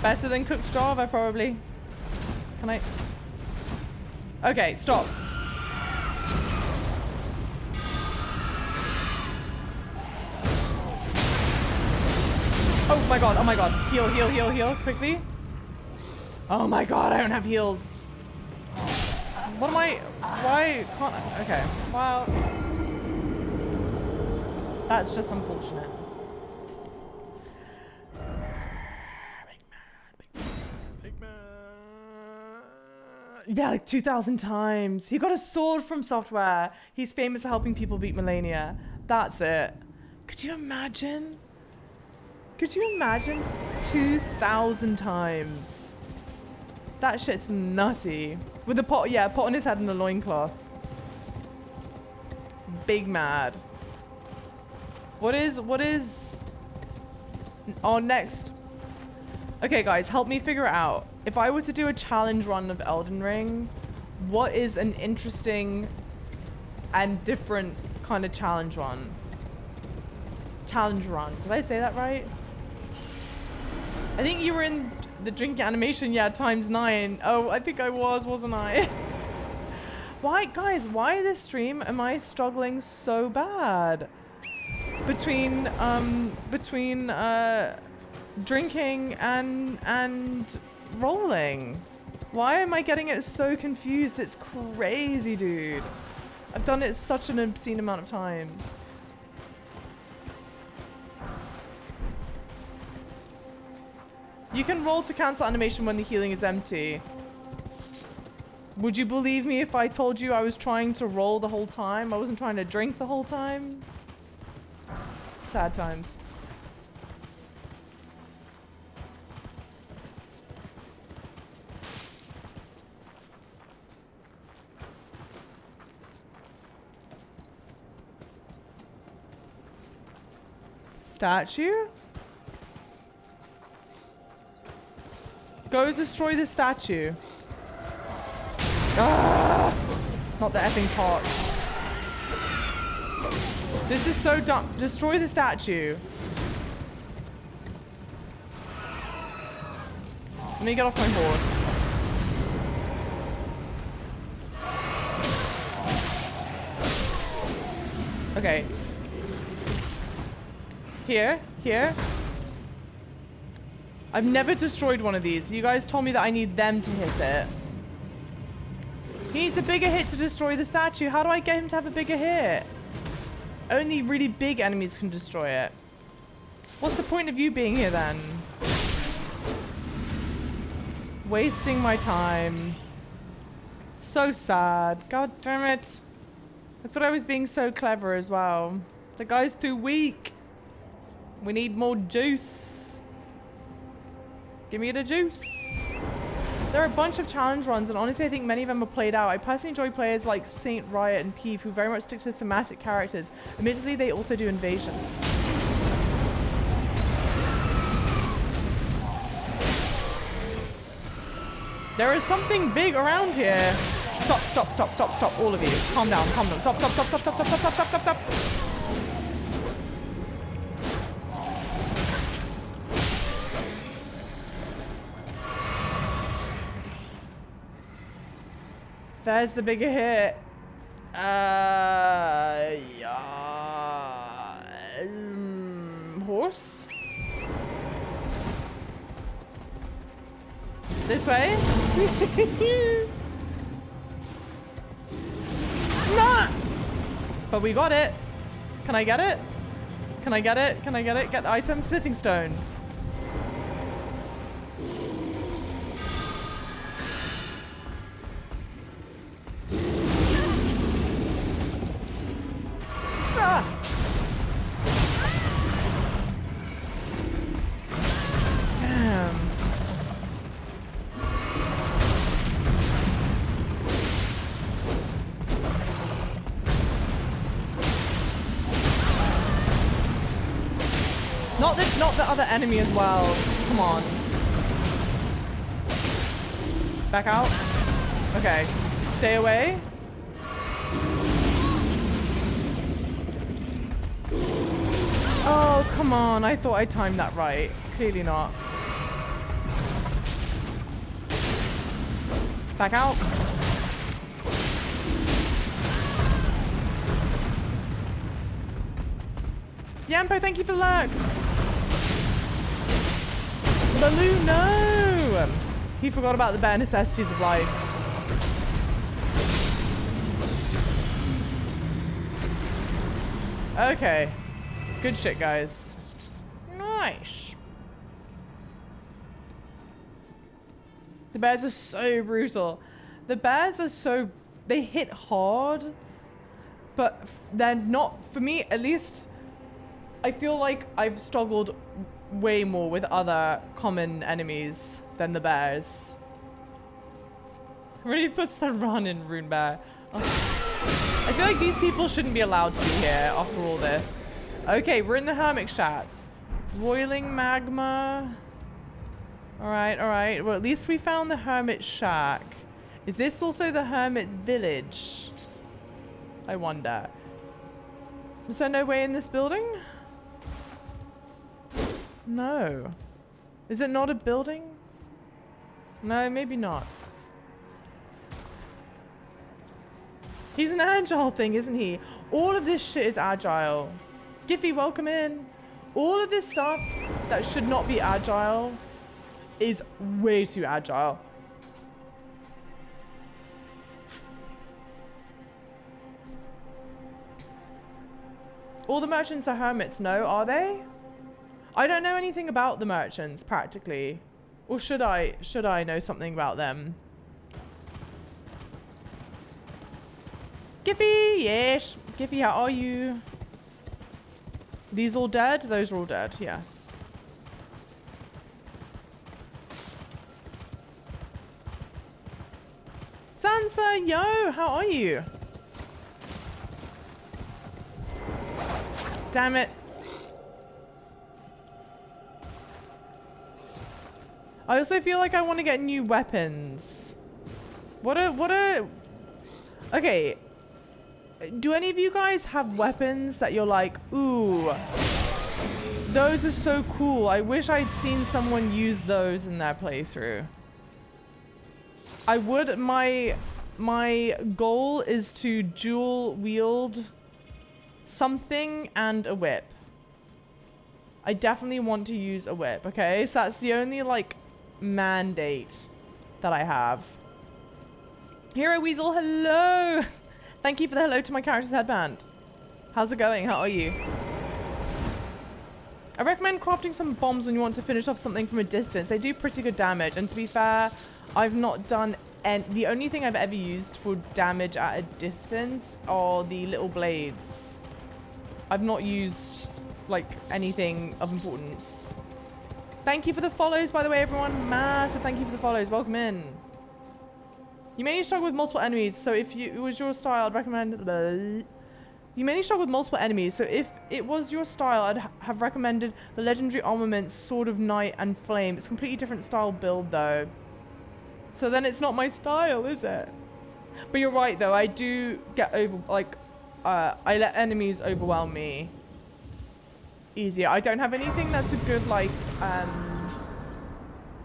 [SPEAKER 1] Better than cooked Java, probably. Can I? Okay, stop. Oh my god, oh my god. Heal, heal, heal, heal, quickly. Oh my god, I don't have heals. What am I? Why can't I? Okay, well. That's just unfortunate. Big man. Yeah, like 2,000 times. He got a sword from software. He's famous for helping people beat Melania. That's it. Could you imagine? Could you imagine 2,000 times? That shit's nutty. With a pot, yeah, pot on his head and a loincloth. Big mad. What is, oh, next. Okay, guys, help me figure it out. If I were to do a challenge run of Elden Ring, what is an interesting and different kind of challenge run? Challenge run. Did I say that right? I think you were in the drinking animation, yeah, ×9. Oh, I think I was, wasn't I? Why, guys, why this stream am I struggling so bad? Between drinking and rolling. Why am I getting it so confused? It's crazy, dude. I've done it such an obscene amount of times. You can roll to cancel animation when the healing is empty. Would you believe me if I told you I was trying to roll the whole time? I wasn't trying to drink the whole time. Sad times. Statue? Go destroy the statue. Ah! Not the effing pot. This is so dumb. Destroy the statue. Let me get off my horse. Okay. Here. I've never destroyed one of these, but you guys told me that I need them to hit it. He needs a bigger hit to destroy the statue. How do I get him to have a bigger hit? Only really big enemies can destroy it. What's the point of you being here then? Wasting my time. So sad. God damn it. I thought I was being so clever as well. The guy's too weak. We need more juice. Give me the juice. There are a bunch of challenge runs, and honestly, I think many of them are played out. I personally enjoy players like Saint, Riot, and Peeve, who very much stick to thematic characters. Admittedly, they also do invasion. There is something big around here. Stop, all of you. Calm down. Stop. There's the bigger hit. Horse? This way? No! But we got it. Can I get it? Get the item. Smithing stone. Not the other enemy as well. Come on. Back out. Okay. Stay away. Oh, come on. I thought I timed that right. Clearly not. Back out. Yampo, thank you for the lurk. Baloo, no! He forgot about the bare necessities of life. Okay. Good shit, guys. Nice. The bears are so brutal. The bears are so... They hit hard, but they're not... For me, at least, I feel like I've struggled way more with other common enemies than the bears. Really puts the run in Rune Bear. Oh. I feel like these people shouldn't be allowed to be here after all this. Okay, we're in the Hermit Shack. Roiling magma. Alright. Well, at least we found the Hermit Shack. Is this also the Hermit Village? I wonder. Is there no way in this building? No. Is it not a building? No, maybe not. He's an agile thing, isn't he? All of this shit is agile. Giffy, welcome in. All of this stuff that should not be agile is way too agile. All the merchants are hermits, no, are they? I don't know anything about the merchants, practically. Or should I? Should I know something about them? Giffy, yes. Giffy, how are you? These all dead? Those are all dead, yes. Sansa, yo, how are you? Damn it. I also feel like I want to get new weapons. Okay. Do any of you guys have weapons that you're like, ooh, those are so cool. I wish I'd seen someone use those in their playthrough. I would, my goal is to dual wield something and a whip. I definitely want to use a whip, okay? So that's the only, like, mandate that I have. Hero Weasel, hello! Thank you for the hello to my character's headband. How's it going? How are you? I recommend crafting some bombs when you want to finish off something from a distance. They do pretty good damage, and to be fair, I've not done any. The only thing I've ever used for damage at a distance are the little blades. I've not used, like, anything of importance. Thank you for the follows, by the way, everyone. Massive thank you for the follows. Welcome in. You mainly struggle with multiple enemies, so if it was your style, I'd recommend... You mainly struggle with multiple enemies, so if it was your style, I'd have recommended the legendary armaments Sword of Night and Flame. It's a completely different style build, though. So then it's not my style, is it? But you're right, though. I do get over... Like, I let enemies overwhelm me easier. I don't have anything that's a good, like,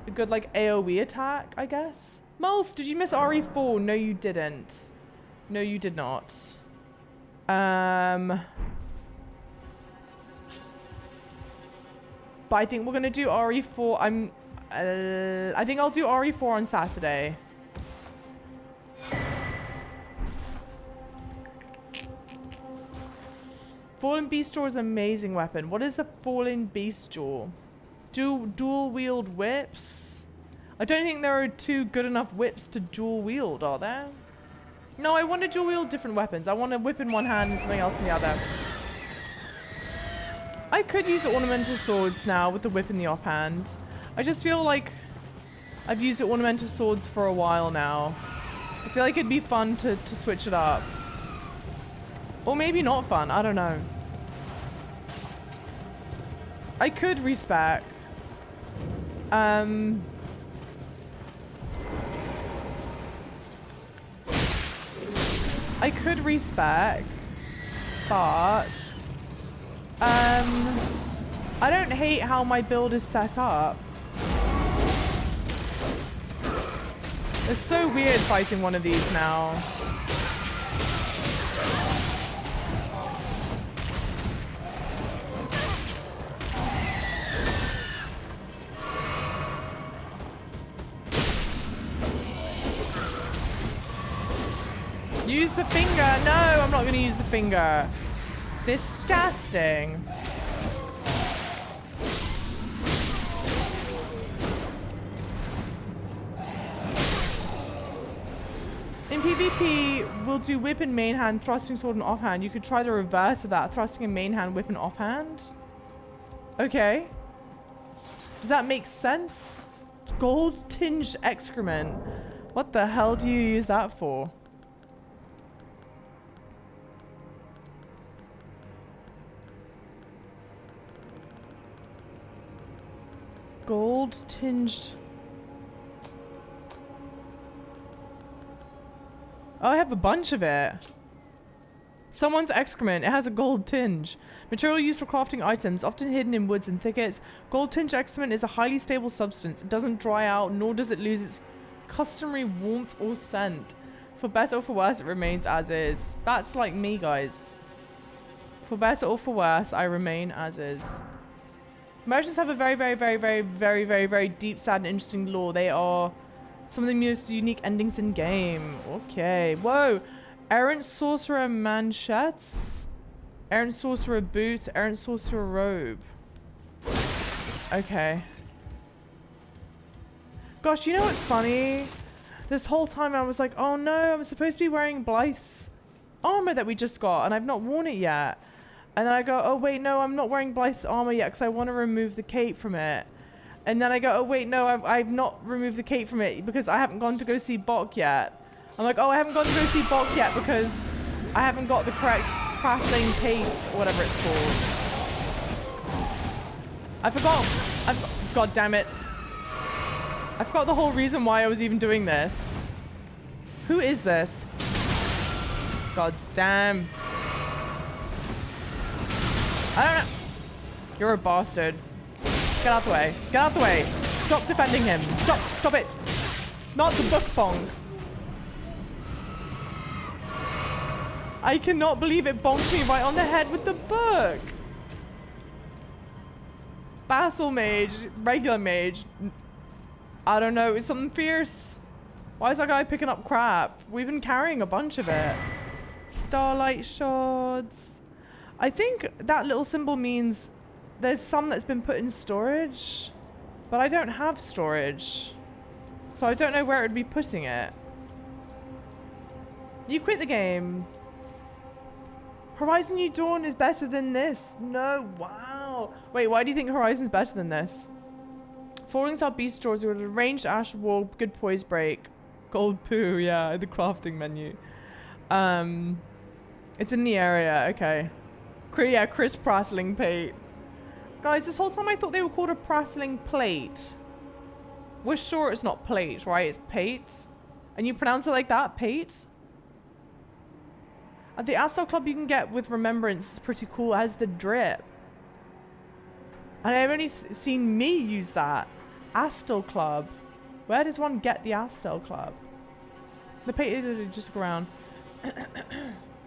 [SPEAKER 1] AoE attack, I guess. Mulse, did you miss RE4? No, you didn't. No, you did not. But I think we're gonna do RE4. I think I'll do RE4 on Saturday. Fallen Beast Jaw is an amazing weapon. What is the Fallen Beast Jaw? Dual wield whips? I don't think there are two good enough whips to dual wield, are there? No, I want to dual wield different weapons. I want a whip in one hand and something else in the other. I could use the ornamental swords now with the whip in the offhand. I just feel like I've used the ornamental swords for a while now. I feel like it'd be fun to switch it up. Or maybe not fun, I don't know. I could respec. I could respec, but I don't hate how my build is set up. It's so weird fighting one of these now. Use the finger. No, I'm not going to use the finger. Disgusting. In PvP, we'll do whip in main hand, thrusting sword and offhand. You could try the reverse of that. Thrusting in main hand, whip in offhand. Okay. Does that make sense? Gold tinged excrement. What the hell do you use that for? Gold tinged. Oh, I have a bunch of it. Someone's excrement. It has a gold tinge. Material used for crafting items, often hidden in woods and thickets. Gold tinged excrement is a highly stable substance. It doesn't dry out, nor does it lose its customary warmth or scent. For better or for worse, it remains as is. That's like me, guys. For better or for worse, I remain as is. Merchants have a very deep, sad, and interesting lore. They are some of the most unique endings in game. Okay. Whoa. Errant Sorcerer Manchettes. Errant Sorcerer boots, Errant Sorcerer robe. Okay. Gosh, you know what's funny? This whole time I was like, oh no, I'm supposed to be wearing Blythe's armor that we just got and I've not worn it yet. And then I go, oh wait, no, I'm not wearing Blythe's armor yet because I want to remove the cape from it. And then I go, oh wait, no, I've not removed the cape from it because I haven't gone to go see Bok yet. I'm like, oh, I haven't gone to go see Bok yet because I haven't got the correct crafting capes or whatever it's called. I forgot. God damn it. I forgot the whole reason why I was even doing this. Who is this? God damn. I don't know. You're a bastard. Get out the way. Get out the way. Stop defending him. Stop. Stop it. Not the book bong. I cannot believe it bonked me right on the head with the book. Vassal mage. Regular mage. I don't know. It's something fierce. Why is that guy picking up crap? We've been carrying a bunch of it. Starlight shards. I think that little symbol means there's some that's been put in storage, but I don't have storage. So I don't know where it would be putting it. You quit the game. Horizon New Dawn is better than this. No, wow. Wait, why do you think Horizon's better than this? Falling Star Beast Jaws with a ranged Ash Wall, good poise break. Gold poo, yeah, the crafting menu. It's in the area, okay. Yeah, Chris Prattling Plate. Guys, this whole time I thought they were called a Prattling Plate. We're sure it's not plate, right? It's pate. And you pronounce it like that, pate? At the Astel Club you can get with Remembrance. It's pretty cool. It has the drip. And I've only seen me use that. Astel Club. Where does one get the Astel Club? The pate, just look around.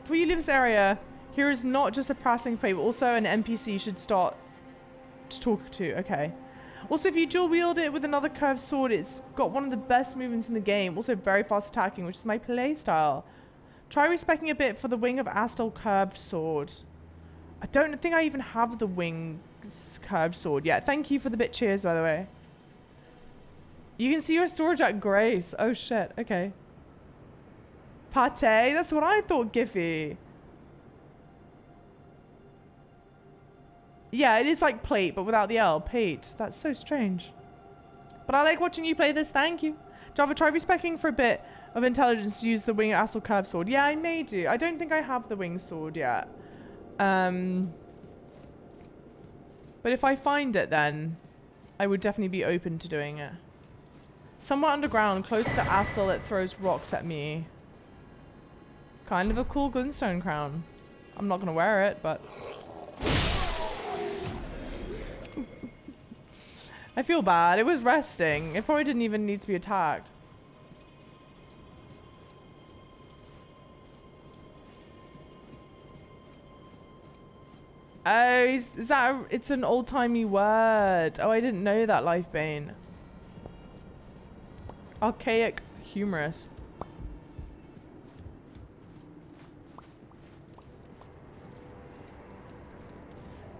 [SPEAKER 1] Before you leave this area, here is not just a Prattling Plate, but also an NPC you should start to talk to. Okay. Also, if you dual wield it with another curved sword, it's got one of the best movements in the game. Also very fast attacking, which is my playstyle. Try respecing a bit for the Wing of Astel curved sword. I don't think I even have the Wings curved sword yet. Thank you for the bit cheers, by the way. You can see your storage at Grace. Oh shit, okay. Pate, that's what I thought, Giffy. Yeah, it is like plate, but without the L. Pate. That's so strange. But I like watching you play this. Thank you. Java, try respecing for a bit of intelligence to use the Wing Astel curved sword. Yeah, I may do. I don't think I have the Wing sword yet. But if I find it, then I would definitely be open to doing it. Somewhere underground, close to the Astel that throws rocks at me. Kind of a cool glintstone crown. I'm not going to wear it, but... I feel bad. It was resting. It probably didn't even need to be attacked. Oh, is that it's an old-timey word. Oh, I didn't know that, Lifebane. Archaic, humorous.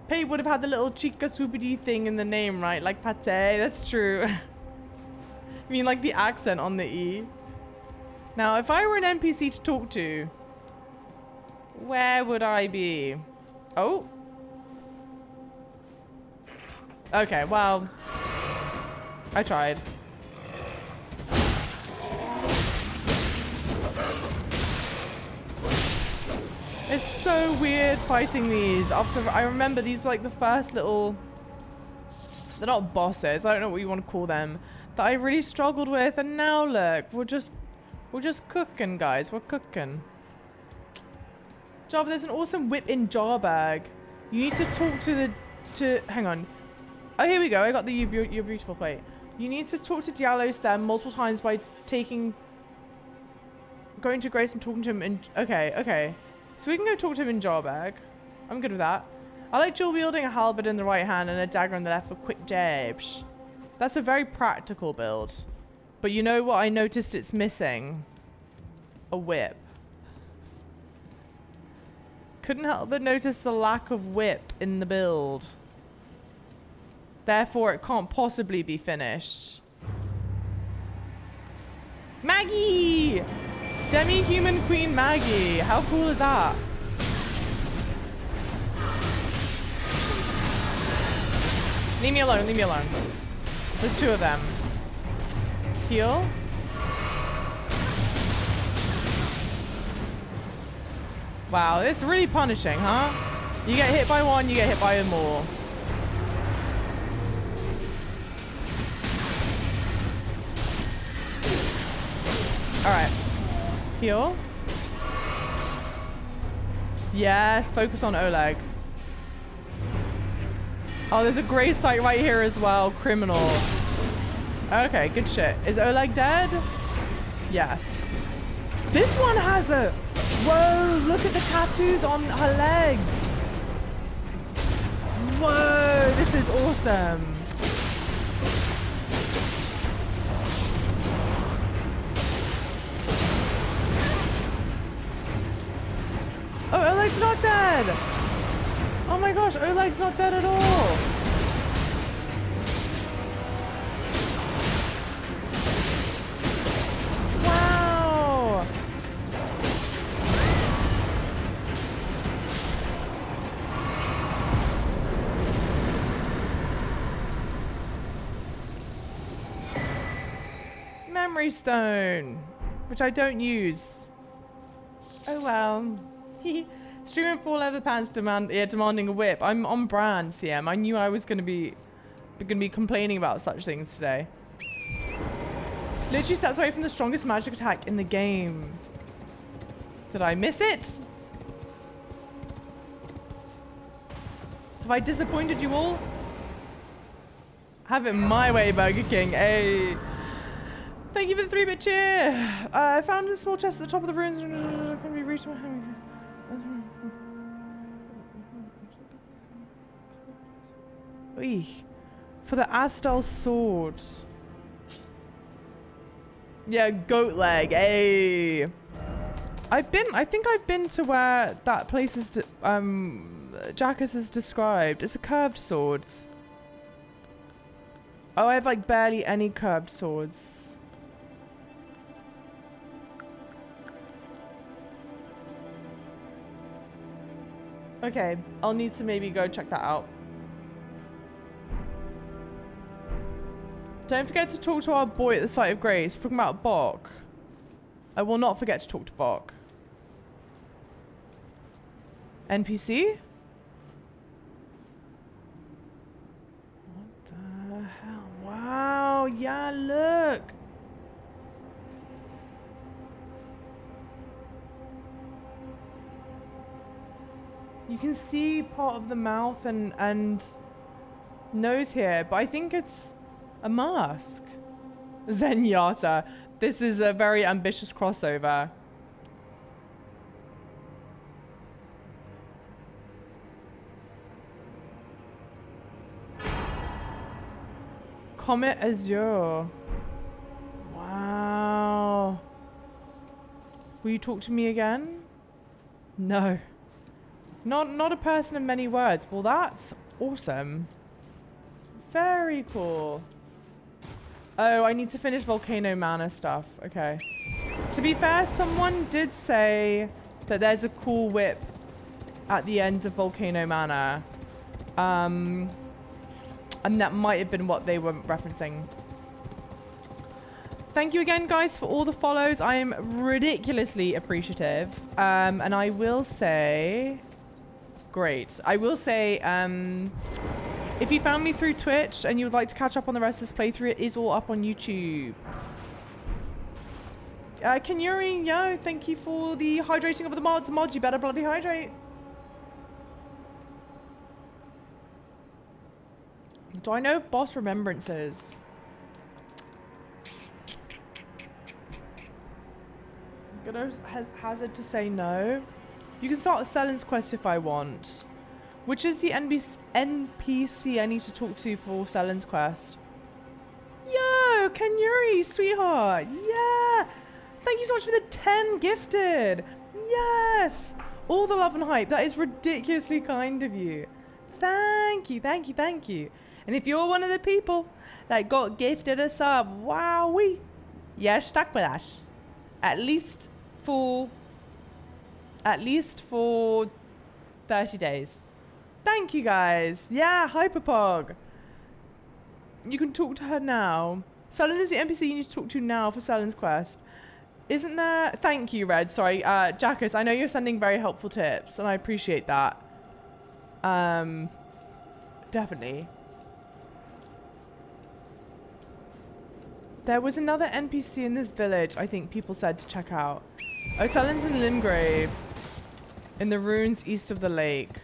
[SPEAKER 1] Pei would have had the little chica soupy thing in the name, right? Like pate, that's true. I mean, like the accent on the E. Now, if I were an NPC to talk to, where would I be? Oh. Okay, well, I tried. It's so weird fighting these. After I remember these were like the first little, they're not bosses, I don't know what you want to call them, that I really struggled with, and now look, we're just cooking, guys. We're cooking. Java, there's an awesome whip in jar bag. You need to talk to the hang on. Oh, here we go. I got the your beautiful plate. You need to talk to Diallo's there multiple times by going to Grace and talking to him in, okay. So we can go talk to him in jar bag. I'm good with that. I like dual wielding a halberd in the right hand and a dagger in the left for quick jabs. That's a very practical build. But you know what I noticed it's missing? A whip. Couldn't help but notice the lack of whip in the build. Therefore, it can't possibly be finished. Maggie! Demi-human Queen Maggie. How cool is that? Leave me alone, leave me alone. There's two of them. Heal. Wow, it's really punishing, huh? You get hit by one, you get hit by more. Alright. Heal. Yes, focus on Oleg. Oh, there's a grey site right here as well. Criminal. Okay, good shit. Is Oleg dead? Yes. This one has a... Whoa, look at the tattoos on her legs. Whoa, this is awesome. Oh, Oleg's not dead. Oh my gosh, Oleg's not dead at all. Wow. Memory stone, which I don't use. Oh well. Streaming £4 demanding a whip. I'm on brand, CM. I knew I was gonna be complaining about such things today. Literally steps away from the strongest magic attack in the game. Did I miss it? Have I disappointed you all? Have it my way, Burger King. Hey. Thank you for the 3-bit cheer. I found a small chest at the top of the ruins. Can we reach my hand? For the Astal sword. Yeah, goat leg. Hey. I think I've been to where that place is, Jackus has described. It's a curved sword. Oh, I have like barely any curved swords. Okay, I'll need to maybe go check that out. Don't forget to talk to our boy at the site of grace. We're talking about Bok. I will not forget to talk to Bok. NPC? What the hell? Wow, yeah, look. You can see part of the mouth and nose here, but I think it's a mask. Zenyatta. This is a very ambitious crossover. Comet Azure. Wow. Will you talk to me again? No. Not a person of many words. Well, that's awesome. Very cool. Oh, I need to finish Volcano Manor stuff. Okay. To be fair, someone did say that there's a cool whip at the end of Volcano Manor. And that might have been what they were referencing. Thank you again, guys, for all the follows. I am ridiculously appreciative. And I will say... Great. I will say... if you found me through Twitch and you would like to catch up on the rest of this playthrough, it is all up on YouTube. Kenyuri, yo, thank you for the hydrating of the mods. Mods, you better bloody hydrate. Do I know boss remembrances? I'm gonna hazard to say no. You can start a Selen's quest if I want. Which is the NPC I need to talk to for Selen's quest? Yo, Kenyuri, sweetheart. Yeah. Thank you so much for the 10 gifted. Yes. All the love and hype. That is ridiculously kind of you. Thank you, thank you, thank you. And if you're one of the people that got gifted a sub, wowee, you're stuck with us. At least for 30 days. Thank you guys. Yeah, Hyperpog. You can talk to her now. Sullen is the NPC you need to talk to now for Sullen's quest. Isn't there? Thank you, Red. Sorry, Jackus. I know you're sending very helpful tips, and I appreciate that. Definitely. There was another NPC in this village, I think people said to check out. Oh, Sullen's in Limgrave. In the ruins east of the lake.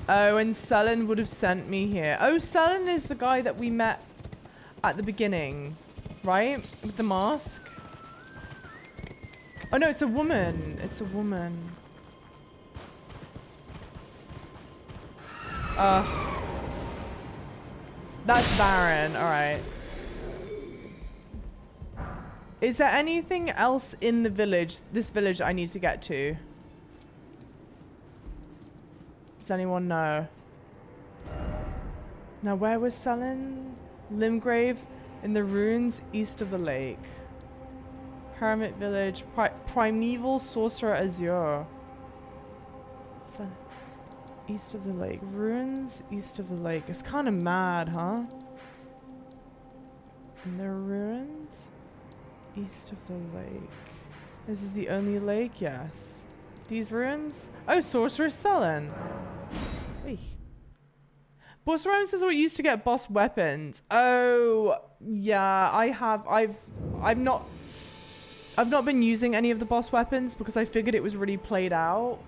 [SPEAKER 1] Oh, and Sullen would have sent me here. Oh, Sullen is the guy that we met at the beginning, right? With the mask. Oh no, it's a woman. It's a woman. That's Baron. All right. Is there anything else in the village, this village I need to get to? Does anyone know? Now, where was Sullen? Limgrave in the ruins east of the lake. Hermit village. Primeval sorcerer Azure. East of the lake. Ruins east of the lake. It's kind of mad, huh? In the ruins east of the lake. This is the only lake? Yes. These ruins? Oh, Sorcerer Sullen. Wait. Boss ruins is what you used to get boss weapons. Oh, yeah, I've not been using any of the boss weapons because I figured it was really played out.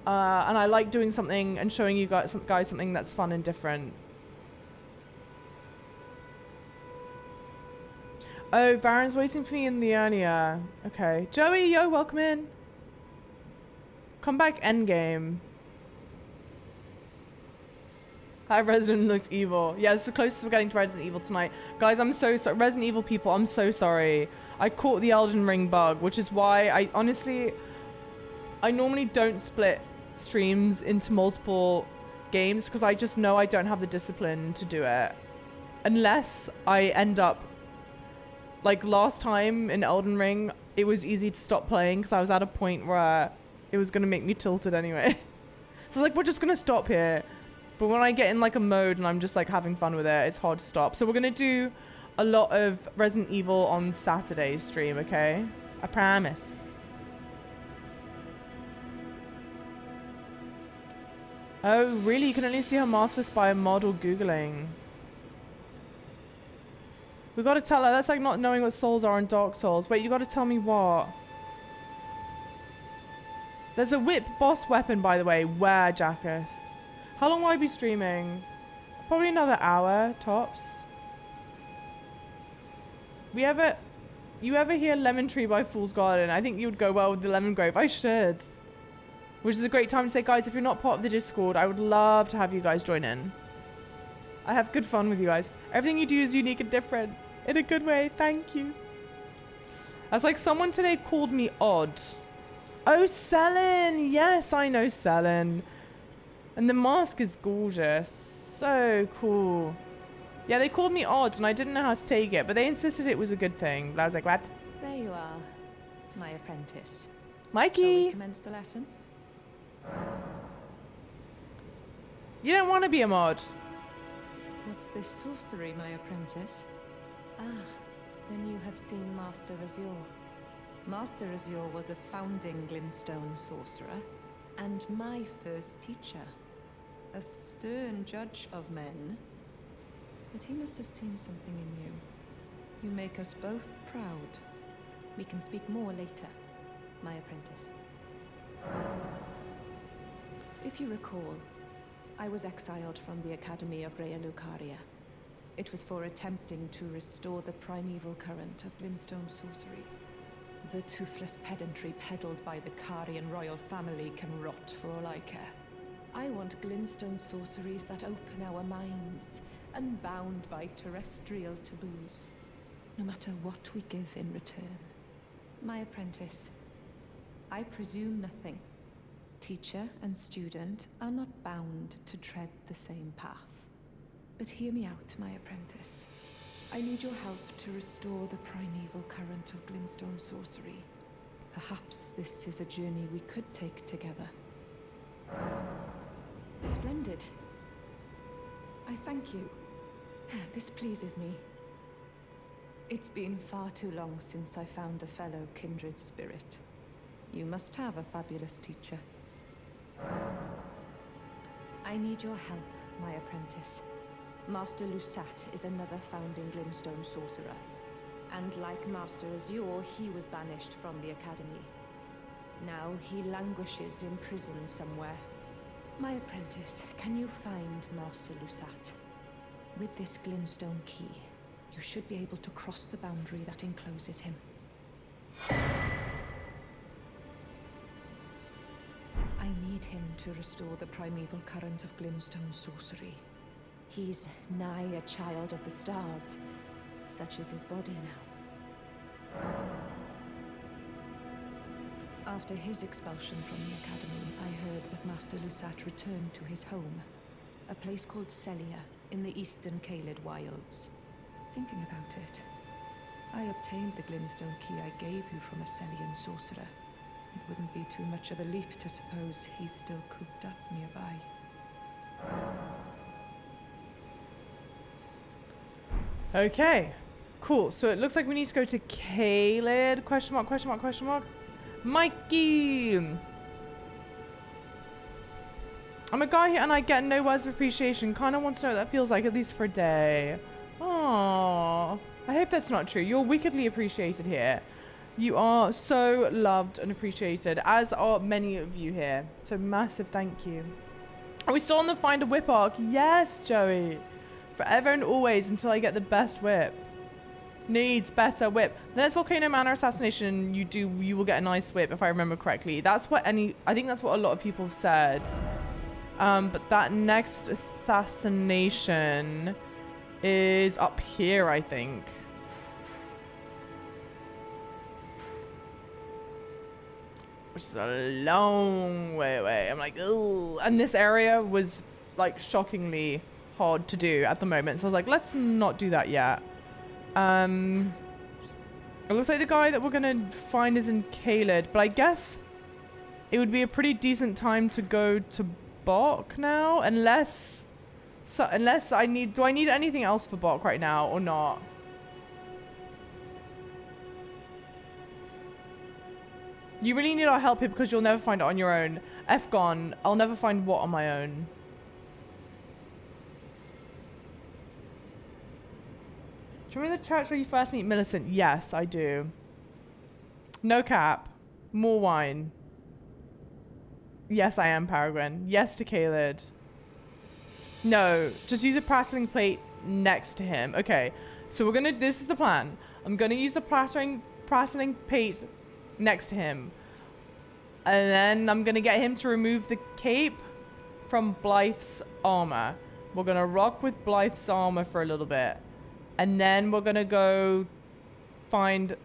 [SPEAKER 1] And I like doing something and showing you guys something that's fun and different. Oh, Varen's waiting for me in the area. Okay. Joey, yo, welcome in. Come back endgame. Hi, Resident looks evil. Yeah, it's the closest we're getting to Resident Evil tonight. Guys, I'm so sorry. Resident Evil people, I'm so sorry. I caught the Elden Ring bug, which is why I normally don't split streams into multiple games because I just know I don't have the discipline to do it. Unless I end up, like last time in Elden Ring, it was easy to stop playing because I was at a point where it was going to make me tilted anyway. So like, we're just going to stop here. But when I get in like a mode and I'm just like having fun with it, it's hard to stop. So we're going to do a lot of Resident Evil on Saturday's stream, okay? I promise. Oh, really? You can only see her master by a model Googling. We got to tell her. That's like not knowing what souls are in Dark Souls. Wait, you got to tell me what? There's a whip boss weapon, by the way. Where, Jackus? How long will I be streaming? Probably another hour, tops. You ever hear Lemon Tree by Fool's Garden? I think you would go well with the Lemon Grove. I should. Which is a great time to say, guys, if you're not part of the Discord, I would love to have you guys join in. I have good fun with you guys. Everything you do is unique and different. In a good way. Thank you. That's like someone today called me odd. Oh, Selin. Yes, I know Selin. And the mask is gorgeous. So cool. Yeah, they called me odd and I didn't know how to take it, but they insisted it was a good thing. But I was like, what?
[SPEAKER 4] There you are, my apprentice.
[SPEAKER 1] Mikey.
[SPEAKER 4] Shall we commence the lesson?
[SPEAKER 1] You don't want to be a mod.
[SPEAKER 4] What's this sorcery, my apprentice? Ah, then you have seen Master Azure. Master Azure was a founding Glintstone sorcerer, and my first teacher. A stern judge of men. But he must have seen something in you. You make us both proud. We can speak more later, my apprentice. If you recall, I was exiled from the Academy of Rea Lucaria. It was for attempting to restore the primeval current of Glintstone sorcery. The toothless pedantry peddled by the Carian royal family can rot for all I care. I want Glintstone sorceries that open our minds, unbound by terrestrial taboos. no matter what we give in return. My apprentice, I presume nothing. Teacher and student are not bound to tread the same path. But hear me out, my apprentice. I need your help to restore the primeval current of glintstone sorcery. Perhaps this is a journey we could take together. Splendid. I thank you. This pleases me. It's been far too long since I found a fellow kindred spirit. You must have a fabulous teacher. I need your help, my apprentice. Master Lusat is another founding glintstone sorcerer. And like Master Azure, he was banished from the academy. Now he languishes in prison somewhere. My apprentice, can you find Master Lusat? With this glintstone key, you should be able to cross the boundary that encloses him. I need him to restore the primeval current of glintstone sorcery. He's nigh a child of the stars. Such is his body now. After his expulsion from the academy, I heard that Master Lusat returned to his home, a place called Celia in the eastern Caelid wilds. Thinking about it, I obtained the glintstone key I gave you from a Celian sorcerer. It wouldn't be too much of a leap to suppose he's still cooped up nearby.
[SPEAKER 1] Okay, cool. So it looks like we need to go to Caelid. Question mark, question mark, question mark. Mikey! I'm a guy here and I get no words of appreciation. Kind of want to know what that feels like, at least for a day. Aww. I hope that's not true. You're wickedly appreciated here. You are so loved and appreciated, as are many of you here. So massive thank you. Are we still on the Find a Whip arc? Yes, Joey. Forever and always until I get the best whip. Needs better whip. The next Volcano Manor assassination you will get a nice whip, if I remember correctly. That's what I think that's what a lot of people have said. But that next assassination is up here, I think. Which is a long way away. I'm like, oh. And this area was like shockingly hard to do at the moment. So I was like, let's not do that yet. It looks like the guy that we're going to find is in Caelid. But I guess it would be a pretty decent time to go to Bok now. Unless I need... Do I need anything else for Bok right now or not? You really need our help here because you'll never find it on your own. F-gone. I'll never find what on my own. Do you remember the church where you first meet Millicent? Yes, I do. No cap. More wine. Yes, I am, Peregrine. Yes to Caelid. No, just use a plastering plate next to him. Okay, so we're gonna... This is the plan. I'm gonna use a plastering plate next to him. And then I'm gonna get him to remove the cape from Blythe's armor. We're gonna rock with Blythe's armor for a little bit. And then we're gonna go find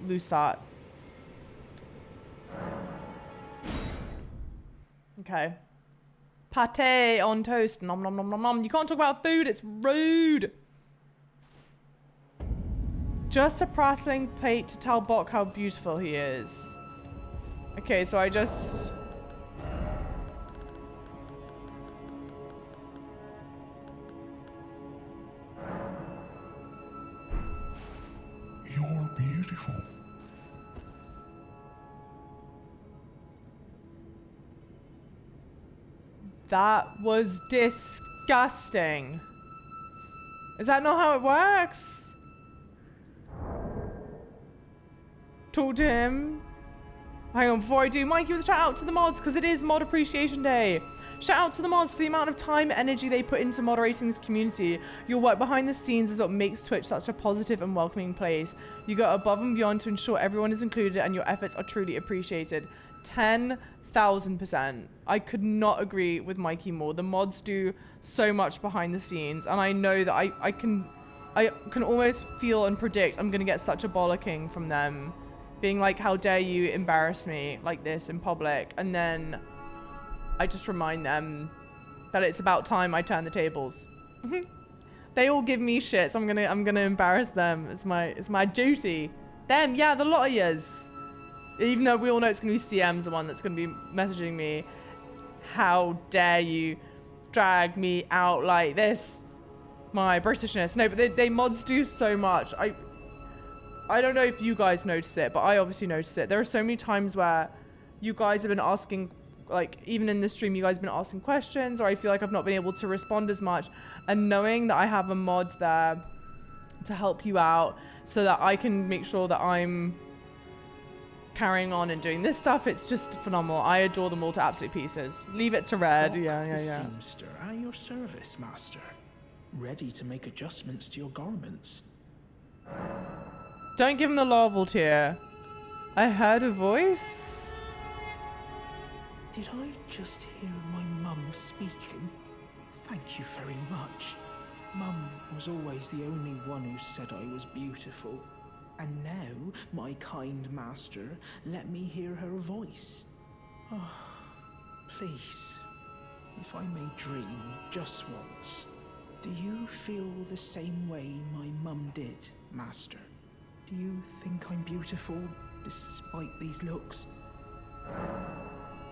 [SPEAKER 1] Lusat. Okay. Pate on toast. Nom nom nom nom nom. You can't talk about food, it's rude. Just a prattling plate to tell Bok how beautiful he is. Okay, so I just...
[SPEAKER 5] You're beautiful.
[SPEAKER 1] That was disgusting. Is that not how it works? Talk to him. Hang on, before I do, Mike, give a shout out to the mods because it is Mod Appreciation Day. Shout out to the mods for the amount of time and energy they put into moderating this community. Your work behind the scenes is what makes Twitch such a positive and welcoming place. You go above and beyond to ensure everyone is included and your efforts are truly appreciated. 10,000%. I could not agree with Mikey more. The mods do so much behind the scenes and I know that I can I can almost feel and predict I'm going to get such a bollocking from them. Being like, how dare you embarrass me like this in public. And then I just remind them that it's about time I turn the tables. They all give me shit, so I'm gonna embarrass them. It's my duty. Them, yeah, the lot of yous. Even though we all know it's gonna be CM's the one that's gonna be messaging me. How dare you drag me out like this? My Britishness. No, but they mods do so much. I don't know if you guys notice it, but I obviously notice it. There are so many times where you guys have been asking, like, even in this stream, you guys have been asking questions, or I feel like I've not been able to respond as much. And knowing that I have a mod there to help you out so that I can make sure that I'm carrying on and doing this stuff, it's just phenomenal. I adore them all to absolute pieces. Leave it to Red.
[SPEAKER 5] Walk
[SPEAKER 1] Yeah.
[SPEAKER 5] the seamster at your service, master. Ready to make adjustments to your garments.
[SPEAKER 1] Don't give him the larval tier. I heard a voice.
[SPEAKER 5] Did I just hear my mum speaking? Thank you very much. Mum was always the only one who said I was beautiful. And now, my kind master, let me hear her voice. Oh, please, if I may dream just once, do you feel the same way my mum did, master? Do you think I'm beautiful, despite these looks?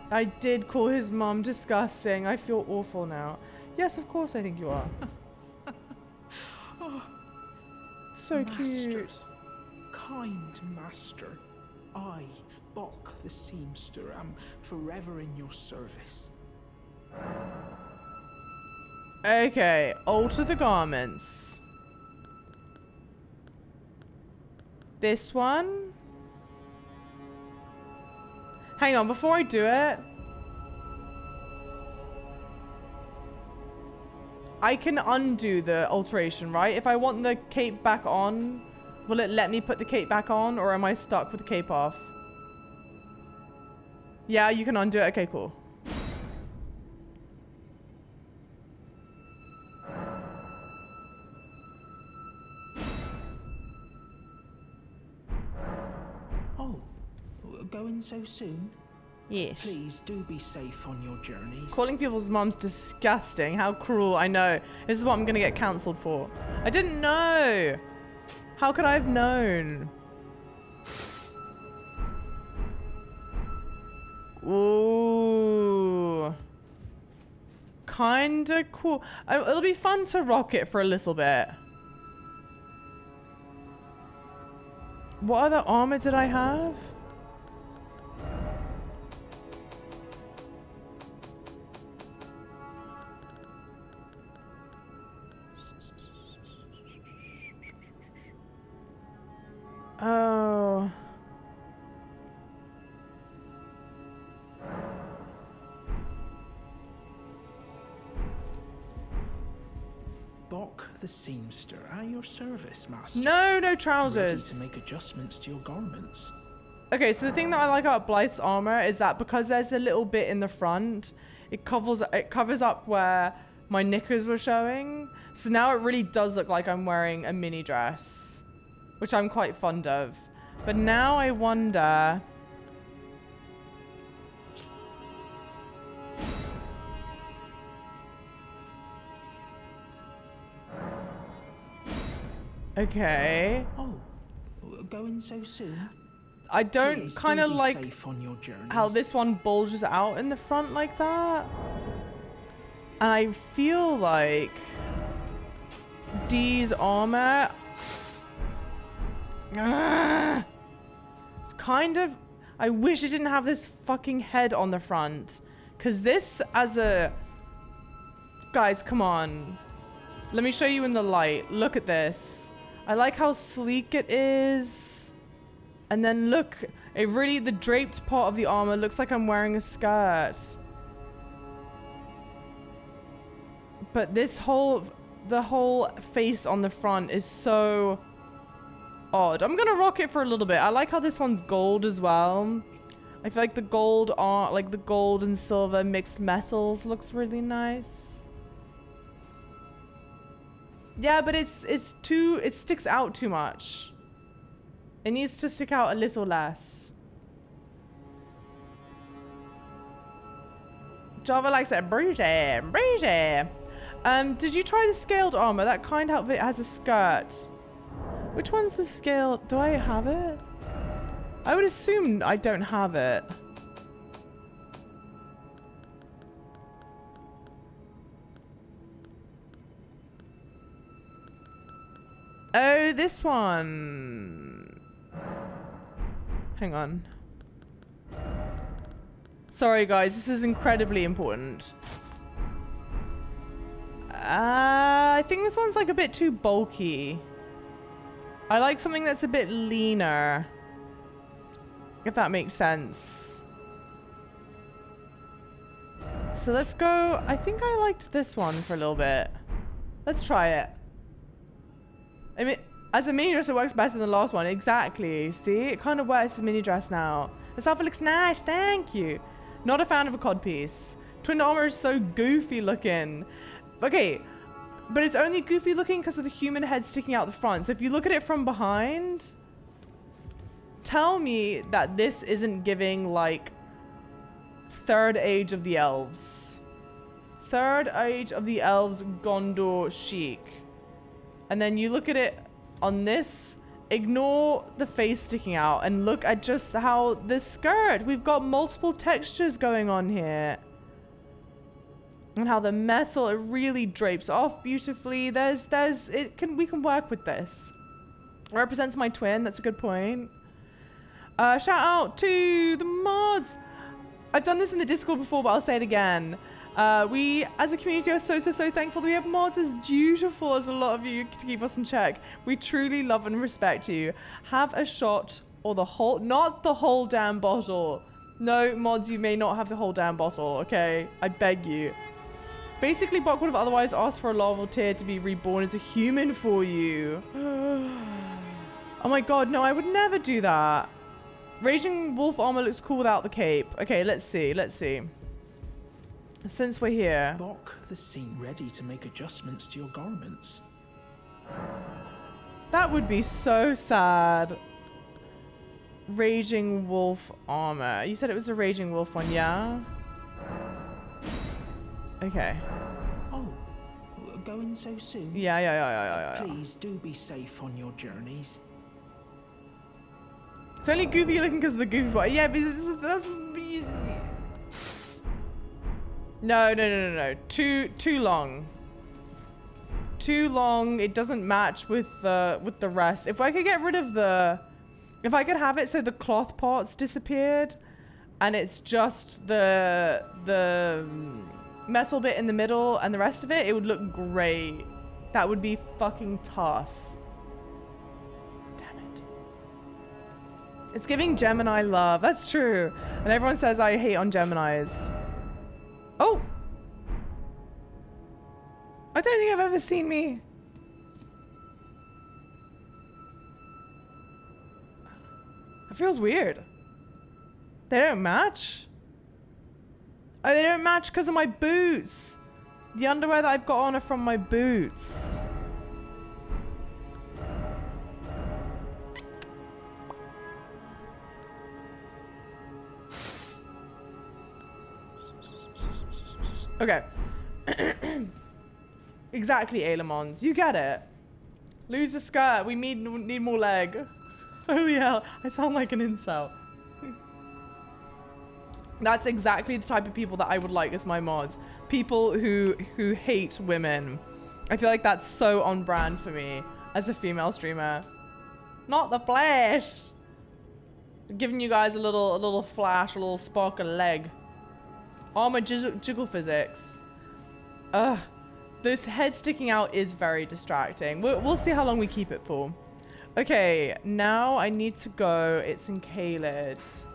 [SPEAKER 1] I did call his mum disgusting. I feel awful now. Yes, of course I think you are.
[SPEAKER 5] Oh,
[SPEAKER 1] So
[SPEAKER 5] master,
[SPEAKER 1] cute.
[SPEAKER 5] kind master, I, Bok the seamster, am forever in your service.
[SPEAKER 1] Okay, alter the garments. This one. Hang on, before I do it, I can undo the alteration, right? If I want the cape back on, will it let me put the cape back on, or am I stuck with the cape off? Yeah, you can undo it. Okay, cool.
[SPEAKER 5] Oh, going so soon?
[SPEAKER 1] Yes.
[SPEAKER 5] Please do be safe on your journeys.
[SPEAKER 1] Calling people's moms disgusting. How cruel. I know. This is what I'm going to get cancelled for. I didn't know. How could I have known? Ooh. Kinda cool. It'll be fun to rock it for a little bit. What other armor did I have? Oh.
[SPEAKER 5] Bok the seamster, at your service, master.
[SPEAKER 1] No
[SPEAKER 5] Ready
[SPEAKER 1] trousers.
[SPEAKER 5] to make adjustments to your garments.
[SPEAKER 1] Okay, so the thing that I like about Blythe's armor is that because there's a little bit in the front, it covers up where my knickers were showing. So now it really does look like I'm wearing a mini dress, which I'm quite fond of. But now I wonder... Okay.
[SPEAKER 5] Oh, going so soon?
[SPEAKER 1] I don't
[SPEAKER 5] Please
[SPEAKER 1] kind
[SPEAKER 5] do
[SPEAKER 1] of
[SPEAKER 5] be
[SPEAKER 1] like
[SPEAKER 5] safe on your journeys.
[SPEAKER 1] how this one bulges out in the front like that. And I feel like Dee's armor... Ugh. It's kind of... I wish it didn't have this fucking head on the front. Because this as a... Guys, come on. Let me show you in the light. Look at this. I like how sleek it is. And then look, it really, the draped part of the armor looks like I'm wearing a skirt. But this whole, the whole face on the front is so odd. I'm gonna rock it for a little bit. I like how this one's gold as well. I feel like the gold like the gold and silver mixed metals looks really nice. Yeah, but it sticks out too much. It needs to stick out a little less. Java likes it breezy, breezy. Did you try the scaled armor? That kind outfit has a skirt. Which one's the scaled? Do I have it? I would assume I don't have it. Oh, this one. Hang on. Sorry, guys. This is incredibly important. I think this one's like a bit too bulky. I like something that's a bit leaner. If that makes sense. So let's go. I think I liked this one for a little bit. Let's try it. I mean, as a mini dress, it works better than the last one. Exactly. See? It kind of works as a mini dress now. This outfit looks nice. Thank you. Not a fan of a codpiece. Twin armor is so goofy looking. Okay. But it's only goofy looking because of the human head sticking out the front. So if you look at it from behind, tell me that this isn't giving like Third Age of the Elves. Third Age of the Elves Gondor chic. And then you look at it on this, ignore the face sticking out and look at just how the skirt, we've got multiple textures going on here. And how the metal, it really drapes off beautifully. We can work with this. It represents my twin, that's a good point. Shout out to the mods. I've done this in the Discord before, but I'll say it again. We, as a community, are so thankful that we have mods as dutiful as a lot of you to keep us in check. We truly love and respect you. Have a shot or the whole, not the whole damn bottle. No, mods, you may not have the whole damn bottle, okay? I beg you. Basically, Buck would have otherwise asked for a larval tear to be reborn as a human for you. Oh my god, no, I would never do that. Raging Wolf armor looks cool without the cape. Okay, let's see, let's see. Since we're here.
[SPEAKER 5] Bok, the scene ready to make adjustments to your garments.
[SPEAKER 1] That would be so sad. Raging Wolf armor. You said it was a Raging Wolf one, yeah? Okay.
[SPEAKER 5] Oh, going so soon?
[SPEAKER 1] Yeah.
[SPEAKER 5] Please do be safe on your journeys.
[SPEAKER 1] It's only goofy looking because of the goofy part. Yeah, but that's... No. Too long. Too long. It doesn't match with the rest. If I could get rid of the... If I could have it so the cloth parts disappeared and it's just the metal bit in the middle and the rest of it, it would look great. That would be fucking tough. Damn it. It's giving Gemini love. That's true. And everyone says I hate on Geminis. Oh! I don't think I've ever seen me. It feels weird. They don't match? Oh, they don't match because of my boots. The underwear that I've got on are from my boots. Okay. Exactly, Ailemons. You get it. Lose the skirt. We need more leg. Holy hell. I sound like an incel. That's exactly the type of people that I would like as my mods. People who hate women. I feel like that's so on brand for me as a female streamer. Not the flesh. Giving you guys a little flash, a little spark of leg. Armor jiggle physics. Ugh. This head sticking out is very distracting. We'll see how long we keep it for. Okay, now I need to go. It's in Caelid.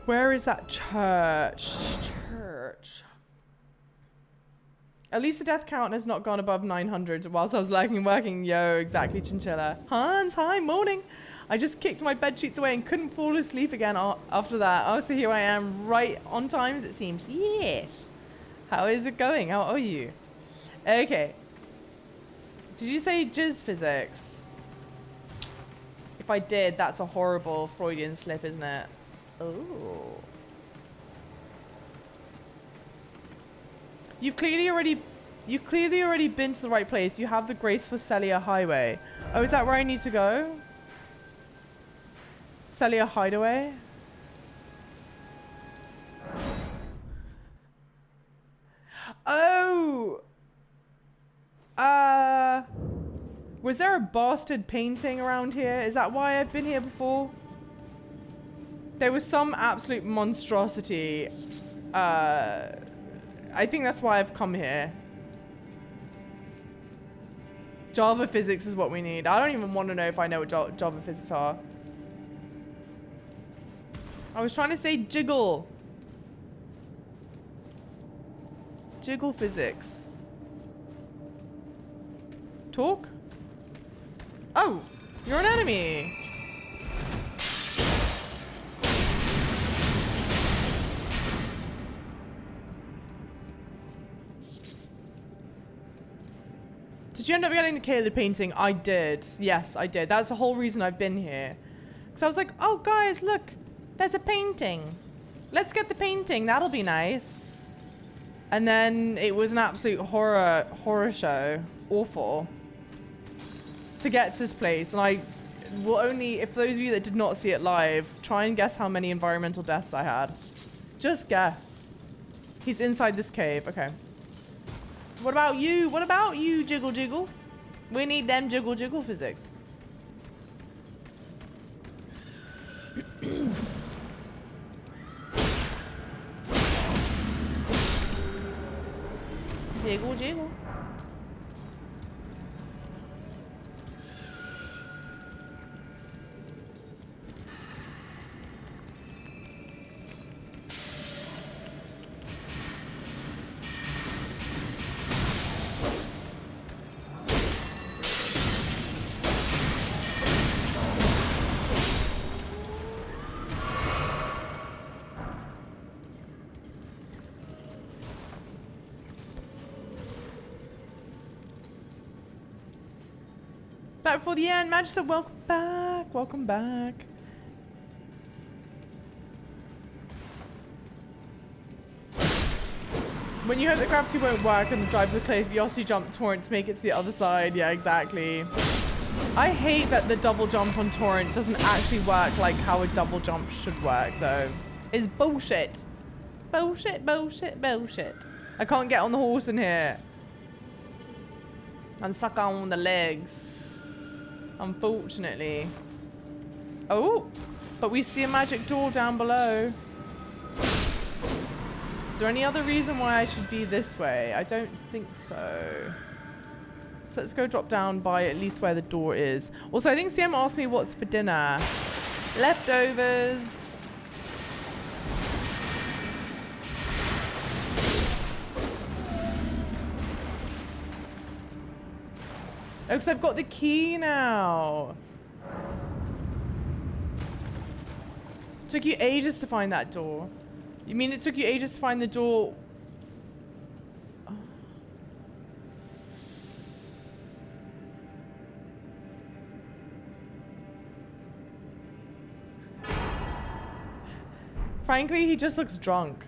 [SPEAKER 1] Where is that church? At least the death count has not gone above 900 whilst I was working. Yo, exactly, Chinchilla. Hans, hi, morning. I just kicked my bed sheets away and couldn't fall asleep again after that. Oh, so here I am, right on time as it seems. Yes. How is it going? How are you? Okay. Did you say jizz physics? If I did, that's a horrible Freudian slip, isn't it? Oh. You've clearly already been to the right place. You have the graceful Celia Highway. Oh, is that where I need to go? Celia Hideaway? Oh! Was there a bastard painting around here? Is that why I've been here before? There was some absolute monstrosity. I think that's why I've come here. Java physics is what we need. I don't even want to know if I know what Java physics are. I was trying to say jiggle. Jiggle physics. Talk? Oh, you're an enemy. Did you end up getting the Caleb painting? I did. Yes, I did. That's the whole reason I've been here. Because I was like, oh, guys, look. There's a painting. Let's get the painting. That'll be nice. And then it was an absolute horror show. Awful. To get to this place. And I will only, if those of you that did not see it live, try and guess how many environmental deaths I had. Just guess. He's inside this cave. Okay. What about you? What about you, Jiggle Jiggle? We need them Jiggle Jiggle physics. Jiggle Jiggle. Back before the end, Magister, welcome back. Welcome back. When you hope that gravity won't work and the drive of the cliff, you also jump torrent to make it to the other side. Yeah, exactly. I hate that the double jump on torrent doesn't actually work like how a double jump should work, though. It's bullshit. Bullshit, bullshit, bullshit. I can't get on the horse in here. I'm stuck on the legs. Unfortunately. Oh, but we see a magic door down below. Is there any other reason why I should be this way? I don't think so. So let's go drop down by at least where the door is. Also, I think CM asked me what's for dinner. Leftovers. Oh, because I've got the key now. Took you ages to find that door. You mean it took you ages to find the door? Oh. Frankly, he just looks drunk.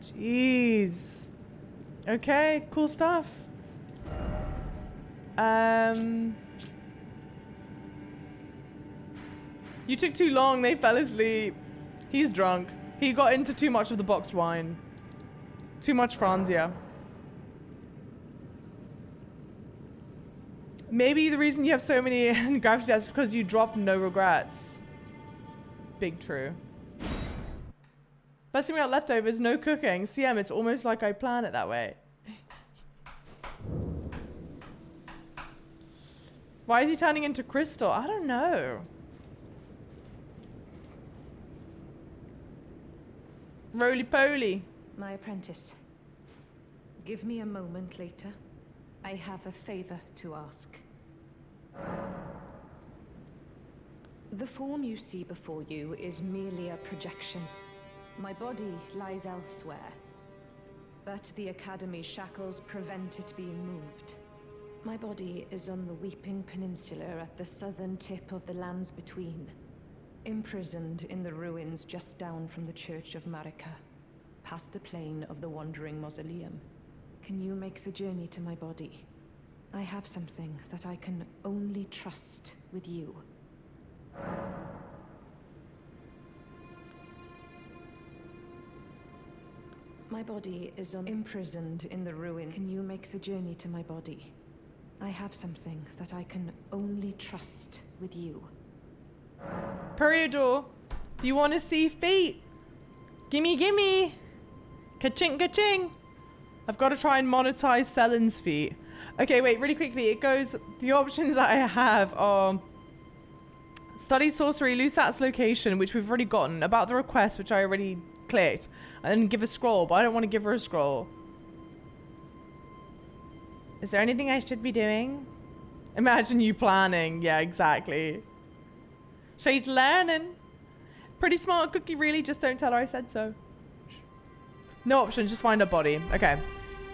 [SPEAKER 1] Jeez. Okay, cool stuff. You took too long, they fell asleep. He's drunk. He got into too much of the boxed wine. Too much Franzia. Maybe the reason you have so many gravity deaths is because you drop no regrets. Big true. Best thing about leftovers, no cooking. CM, it's almost like I plan it that way. Why is he turning into crystal? I don't know. Roly-poly.
[SPEAKER 4] My apprentice. Give me a moment later. I have a favor to ask. The form you see before you is merely a projection. My body lies elsewhere. but the Academy's shackles prevent it being moved. My body is on the Weeping Peninsula at the southern tip of the lands between, imprisoned in the ruins just down from the Church of Marika, past the plain of the Wandering Mausoleum. Can you make the journey to my body? I have something that I can only trust with you. My body is imprisoned in the ruin. Can you make the journey to my body? I have something that I can only trust with you.
[SPEAKER 1] Periodor, do you want to see feet? Gimme, gimme. Ka-ching, ka-ching. I've got to try and monetize Selen's feet. Okay, wait, really quickly. It goes, the options that I have are study sorcery, Lusat's location, which we've already gotten, about the request, which I already clicked, and then give a scroll, but I don't want to give her a scroll. Is there anything I should be doing? Imagine you planning. Yeah, exactly. She's learning. Pretty smart cookie, really. Just don't tell her I said so. No options, just find her body. Okay.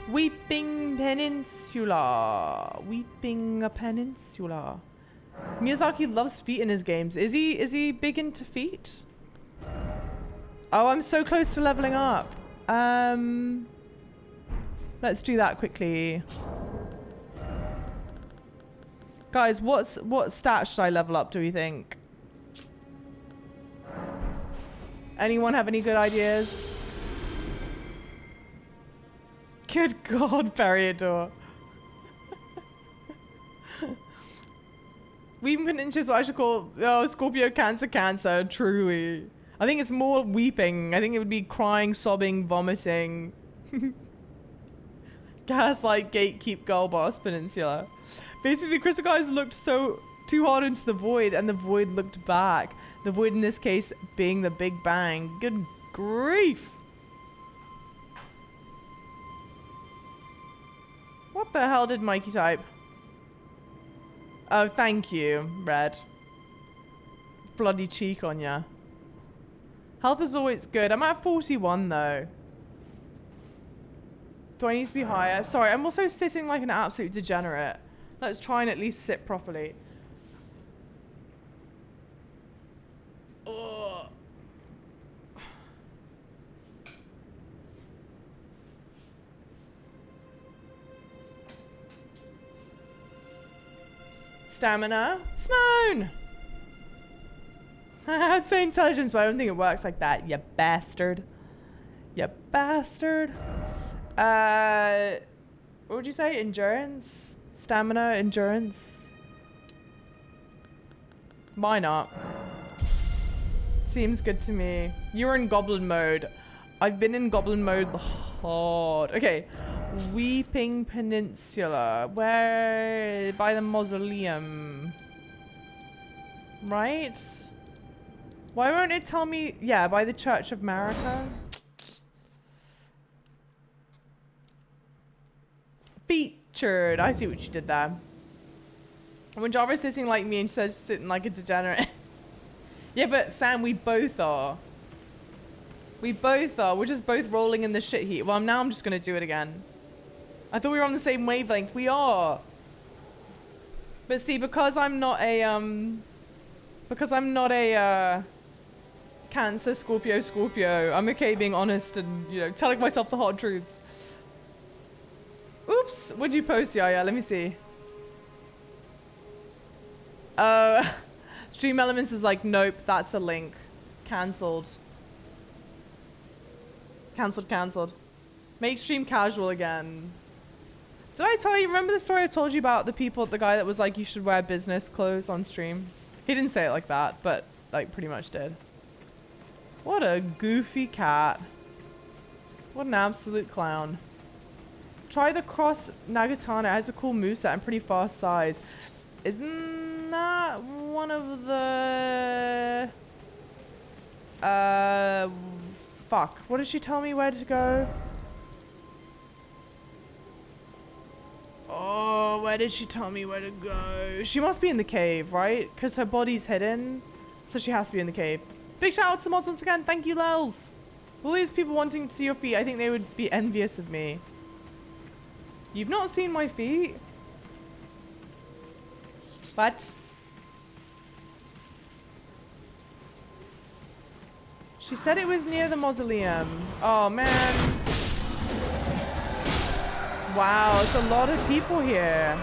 [SPEAKER 1] Weeping Peninsula. Weeping Peninsula. Miyazaki loves feet in his games. Is he big into feet? Oh, I'm so close to leveling up. Let's do that quickly. Guys, what stat should I level up, do we think? Anyone have any good ideas? Good God, Periodor. Weeping Peninsula is what I should call Scorpio Cancer, truly. I think it's more weeping. I think it would be crying, sobbing, vomiting. Gaslight, gatekeep, girl boss, Peninsula. Basically, the crystal guys looked too hard into the void, and the void looked back. The void in this case being the Big Bang. Good grief. What the hell did Mikey type? Oh, thank you, Red. Bloody cheek on ya. Health is always good. I'm at 41 though. Do I need to be higher? Sorry, I'm also sitting like an absolute degenerate. Let's try and at least sit properly. Ugh. Stamina. Simone! I'd say intelligence, but I don't think it works like that, you bastard. You bastard. What would you say? Endurance? Stamina? Endurance? Why not? Seems good to me. You're in goblin mode. I've been in goblin mode hard. Okay. Weeping Peninsula. Where? By the mausoleum. Right? Why won't it tell me? Yeah, by the Church of Marika. Featured. I see what you did there. When Java's sitting like me and she says sitting like a degenerate. Yeah, but Sam, we both are. We both are. We're just both rolling in the shit heat. Well, now I'm just going to do it again. I thought we were on the same wavelength. We are. But see, because I'm not a Cancer, Scorpio, I'm okay being honest and, you know, telling myself the hard truths. Oops. What'd you post, Yaya? Let me see. Stream Elements is like, nope, that's a link. Cancelled. Cancelled. Make stream casual again. Did I tell you, remember the story I told you about the guy that was like, you should wear business clothes on stream? He didn't say it like that, but like pretty much did. What a goofy cat. What an absolute clown. Try the Cross Nagatana. It has a cool moveset and pretty fast size. Isn't that one of the... Fuck. What did she tell me where to go? Oh, where did she tell me where to go? She must be in the cave, right? Because her body's hidden. So she has to be in the cave. Big shout out to the mods once again. Thank you, Lels. All these people wanting to see your feet, I think they would be envious of me. You've not seen my feet? What? She said it was near the mausoleum. Oh, man. Wow, it's a lot of people here.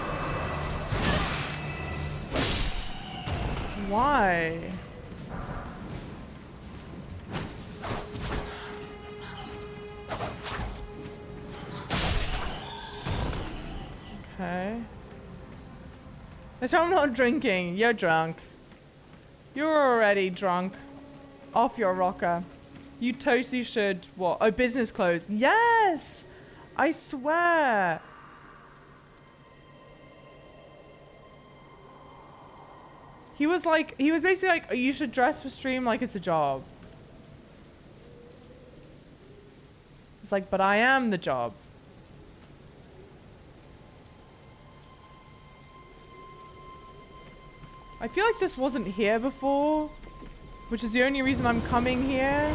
[SPEAKER 1] Why? Okay. So I'm not drinking. You're drunk. You're already drunk. Off your rocker. You totally should. What? Oh, business closed. Yes! I swear. He was basically like, you should dress for stream like it's a job. It's like, but I am the job. I feel like this wasn't here before, which is the only reason I'm coming here.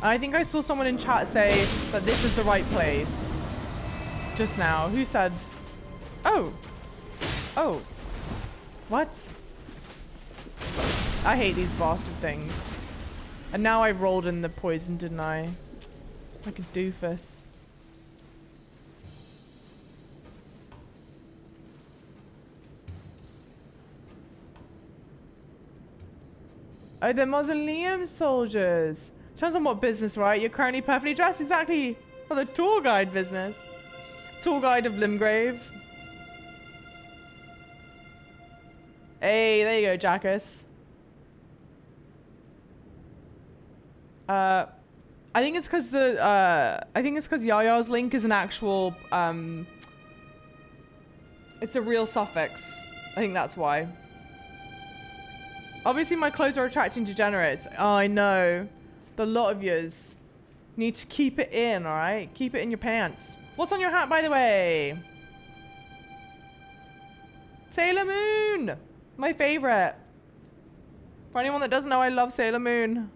[SPEAKER 1] I think I saw someone in chat say that this is the right place. Just now. Who said? Oh. Oh. What? I hate these bastard things. And now I rolled in the poison, didn't I? Like a doofus. Oh, the mausoleum soldiers. Depends on what business, right? You're currently perfectly dressed exactly for the tour guide business. Tour guide of Limgrave. Hey, there you go, Jackus. I think it's because Yaya's link is an actual it's a real suffix. I think that's why. Obviously my clothes are attracting degenerates. Oh, I know. The lot of yous need to keep it in, alright? Keep it in your pants. What's on your hat, by the way? Sailor Moon! My favorite. For anyone that doesn't know, I love Sailor Moon.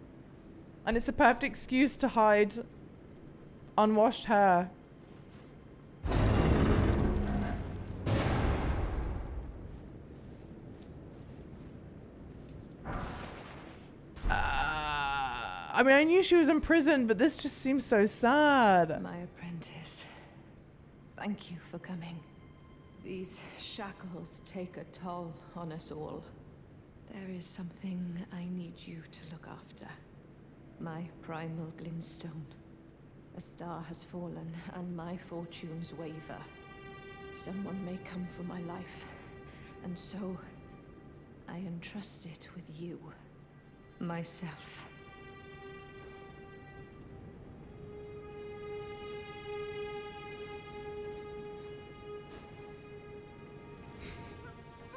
[SPEAKER 1] And it's a perfect excuse to hide unwashed hair. I mean, I knew she was in prison, but this just seems so sad.
[SPEAKER 4] My apprentice, thank you for coming. These shackles take a toll on us all. There is something I need you to look after. My primal glintstone. A star has fallen, and my fortunes waver. Someone may come for my life, and so I entrust it with you. Myself.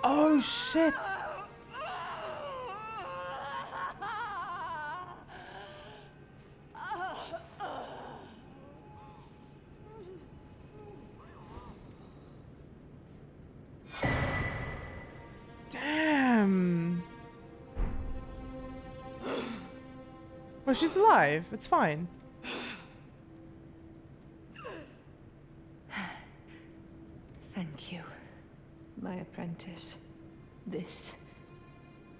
[SPEAKER 1] Oh, shit. Damn. Well, she's alive. It's fine.
[SPEAKER 4] Thank you, my apprentice. This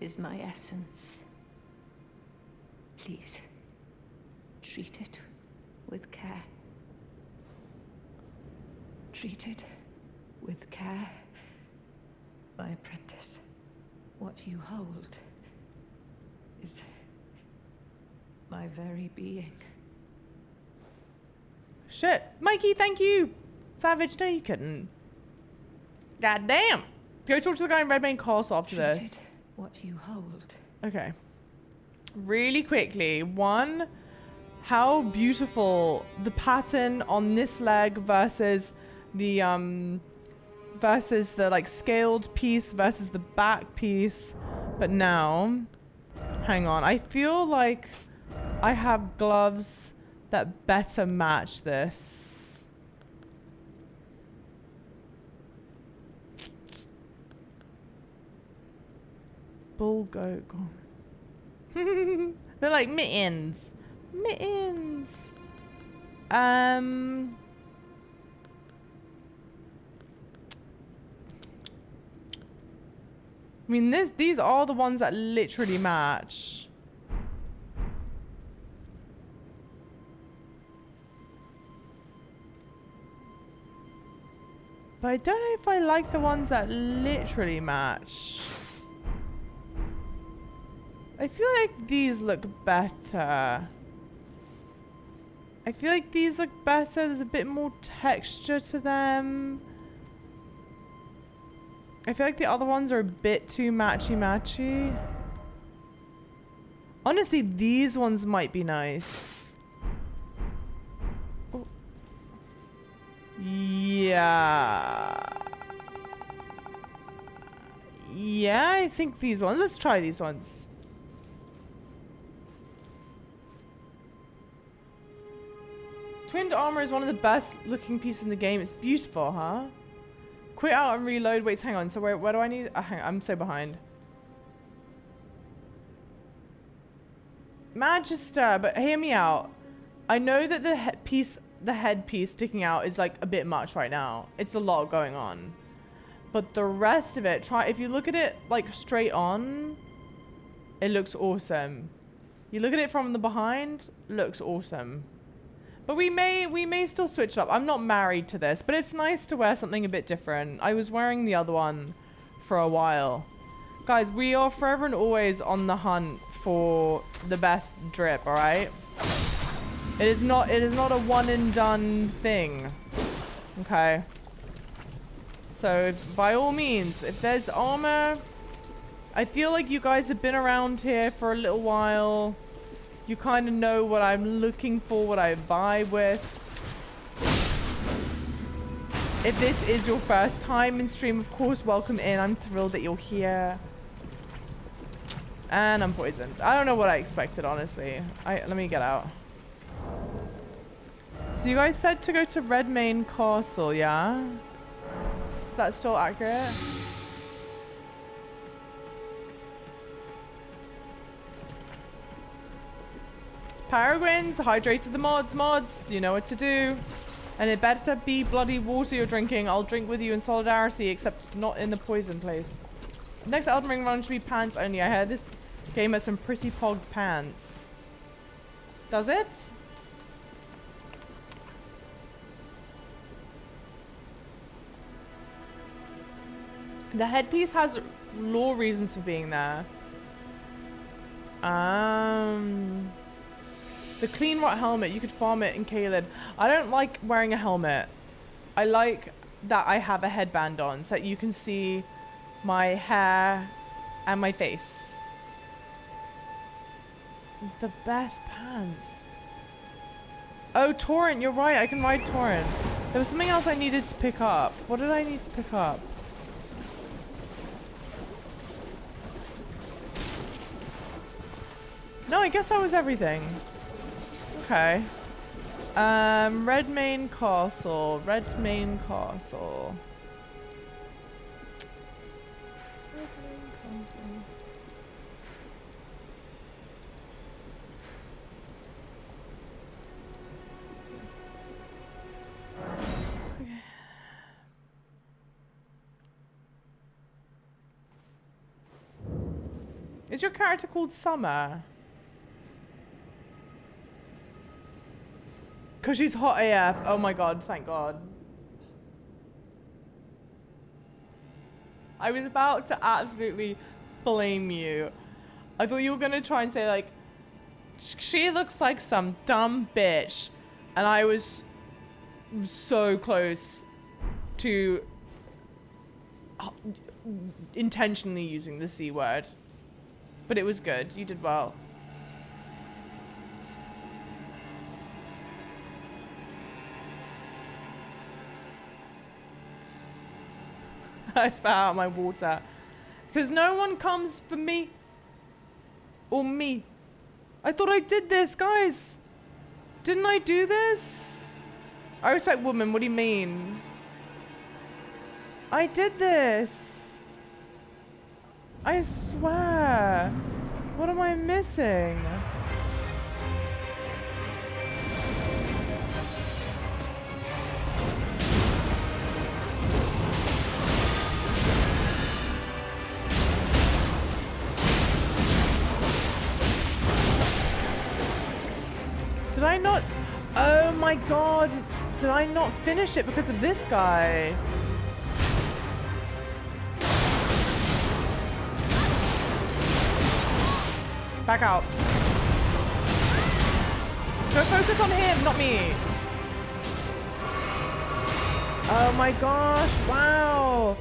[SPEAKER 4] is my essence. Please, treat it with care. Treat it with care, my apprentice. What you hold is my very being.
[SPEAKER 1] Shit. Mikey, thank you. Savage, no you couldn't. God damn. Go talk to the guy in Redmayne Castle after
[SPEAKER 4] Treat
[SPEAKER 1] this.
[SPEAKER 4] it what you hold.
[SPEAKER 1] Okay. Really quickly. One, how beautiful the pattern on this leg versus the like scaled piece versus the back piece. But now, hang on. I feel like I have gloves that better match this. bull goat. They're like mittens. Mittens. I mean, these are the ones that literally match. But I don't know if I like the ones that literally match. I feel like these look better. I feel like these look better. There's a bit more texture to them. I feel like the other ones are a bit too matchy-matchy. Honestly, these ones might be nice. Oh. Yeah. Yeah, I think these ones. Let's try these ones. Twinned armor is one of the best looking pieces in the game. It's beautiful, huh? Quit out and reload. Wait, hang on. So where do I need? Hang on, I'm so behind. Magister, but hear me out. I know that the headpiece sticking out is like a bit much right now. It's a lot going on. But the rest of it, if you look at it like straight on, it looks awesome. You look at it from the behind, looks awesome. But we may still switch up. I'm not married to this, but it's nice to wear something a bit different. I was wearing the other one for a while. Guys, we are forever and always on the hunt for the best drip, all right? It is not a one and done thing. Okay. So by all means, if there's armor, I feel like you guys have been around here for a little while. You kind of know what I'm looking for, what I vibe with. If this is your first time in stream, of course, welcome in. I'm thrilled that you're here. And I'm poisoned. I don't know what I expected, honestly. Let me get out. So you guys said to go to Redmane Castle, yeah? Is that still accurate? Peregrines, hydrated the mods, you know what to do. And it better be bloody water you're drinking. I'll drink with you in solidarity, except not in the poison place. Next Elden Ring run should be pants only. I heard this game has some pretty pog pants. Does it? The headpiece has lore reasons for being there. The clean rot helmet, you could farm it in Caelid. I don't like wearing a helmet. I like that I have a headband on so that you can see my hair and my face. The best pants. Oh, Torrent, you're right. I can ride Torrent. There was something else I needed to pick up. What did I need to pick up? No, I guess that was everything. Okay. Redmane Castle. Redmane Castle. Okay. Is your character called Summer? Because she's hot AF. Oh my god, thank god. I was about to absolutely flame you. I thought you were going to try and say, like, she looks like some dumb bitch. And I was so close to intentionally using the C word. But it was good. You did well. I spat out my water. Because no one comes for me. Or me. I thought I did this, guys. Didn't I do this? I respect women. What do you mean? I did this. I swear. What am I missing? Did I not? Oh my god. Did I not finish it because of this guy? Back out. Go focus on him, not me. Oh my gosh, wow.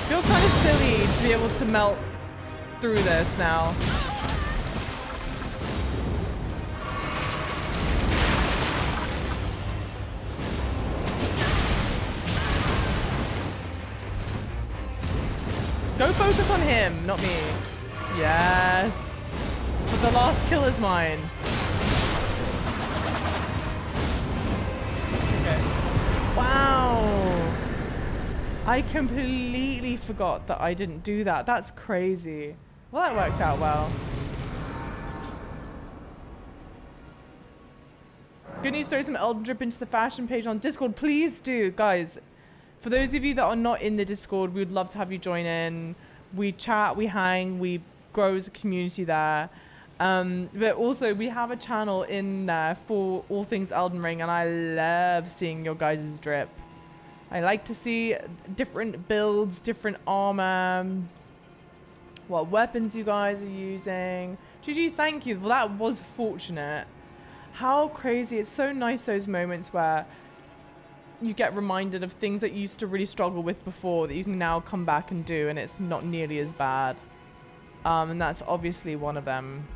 [SPEAKER 1] Feels kind of silly to be able to melt through this now. Go focus on him, not me. Yes. But the last kill is mine. Okay. Wow. I completely forgot that I didn't do that. That's crazy. Well, that worked out well. Good news, throw some Elden drip into the fashion page on Discord. Please do, guys. For those of you that are not in the Discord, we would love to have you join in. We chat, we hang, we grow as a community there. But also, we have a channel in there for all things Elden Ring, and I love seeing your guys' drip. I like to see different builds, different armor, what weapons you guys are using. GG's, thank you. Well, that was fortunate. How crazy. It's so nice, those moments where you get reminded of things that you used to really struggle with before that you can now come back and do, and it's not nearly as bad. And that's obviously one of them.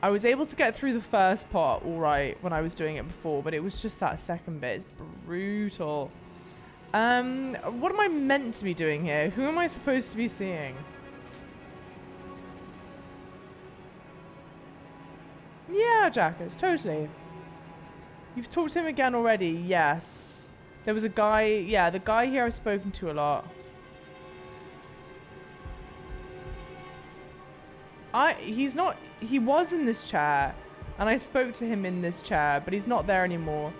[SPEAKER 1] I was able to get through the first part all right when I was doing it before, but it was just that second bit. It's brutal. What am I meant to be doing here? Who am I supposed to be seeing? Yeah, Jackers, totally. You've talked to him again already, yes. There was a guy, yeah, the guy here I've spoken to a lot. He was in this chair, and I spoke to him in this chair, but he's not there anymore.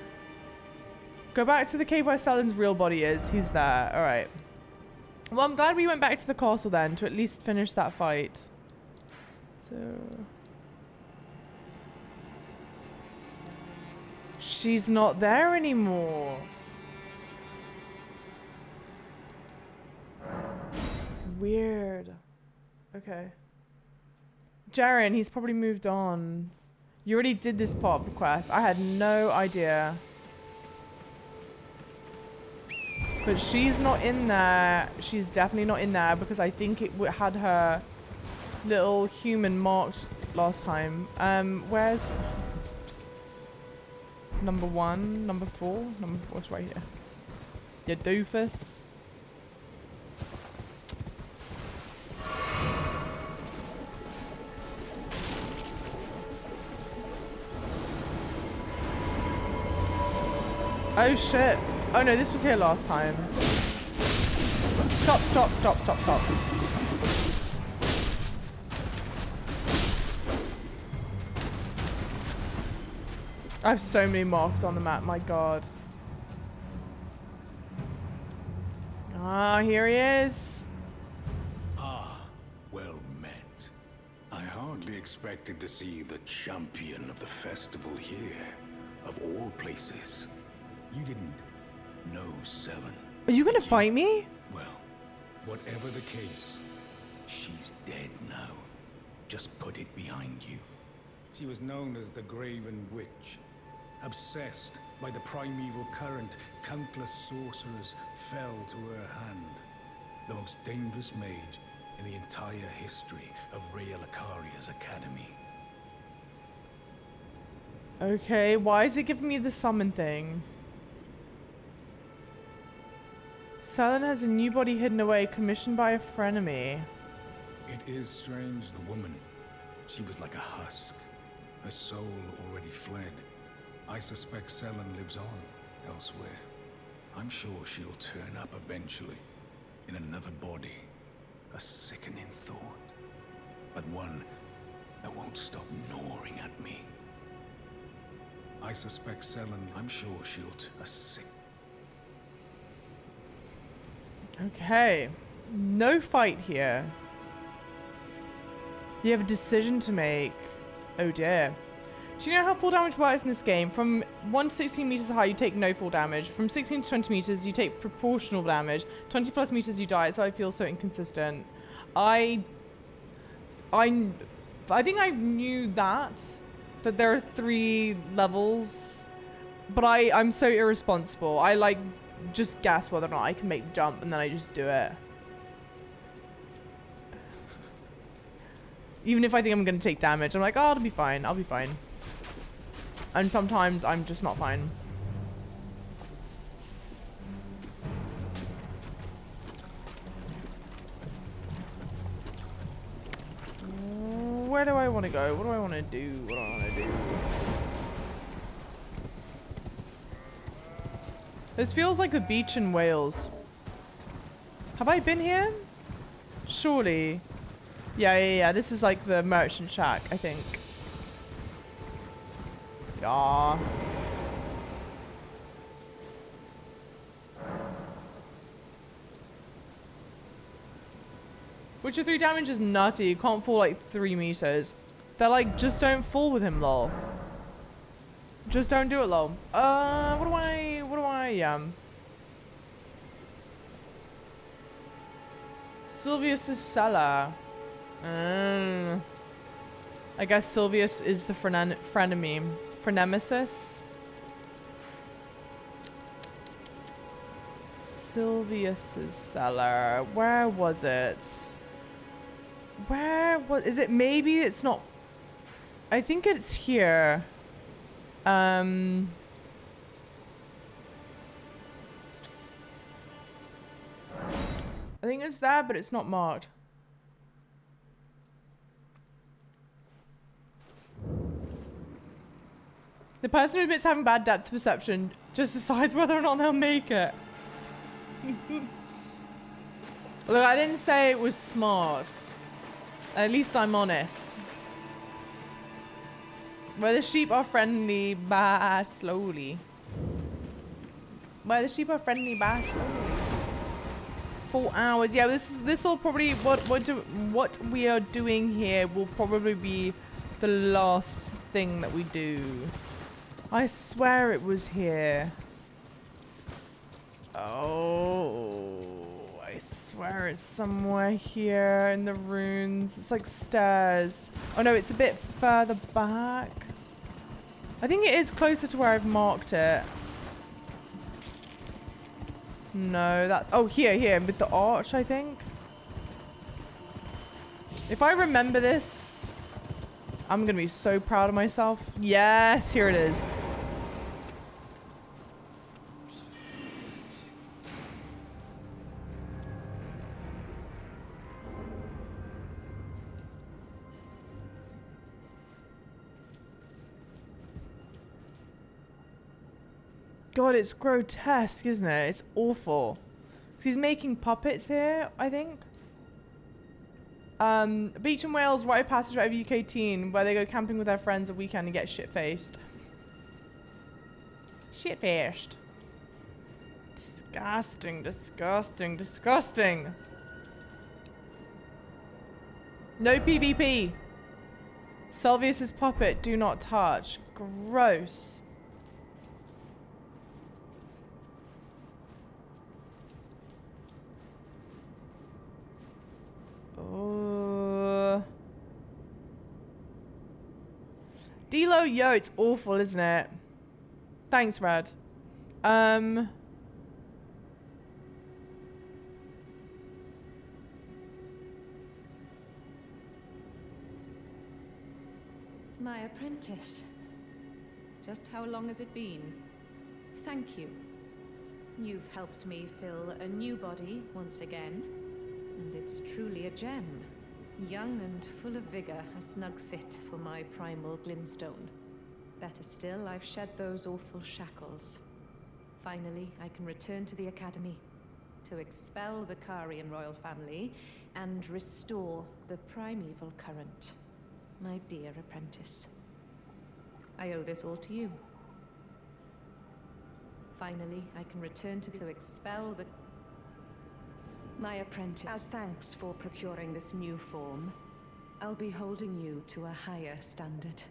[SPEAKER 1] Go back to the cave where Saladin's real body is. He's there. All right. Well, I'm glad we went back to the castle then to at least finish that fight. So... she's not there anymore. Weird. Okay. Jaren, he's probably moved on. You already did this part of the quest. I had no idea. But she's not in there. She's definitely not in there because I think it had her little human marked last time. Where's... number 1, number 4? Number 4 is right here. Yeah, doofus. Oh shit. Oh no, this was here last time. Stop, stop, stop, stop, stop. I have so many marks on the map, my god. Ah, here he is.
[SPEAKER 6] Ah, well met. I hardly expected to see the champion of the festival here, of all places. You didn't know Selen.
[SPEAKER 1] Are you gonna fight me?
[SPEAKER 6] Well, whatever the case, she's dead now. Just put it behind you. She was known as the Graven Witch. Obsessed by the primeval current, countless sorcerers fell to her hand. The most dangerous mage in the entire history of Rhea Lacaria's academy.
[SPEAKER 1] Okay, why is it giving me the summon thing? Selen has a new body hidden away, commissioned by a frenemy.
[SPEAKER 6] It is strange, the woman. She was like a husk. Her soul already fled. I suspect Sellen lives on elsewhere. I'm sure she'll turn up eventually, in another body. A sickening thought, but one that won't stop gnawing at me. I suspect Sellen, I'm sure she'll
[SPEAKER 1] Okay. No fight here. You have a decision to make. Oh dear. Do you know how fall damage works in this game? From 1 to 16 meters high, you take no fall damage. From 16 to 20 meters, you take proportional damage. 20 plus meters, you die. So I feel so inconsistent. I think I knew that there are 3 levels, but I'm so irresponsible. I like just guess whether or not I can make the jump, and then I just do it. Even if I think I'm gonna take damage, I'm like, oh, it'll be fine. I'll be fine. And sometimes I'm just not fine. Where do I want to go? What do I want to do? What do I want to do? This feels like the beach in Wales. Have I been here? Surely. Yeah. This is like the merchant shack, I think. Yeah. Witcher 3 damage is nutty. You can't fall like 3 meters. They're like, just don't fall with him, lol. Just don't do it, lol. What do I, Silvius's cellar. I guess Silvius is the frenemy. Frenemesis? Silvius's cellar. Where was it? Is it? Maybe it's not. I think it's here. I think it's there, but it's not marked. The person who admits having bad depth perception just decides whether or not they'll make it. Look, I didn't say it was smart. At least I'm honest. Where the sheep are friendly, bah, slowly. Where the sheep are friendly, bah, slowly. 4 hours. Yeah, this will probably what we are doing here will probably be the last thing that we do. I swear it was here. Oh, I swear it's somewhere here in the ruins. It's like stairs. Oh no, it's a bit further back. I think it is closer to where I've marked it. No, that... Oh, here, with the arch, I think. If I remember this, I'm going to be so proud of myself. Yes, here it is. God, it's grotesque, isn't it? It's awful. 'Cause he's making puppets here, I think. Beach in Wales, rite of passage for every UK teen, where they go camping with their friends a weekend and get shit-faced. Shit-faced. Disgusting, disgusting, disgusting. No PvP. Silvius's puppet, do not touch. Gross. Delo, yo, it's awful, isn't it? Thanks, Red. My
[SPEAKER 4] apprentice. Just how long has it been? Thank you. You've helped me fill a new body once again, and it's truly a gem. Young and full of vigor, a snug fit for my primal glintstone. Better still, I've shed those awful shackles. Finally, I can return to the Academy to expel the Karian royal family and restore the primeval current. My dear apprentice. I owe this all to you. Finally, I can return to expel the... My apprentice. As thanks for procuring this new form, I'll be holding you to a higher standard.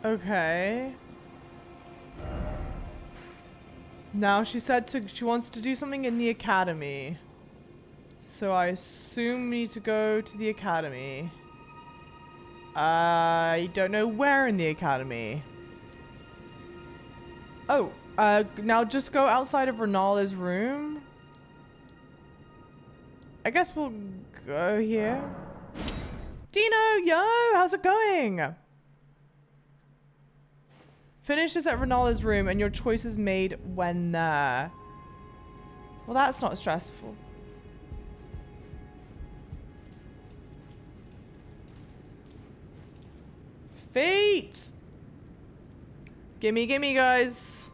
[SPEAKER 1] Okay. Now she said she wants to do something in the academy. So I assume we need to go to the academy. I don't know where in the academy. Oh, now just go outside of Renala's room. I guess we'll go here. Dino, yo, how's it going? Finish this at Renala's room and your choice is made when there. Well, that's not stressful. Feet! Gimme, gimme, guys.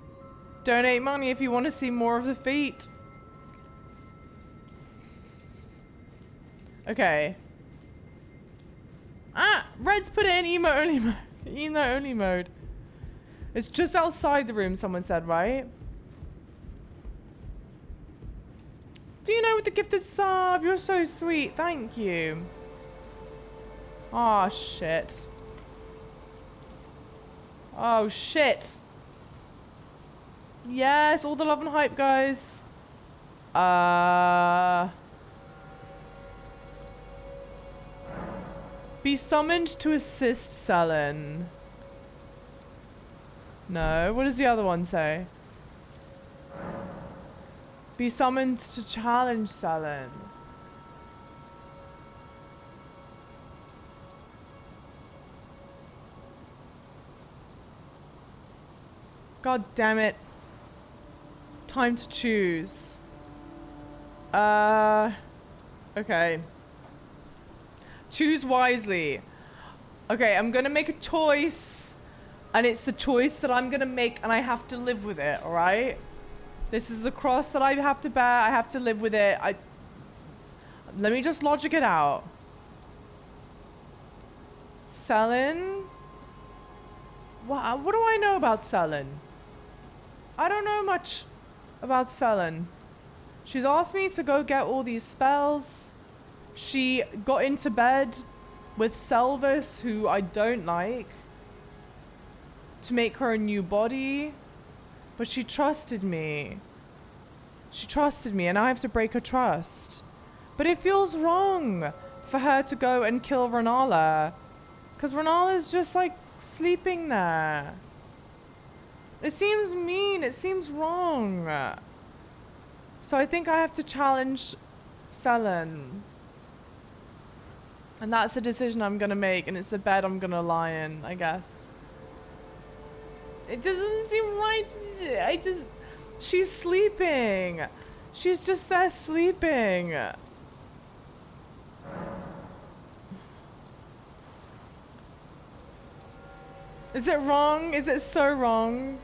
[SPEAKER 1] Donate money if you want to see more of the feet. Okay. Ah! Red's put it in emo only mode. Emo only mode. It's just outside the room, someone said, right? Do you know with the gifted sub? You're so sweet. Thank you. Oh, shit. Oh, shit. Yes, all the love and hype, guys. Be summoned to assist Selen. No, what does the other one say? Be summoned to challenge Selen. God damn it. Time to choose. Okay. Choose wisely. Okay, I'm gonna make a choice. And it's the choice that I'm gonna make and I have to live with it, alright? This is the cross that I have to bear. I have to live with it. Let me just logic it out. Selen? What do I know about Selen? I don't know much about Selen. She's asked me to go get all these spells. She got into bed with Selvus, who I don't like, to make her a new body. But she trusted me. She trusted me, and I have to break her trust. But it feels wrong for her to go and kill Renala. Because Renala's just like sleeping there. It seems mean. It seems wrong. So I think I have to challenge Selen. And that's the decision I'm going to make. And it's the bed I'm going to lie in, I guess. It doesn't seem right. She's sleeping. She's just there sleeping. Is it wrong? Is it so wrong?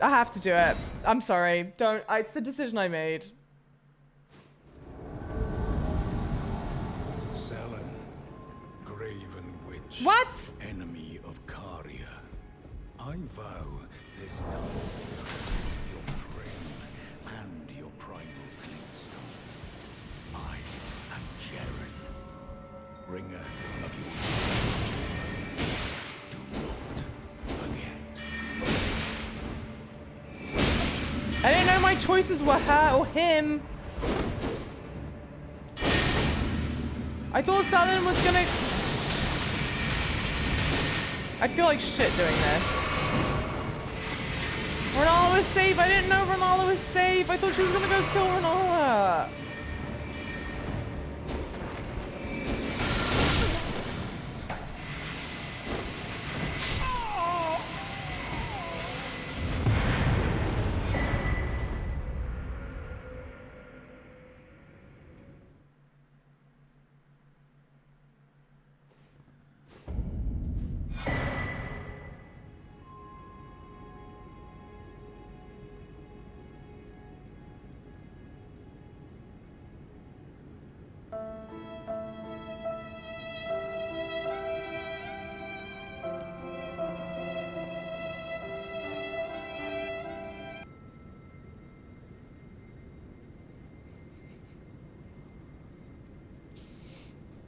[SPEAKER 1] I have to do it. I'm sorry. It's the decision I made.
[SPEAKER 6] Selen, graven witch.
[SPEAKER 1] What?
[SPEAKER 6] Enemy of Caria. I vow this time your friend and your primal glintstone. I am Jaren, bringer of your do not forget.
[SPEAKER 1] I didn't know my choices were her or him. I thought Selen was gonna... I feel like shit doing this. Renala was safe. I didn't know Renala was safe. I thought she was gonna go kill Renala.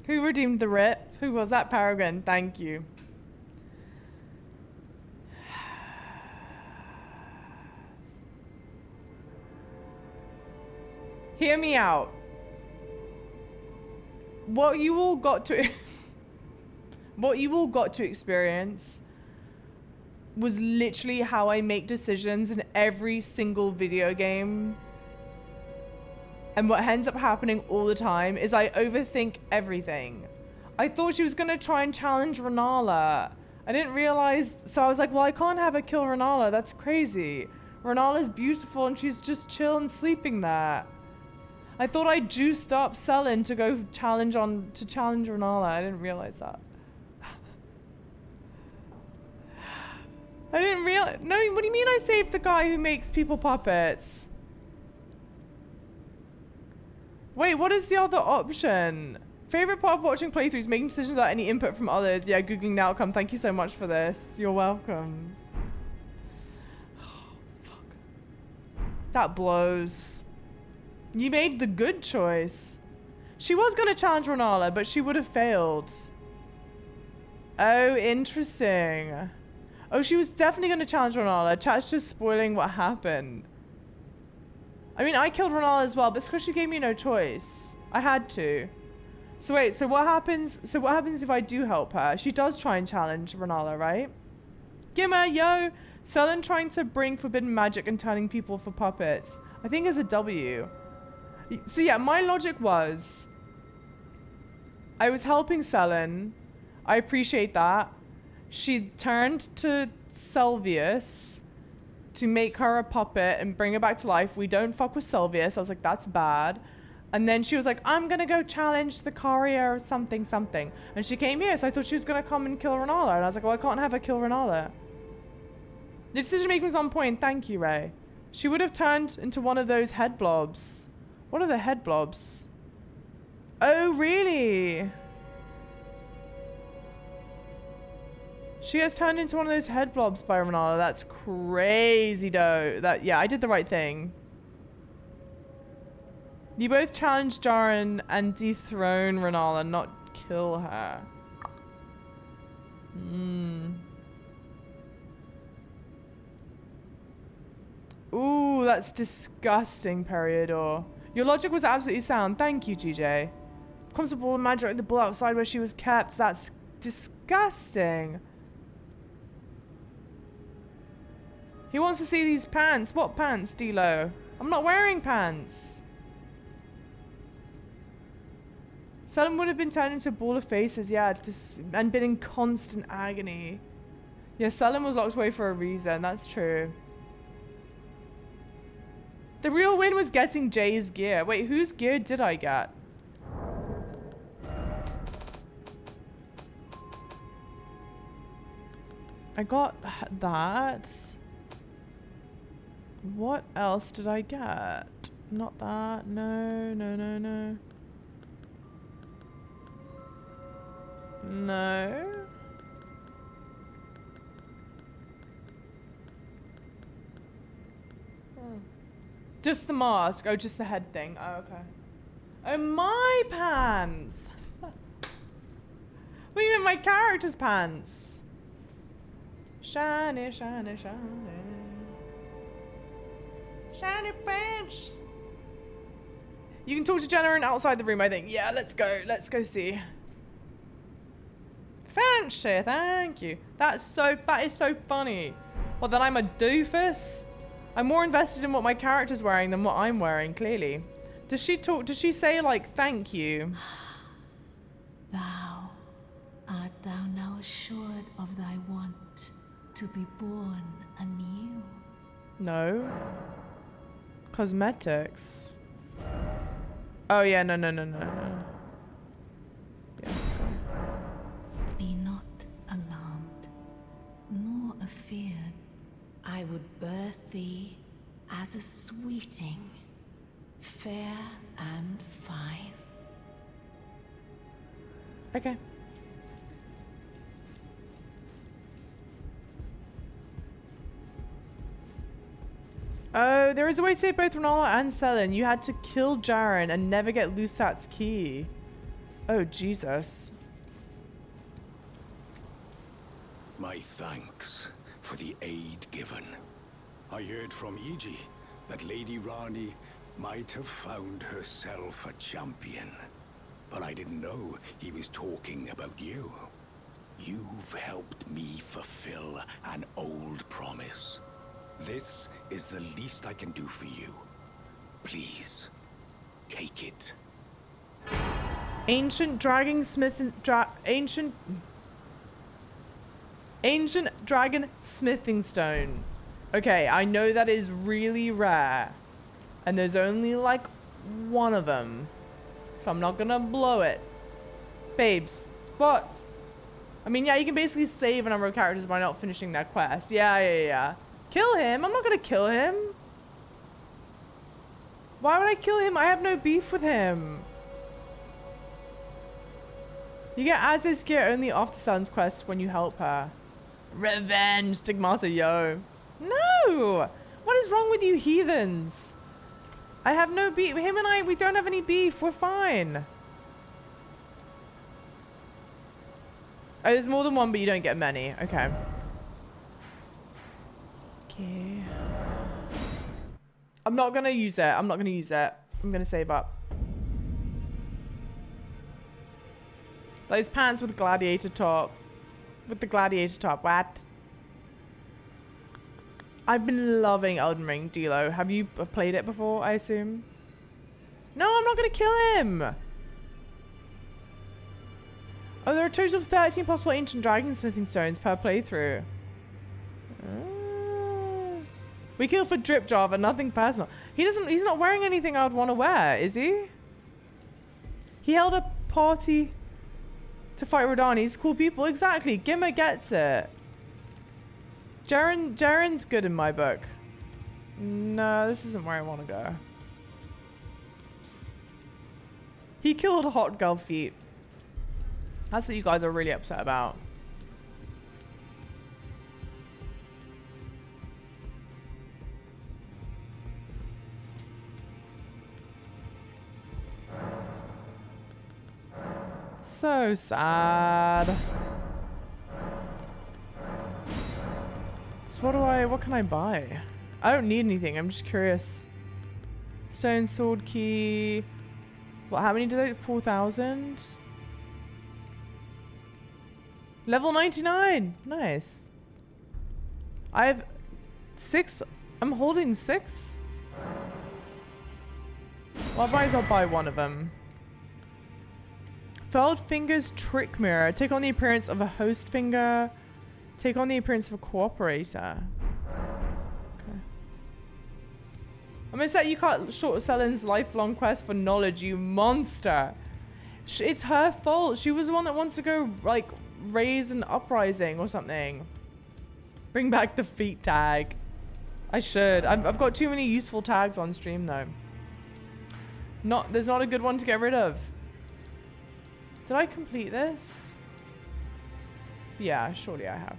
[SPEAKER 1] Who redeemed the rip? Who was that? Paragon. Thank you. Hear me out. What you all got to what you all got to experience was literally how I make decisions in every single video game. And what ends up happening all the time is I overthink everything. I thought she was gonna try and challenge Renala. I didn't realize, so I was like, well, I can't have her kill Renala. That's crazy. Renala's beautiful and she's just chill and sleeping there. I thought I juiced up Selin to go challenge Renala. I didn't realize that. I didn't realize. No, what do you mean I saved the guy who makes people puppets? Wait, what is the other option? Favorite part of watching playthroughs, making decisions without any input from others. Yeah, Googling the outcome. Thank you so much for this. You're welcome. Oh, fuck. That blows. You made the good choice. She was going to challenge Renala, but she would have failed. Oh, interesting. Oh, she was definitely going to challenge Renala. Chat's just spoiling what happened. I mean, I killed Renala as well, but it's because she gave me no choice. I had to. So wait, so what happens if I do help her? She does try and challenge Renala, right? Gimmer, yo! Selin trying to bring forbidden magic and turning people for puppets. I think it's a W. So yeah, my logic was, I was helping Selin. I appreciate that. She turned to Selvius to make her a puppet and bring her back to life. We don't fuck with Selvius. I was like, that's bad. And then she was like, I'm gonna go challenge the Caria or something. And she came here, so I thought she was gonna come and kill Renala. And I was like, well, I can't have her kill Renala. The decision making was on point. Thank you, Ray. She would have turned into one of those head blobs. What are the head blobs? Oh, really? She has turned into one of those head blobs by Renala. That's crazy, though. Yeah, I did the right thing. You both challenge Jaren and dethrone Renala, not kill her. Ooh, that's disgusting, Periodor. Your logic was absolutely sound. Thank you, GJ. Constable imagine like the bull outside where she was kept. That's disgusting. He wants to see these pants. What pants, Dilo? I'm not wearing pants. Selin would have been turned into a ball of faces, yeah, and been in constant agony. Yeah, Selin was locked away for a reason. That's true. The real win was getting Jay's gear. Wait, whose gear did I get? I got that. What else did I get? Not that. No, no, no, no. No. Just the mask. Oh, just the head thing. Oh, okay. Oh, my pants. What do you mean my character's pants? Shiny, shiny, shiny. Shiny pants. You can talk to Jenna outside the room, I think. Yeah, let's go. Let's go see. Fancy, thank you. That is so funny. Well, then I'm a doofus. I'm more invested in what my character's wearing than what I'm wearing, clearly. Does she talk? Does she say, like, thank you?
[SPEAKER 7] Art thou now assured of thy want to be born anew?
[SPEAKER 1] No. Cosmetics. Oh, yeah, no. Yeah,
[SPEAKER 7] Be not alarmed, nor afeared. I would birth thee as a sweeting, fair and fine.
[SPEAKER 1] okay. Oh, there is a way to save both Renala and Selin. You had to kill Jaren and never get Lusat's key. Oh, Jesus.
[SPEAKER 6] My thanks for the aid given. I heard from Iji that Lady Rani might have found herself a champion. But I didn't know he was talking about you. You've helped me fulfill an old promise. This is the least I can do for you. Please, take it.
[SPEAKER 1] Ancient dragon smith ancient dragon smithing stone. Okay, I know that is really rare. And there's only like one of them. So I'm not gonna blow it. Babes, what? I mean, yeah, you can basically save a number of characters by not finishing their quest. Yeah. Kill him? I'm not gonna kill him. Why would I kill him? I have no beef with him. You get Aziz's gear only after Sun's quest when you help her. Revenge, Stigmata, yo. No! What is wrong with you heathens? I have no beef. Him and I, we don't have any beef. We're fine. Oh, there's more than one, but you don't get many. Okay. Okay. I'm not gonna use it. I'm not gonna use it. I'm gonna save up. Those pants with gladiator top. With the gladiator top. What? I've been loving Elden Ring, Dilo. Have you played it before, I assume? No, I'm not gonna kill him! Oh, there are a total of 13 possible ancient dragon smithing stones per playthrough. We kill for drip Java, nothing personal. He's not wearing anything I would want to wear, is he? He held a party to fight Rodani. He's cool people. Exactly. Gimmer gets it. Jaren's good in my book. No, this isn't where I want to go. He killed Hot Girl Feet. That's what you guys are really upset about. So sad. So what can I buy? I don't need anything. I'm just curious. Stone sword key. What, how many do they? 4,000? Level 99. Nice. I have 6. I'm holding 6. Well, I might as well buy one of them. Furled Finger's Trick Mirror. Take on the appearance of a host finger. Take on the appearance of a cooperator. Okay. I'm gonna set you cut short Selen's lifelong quest for knowledge, you monster. It's her fault. She was the one that wants to go, like, raise an uprising or something. Bring back the feet tag. I should. I've got too many useful tags on stream, though. There's not a good one to get rid of. Did I complete this? Yeah, surely I have.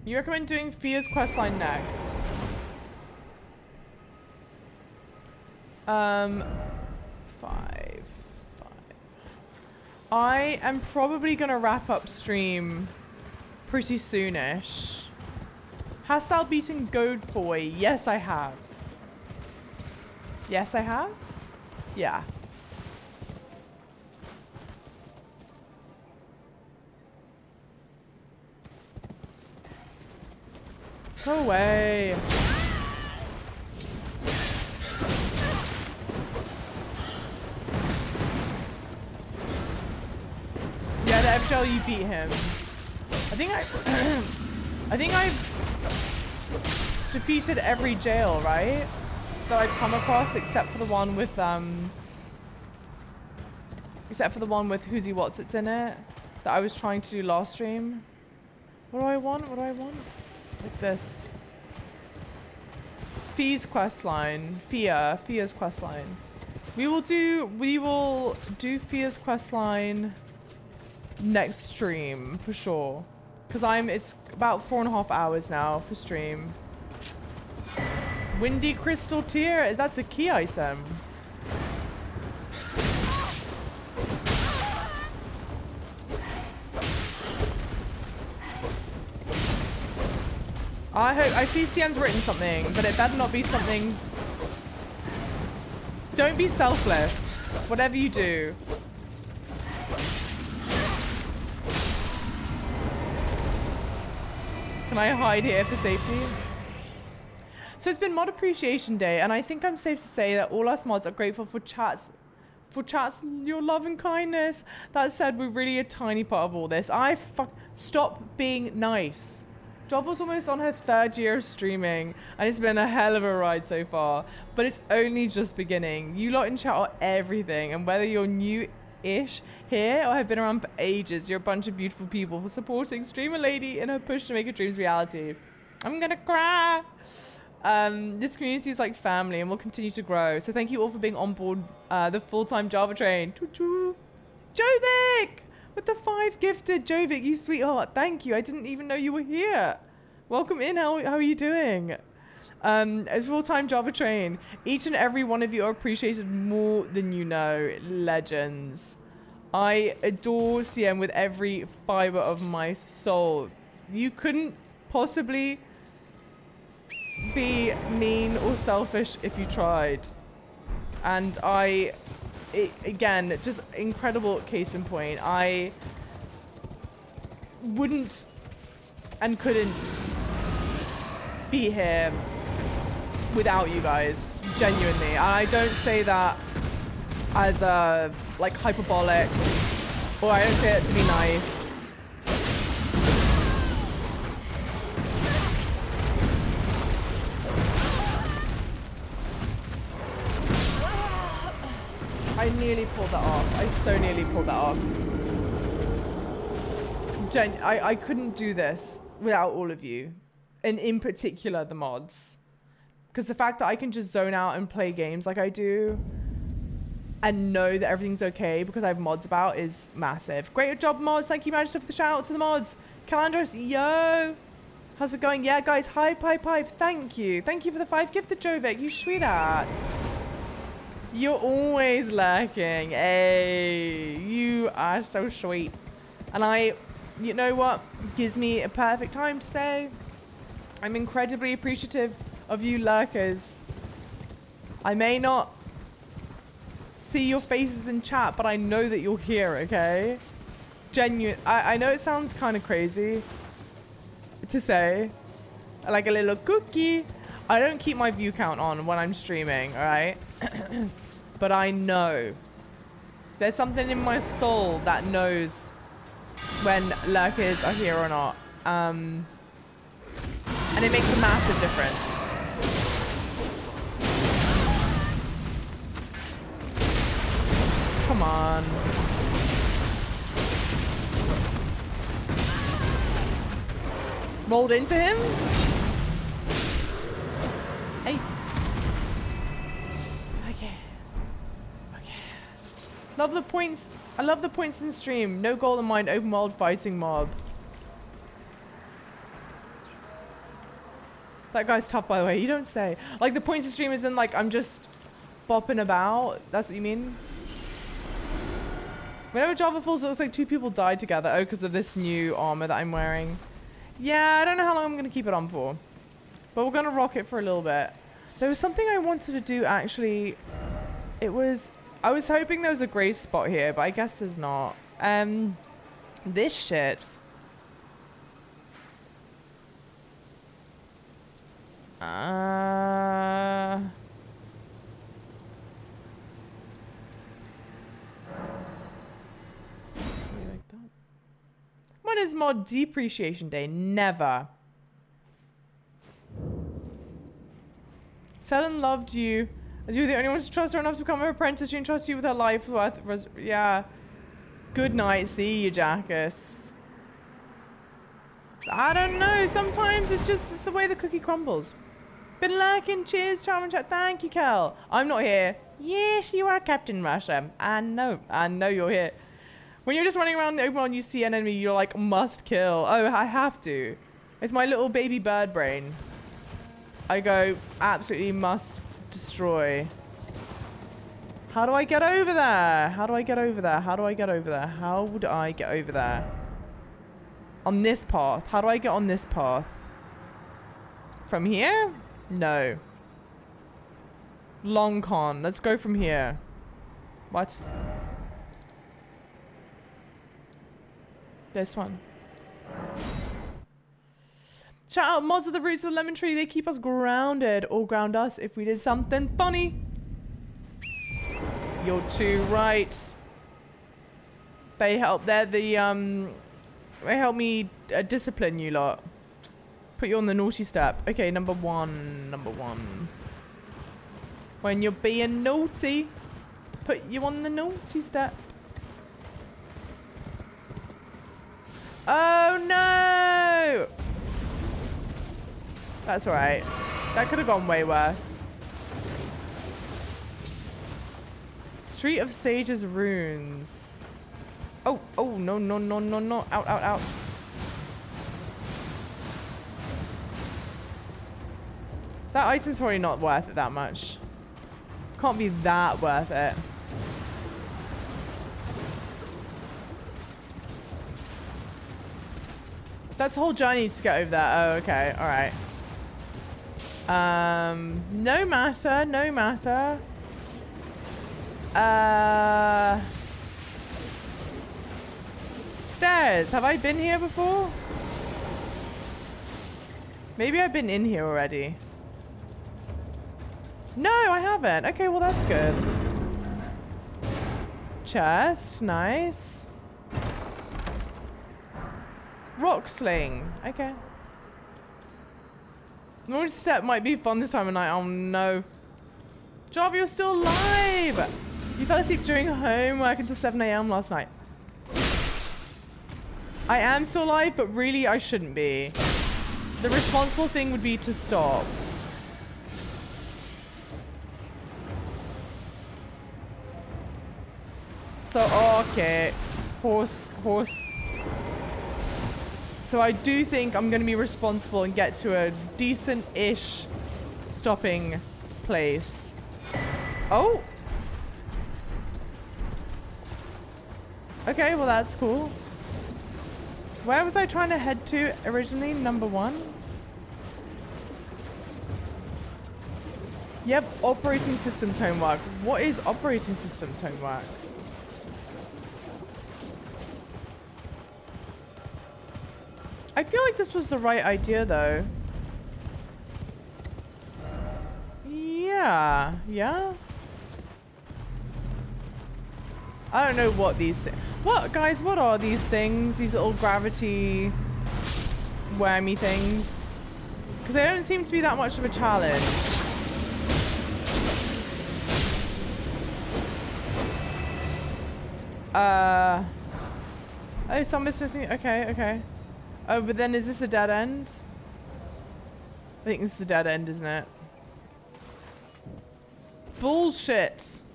[SPEAKER 1] You recommend doing Fia's questline next? Five. I am probably gonna wrap up stream pretty soonish. Hast thou beaten Goadfoy? Yes, I have. Yes, I have? Yeah. Go away. Yeah, the F-Shell, you beat him. I think I've defeated every jail, right? That I've come across, except for the one with Who's What's It's in it that I was trying to do last stream. What do I want? What do I want? Like this. Fia's questline. Fia's questline. We will do Fia's questline next stream for sure. Because it's about 4.5 hours now for stream. Windy crystal tear, that's a key item. I see CM's written something, but it better not be something. Don't be selfless. Whatever you do. Can I hide here for safety? So it's been Mod Appreciation Day, and I think I'm safe to say that all us mods are grateful for chats, your love and kindness. That said, we're really a tiny part of all this. Stop being nice. Job was almost on her 3rd year of streaming, and it's been a hell of a ride so far, but it's only just beginning. You lot in chat are everything, and whether you're new-ish here or have been around for ages, you're a bunch of beautiful people for supporting Streamer Lady in her push to make her dreams reality. I'm gonna cry. This community is like family and will continue to grow, so thank you all for being on board the full-time Java train. Jovic! With the 5 gifted, Jovic, you sweetheart. Thank you. I didn't even know you were here. Welcome in. How are you doing? As full-time Java train, each and every one of you are appreciated more than you know. Legends. I adore CM with every fiber of my soul. You couldn't possibly be mean or selfish if you tried. And again, just incredible case in point. I wouldn't and couldn't be here without you guys, genuinely. And I don't say that as a like hyperbolic, or I don't say it to be nice. I nearly pulled that off. I so nearly pulled that off. I couldn't do this without all of you. And in particular, the mods. Because the fact that I can just zone out and play games like I do and know that everything's okay because I have mods about is massive. Great job, mods. Thank you, Magister, for the shout out to the mods. Calandros, yo. How's it going? Yeah, guys. Hype. Thank you. Thank you for the 5 gifted, Jovic. You sweetheart. You're always lurking. Hey, you are so sweet. And you know what? Gives me a perfect time to say I'm incredibly appreciative of you lurkers. I may not see your faces in chat, but I know that you're here, okay? Genuine. I know it sounds kind of crazy to say. Like a little cookie. I don't keep my view count on when I'm streaming, alright? But I know. There's something in my soul that knows when lurkers are here or not. And it makes a massive difference. Come on. Rolled into him? Hey. Okay. Love the points. I love the points in stream. No goal in mind. Open world fighting mob. That guy's tough, by the way. You don't say. Like the points in stream isn't like I'm just bopping about. That's what you mean? Whenever Java falls, it looks like 2 people died together. Oh, because of this new armor that I'm wearing. Yeah, I don't know how long I'm going to keep it on for. But we're going to rock it for a little bit. There was something I wanted to do, actually. I was hoping there was a gray spot here, but I guess there's not. This shit. When is Mod Depreciation Day? Never. Selin loved you. As you were the only one to trust her enough to become her apprentice, she entrusts you with her life worth. Yeah. Good night. See you, Jackus. I don't know. Sometimes it's the way the cookie crumbles. Been lurking. Cheers, charm and chat. Thank you, Kel. I'm not here. Yes, you are Captain Russia. I know you're here. When you're just running around the open world and you see an enemy, you're like, must kill. Oh, I have to. It's my little baby bird brain. I go, absolutely must destroy. How do I get over there? How do I get over there? How do I get over there? How would I get over there? On this path. How do I get on this path? From here? No. Long con. Let's go from here. What? This one. Shout out mods of the roots of the lemon tree. They keep us grounded or ground us if we did something funny. You're too right. They help. They're the they help me discipline you lot. Put you on the naughty step. Okay, number one. Number one. When you're being naughty, put you on the naughty step. Oh no! That's alright. That could have gone way worse. Street of Sages runes. Oh, oh, no, no, no, no, no. Out, out, out. That item's probably not worth it that much. Can't be that worth it. That's a whole journey to get over there. Oh, okay. All right. No matter. No matter. Stairs. Have I been here before? Maybe I've been in here already. No, I haven't. Okay, well, that's good. Chest. Nice. Rock sling. Okay. Naughty step might be fun this time of night. Oh no. Java, you're still alive! You fell asleep during homework until 7 AM last night. I am still alive, but really I shouldn't be. The responsible thing would be to stop. So, okay. Horse. So I do think I'm going to be responsible and get to a decent-ish stopping place. Oh! Okay, well that's cool. Where was I trying to head to originally? Number one? Yep, operating systems homework. What is operating systems homework? I feel like this was the right idea, though. Yeah. Yeah? I don't know what these... What, guys, what are these things? These little gravity... wormy things? Because they don't seem to be that much of a challenge. Oh, someone's smithing... Okay, okay. Oh, but then is this a dead end? I think this is a dead end, isn't it? Bullshit.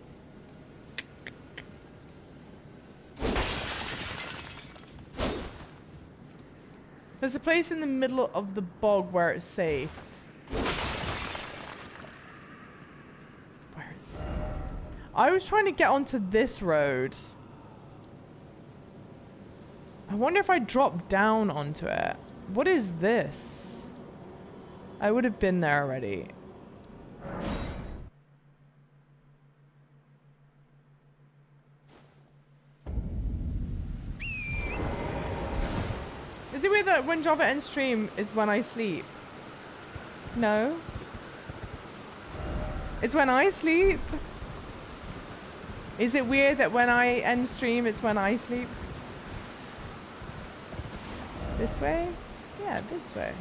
[SPEAKER 1] There's a place in the middle of the bog where it's safe. Where it's safe. I was trying to get onto this road. I wonder if I drop down onto it. What is this? I would have been there already. Is it weird that when Java ends stream is when I sleep? No. It's when I sleep? Is it weird that when I end stream it's when I sleep? This way? Yeah, this way.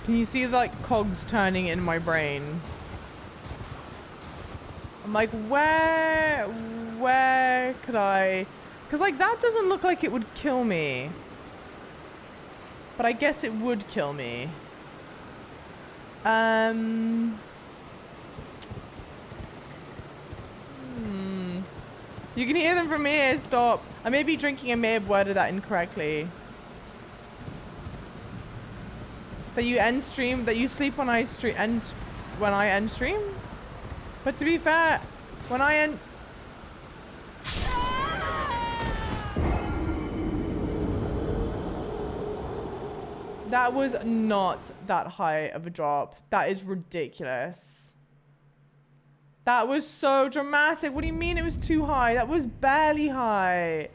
[SPEAKER 1] Can you see the, like, cogs turning in my brain? I'm like, where could I? Because, like, that doesn't look like it would kill me. But I guess it would kill me. You can hear them from here. Stop. I may be drinking. I may have worded that incorrectly. That you end stream. That you sleep when I stream. When I end stream. But to be fair, when I end. That was not that high of a drop. That is ridiculous. That was so dramatic. What do you mean it was too high? That was barely high.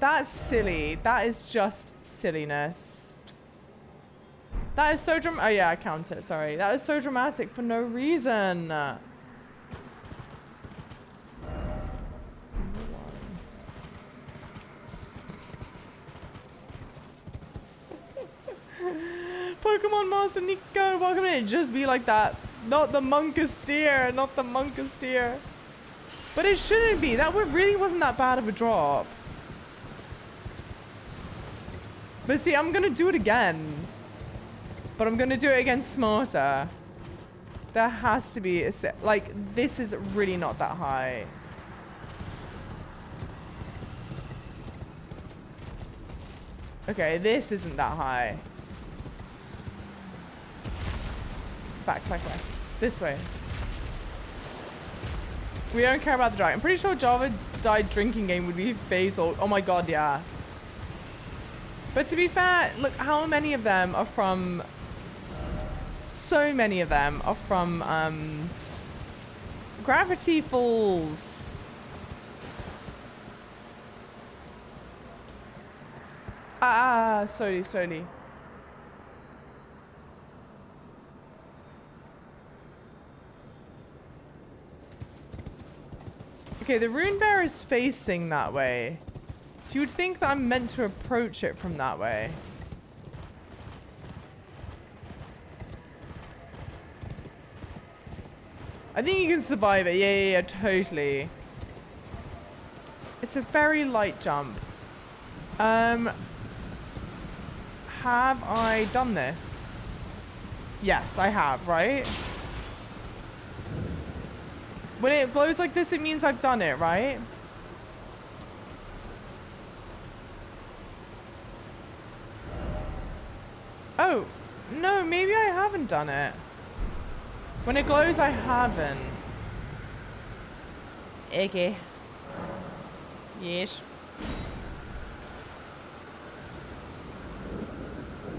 [SPEAKER 1] That's silly. That is just silliness. That is so dramatic. Oh yeah, I count it. Sorry. That is so dramatic for no reason. Pokemon Master Nico, welcome in. Just be like that. Not the Monkasteer, not the Monkasteer. But it shouldn't be. That really wasn't that bad of a drop. But see, I'm gonna do it again. But I'm gonna do it again smarter. There has to be a like, this is really not that high. Okay, this isn't that high. Back. This way. We don't care about the dragon. I'm pretty sure Java died drinking game would be phasal. Oh my god, yeah. But to be fair, look how many of them are from... So many of them are from Gravity Falls. Slowly. Okay, the rune bear is facing that way. So you would think that I'm meant to approach it from that way. I think you can survive it. Yeah, totally. It's a very light jump. Have I done this? Yes, I have, right? When it blows like this, it means I've done it, right? Oh, no, maybe I haven't done it. When it glows, I haven't. Okay. Yes.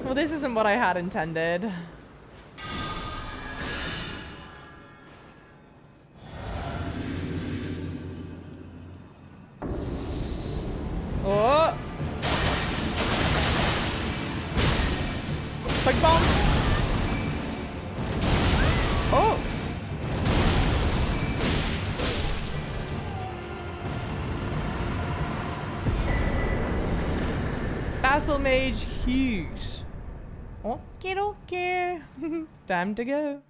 [SPEAKER 1] Well, this isn't what I had intended. Oh! Big bomb! Oh! Battle Mage huge. Okay. Time to go.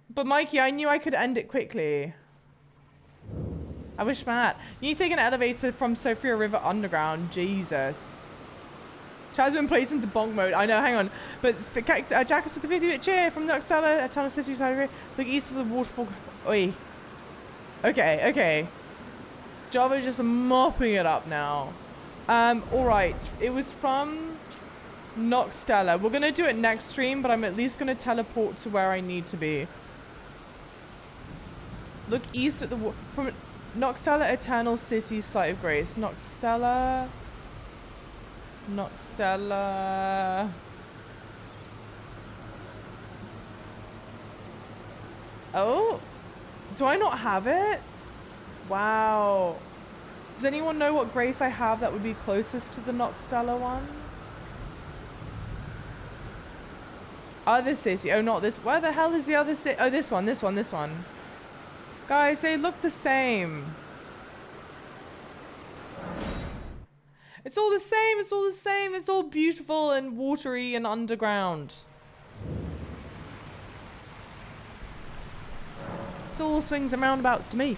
[SPEAKER 1] But Mikey, I knew I could end it quickly. I wish Matt. You need to take an elevator from Sophia River Underground. Jesus. Chad's been placed into bonk mode. I know, hang on. But Jackets with the 50-bit cheer from Noxtella, Eternal City, look east of the waterfall. Oi. Okay. Java's just mopping it up now. Alright. It was from Noxtella. We're going to do it next stream, but I'm at least going to teleport to where I need to be. Look east at the from Noxtella, Eternal City, Site of Grace. Noxtella. Oh, do I not have it? Wow. Does anyone know what Grace I have that would be closest to the Noxtella one? Other city. Oh, not this. Where the hell is the other city? Oh, this one. Guys, they look the same. It's all the same. It's all the same. It's all beautiful and watery and underground. It's all swings and roundabouts to me.